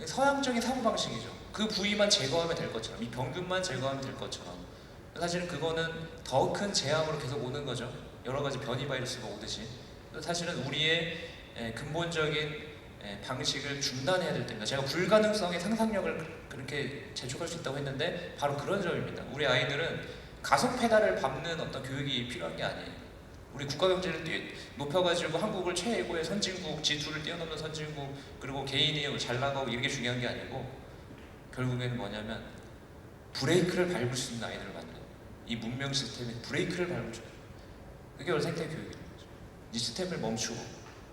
서양적인 사고방식이죠. 그 부위만 제거하면 될 것처럼, 이 병균만 제거하면 될 것처럼, 사실은 그거는 더 큰 재앙으로 계속 오는 거죠. 여러 가지 변이 바이러스가 오듯이. 사실은 우리의 근본적인 방식을 중단해야 될 때입니다. 제가 불가능성의 상상력을 그렇게 재촉할 수 있다고 했는데 바로 그런 점입니다. 우리 아이들은 가속 페달을 밟는 어떤 교육이 필요한 게 아니에요. 우리 국가 경제를 높여가지고 한국을 최고의 선진국, G2를 뛰어넘는 선진국, 그리고 개인이 잘 나가고 이게 중요한 게 아니고, 결국에는 뭐냐면 브레이크를 밟을 수 있는 아이들을 만드는, 이 문명 시스템에 브레이크를 밟아줘요. 그게 원래 생태 교육이라는 거죠. 이 스텝을 멈추고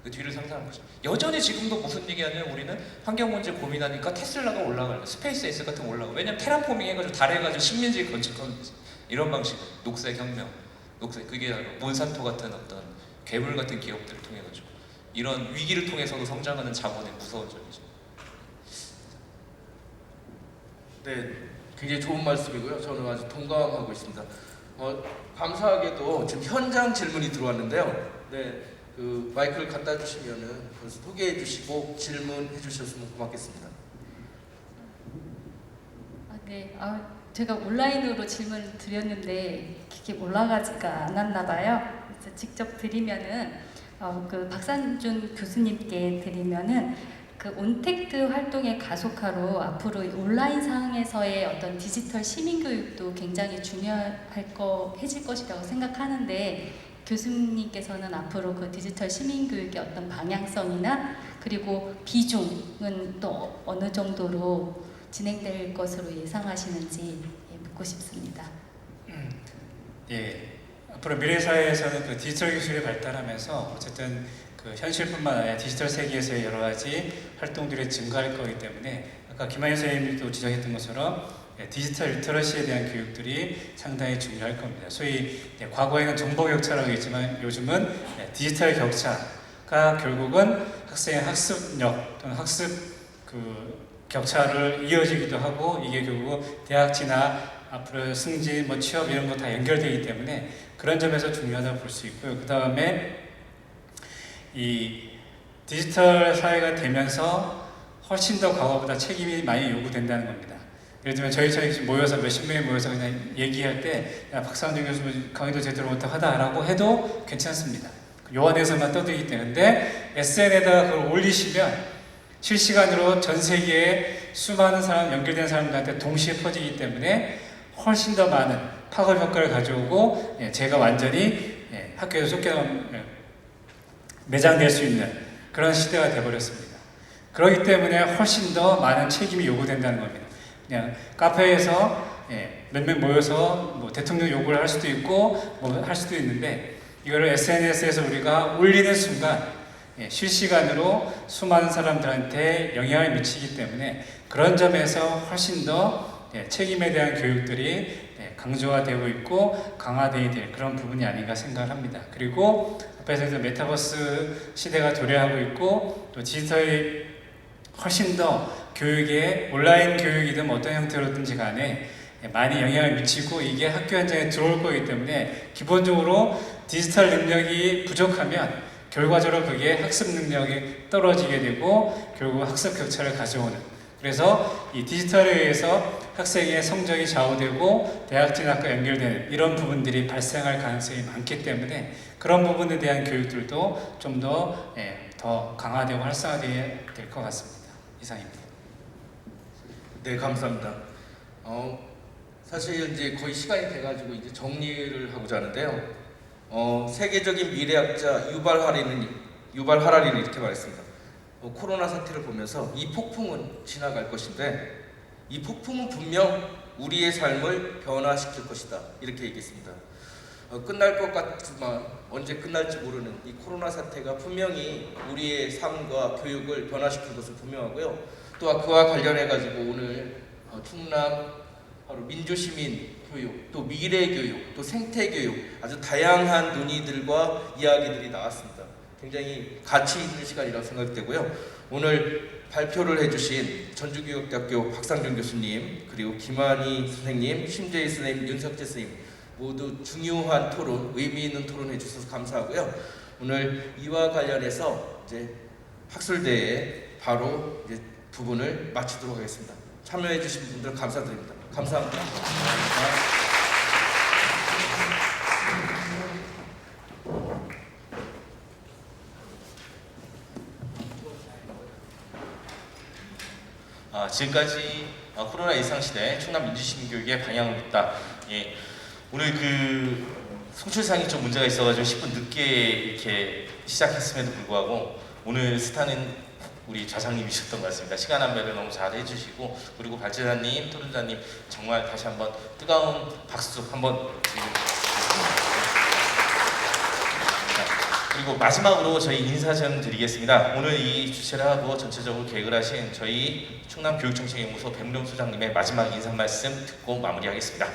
그 뒤를 상상하는 거죠. 여전히 지금도 무슨 얘기하냐면, 우리는 환경 문제 고민하니까 테슬라가 올라가요. 스페이스 X 같은 거 올라가요. 왜냐면 테라포밍 해가지고 달에 가지고 식민지 건축하는 거지. 이런 방식, 녹색 혁명, 그게 몬산토 같은 어떤 괴물 같은 기업들을 통해 가지고 이런 위기를 통해서도 성장하는 자본의 무서운 점이죠. 네, 굉장히 좋은 말씀이고요. 저는 아주 동감하고 있습니다. 감사하게도 지금 현장 질문이 들어왔는데요. 네, 그 마이크를 갖다 주시면은 소개해 주시고 질문해 주셨으면 고맙겠습니다. 네, 제가 온라인으로 질문을 드렸는데 그게 올라가지가 않았나 봐요. 그래서 직접 드리면은 그 박상준 교수님께 드리면은 그 온택트 활동의 가속화로 앞으로 온라인 상에서의 어떤 디지털 시민 교육도 굉장히 해질 것이라고 생각하는데, 교수님께서는 앞으로 그 디지털 시민 교육의 어떤 방향성이나 그리고 비중은 또 어느 정도로 진행될 것으로 예상하시는지 묻고 싶습니다. 예, 앞으로 미래 사회에서는 그 디지털 기술이 발달하면서 어쨌든 그 현실뿐만 아니라 디지털 세계에서의 여러 가지 활동들이 증가할 거기 때문에, 아까 김한일 선생님도 지적했던 것처럼 디지털 리터러시에 대한 교육들이 상당히 중요할 겁니다. 소위 과거에는 정보 격차라고 했지만 요즘은 디지털 격차가 결국은 학생의 학습력 또는 학습 그 격차를 이어지기도 하고, 이게 결국 대학 진학, 앞으로 승진, 취업 이런 거 다 연결되기 때문에 그런 점에서 중요하다고 볼 수 있고요. 그 다음에 이 디지털 사회가 되면서 훨씬 더 과거보다 책임이 많이 요구된다는 겁니다. 예를 들면 저희처럼 지금 모여서 몇십 명이 모여서 그냥 얘기할 때 야, 박상준 교수 강의도 제대로 못하고 하다라고 해도 괜찮습니다. 요한에서만 떠들기 때문에 SNS에다가 그걸 올리시면 실시간으로 전 세계에 수많은 사람, 연결된 사람들한테 동시에 퍼지기 때문에 훨씬 더 많은 파급 효과를 가져오고 제가 완전히 학교에서 쫓겨 매장될 수 있는 그런 시대가 되어버렸습니다. 그렇기 때문에 훨씬 더 많은 책임이 요구된다는 겁니다. 그냥 카페에서 몇 명 모여서 뭐 대통령 요구를 할 수도 있고 뭐 할 수도 있는데 이거를 SNS에서 우리가 올리는 순간 실시간으로 수많은 사람들한테 영향을 미치기 때문에 그런 점에서 훨씬 더 책임에 대한 교육들이 강조가 되고 있고 강화되어야 될 그런 부분이 아닌가 생각을 합니다. 그리고 앞에서 메타버스 시대가 도래하고 있고 또 디지털이 훨씬 더 교육에 온라인 교육이든 어떤 형태로든지 간에 많이 영향을 미치고 이게 학교 현장에 들어올 거기 때문에 기본적으로 디지털 능력이 부족하면 결과적으로 그게 학습 능력이 떨어지게 되고 결국 학습 격차를 가져오는, 그래서 이 디지털에 의해서 학생의 성적이 좌우되고 대학 진학과 연결되는 이런 부분들이 발생할 가능성이 많기 때문에 그런 부분에 대한 교육들도 좀 더 강화되고 활성화되어야 될 것 같습니다. 이상입니다. 네, 감사합니다. 사실 이제 거의 시간이 돼가지고 이제 정리를 하고자 하는데요. 세계적인 미래학자 유발 하라리는 이렇게 말했습니다. 코로나 사태를 보면서 이 폭풍은 지나갈 것인데 이 폭풍은 분명 우리의 삶을 변화시킬 것이다, 이렇게 얘기했습니다. 끝날 것 같지만 언제 끝날지 모르는 이 코로나 사태가 분명히 우리의 삶과 교육을 변화시킬 것은 분명하고요. 또 그와 관련해 가지고 오늘 충남 바로 민주시민 교육, 또 미래 교육, 또 생태 교육, 아주 다양한 논의들과 이야기들이 나왔습니다. 굉장히 가치 있는 시간이라고 생각되고요. 오늘 발표를 해주신 전주교육대학교 박상준 교수님, 그리고 김한희 선생님, 심재희 선생님, 윤석재 선생님 모두 중요한 토론, 의미 있는 토론 해주셔서 감사하고요. 오늘 이와 관련해서 이제 학술대회 바로 이제 부분을 마치도록 하겠습니다. 참여해주신 분들 감사드립니다. 감사합니다. 지금까지 코로나 일상시대 충남 민주시민교육의 방향을 묻다. 오늘 송출상이 좀 문제가 있어가지고 10분 늦게 이렇게 시작했음에도 불구하고 오늘 스타는 우리 좌장님이셨던 것 같습니다. 시간 안배를 너무 잘 해주시고, 그리고 발제자님, 토론자님 정말 다시 한번 뜨거운 박수 한번 드리겠습니다. 그리고 마지막으로 저희 인사 좀 드리겠습니다. 오늘 이 주최를 하고 전체적으로 계획을 하신 저희 충남교육정책연구소 백룡 소장님의 마지막 인사 말씀 듣고 마무리하겠습니다.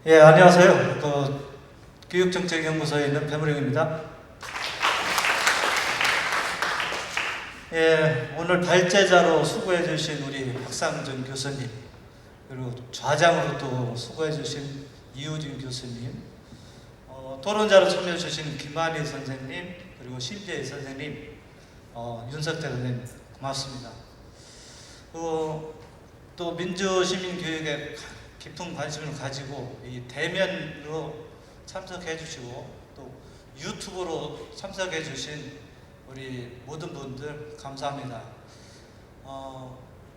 예, 안녕하세요. 교육정책연구소에 있는 배무령입니다. 예, 오늘 발제자로 수고해 주신 우리 박상준 교수님, 그리고 좌장으로 또 수고해 주신 이우진 교수님, 토론자로 참여해 주신 김한희 선생님, 그리고 심재희 선생님, 윤석재 선생님 고맙습니다. 또 민주시민교육에 깊은 관심을 가지고 이 대면으로 참석해 주시고 또 유튜브로 참석해 주신 우리 모든 분들 감사합니다.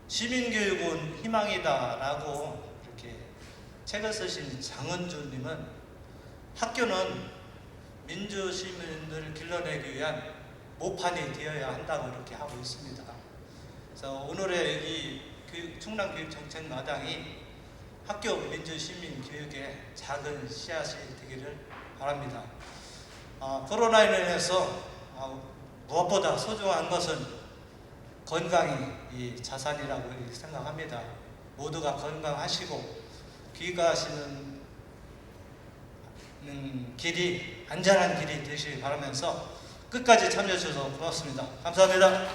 시민교육은 희망이다 라고 이렇게 책을 쓰신 장은주님은 학교는 민주시민을 길러내기 위한 모판이 되어야 한다고 이렇게 하고 있습니다. 그래서 오늘의 이 충남교육정책마당이 학교 민주시민교육의 작은 씨앗이 되기를 바랍니다. 코로나로 인해서 무엇보다 소중한 것은 건강이 이 자산이라고 생각합니다. 모두가 건강하시고 귀가하시는 길이 안전한 길이 되시길 바라면서 끝까지 참여해 주셔서 고맙습니다. 감사합니다.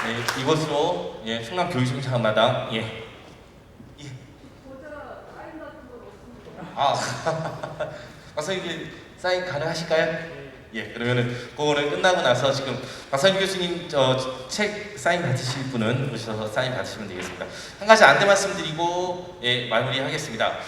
네, 이것으로 충남 교육정책마당 선생님 사인 가능하실까요? 예, 그러면은 그거는 끝나고 나서 지금 박상준 교수님 책 사인 받으실 분은 오셔서 사인 받으시면 되겠습니다. 한 가지 안내 말씀드리고 예, 마무리하겠습니다.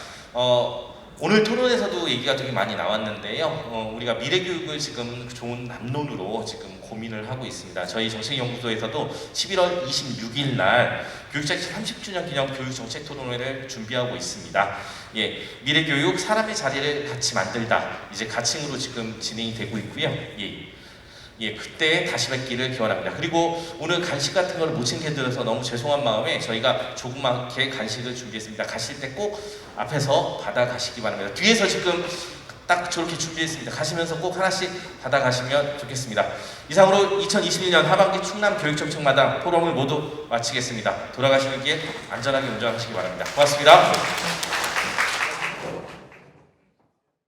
오늘 토론에서도 얘기가 되게 많이 나왔는데요. 우리가 미래교육을 지금 좋은 남론으로 지금 고민을 하고 있습니다. 저희 정책연구소에서도 11월 26일 날 교육정책 30주년 기념 교육정책 토론회를 준비하고 있습니다. 예, 미래교육 사람의 자리를 같이 만들다 이제 가칭으로 지금 진행이 되고 있고요. 예, 그때 다시 뵙기를 기원합니다. 그리고 오늘 간식 같은 걸 못 챙겨드려서 너무 죄송한 마음에 저희가 조그맣게 간식을 준비했습니다. 가실 때 꼭 앞에서 받아가시기 바랍니다. 뒤에서 지금 딱 저렇게 준비했습니다. 가시면서 꼭 하나씩 받아가시면 좋겠습니다. 이상으로 2021년 하반기 충남 교육정책마당 포럼을 모두 마치겠습니다. 돌아가시는 길 안전하게 운전하시기 바랍니다. 고맙습니다.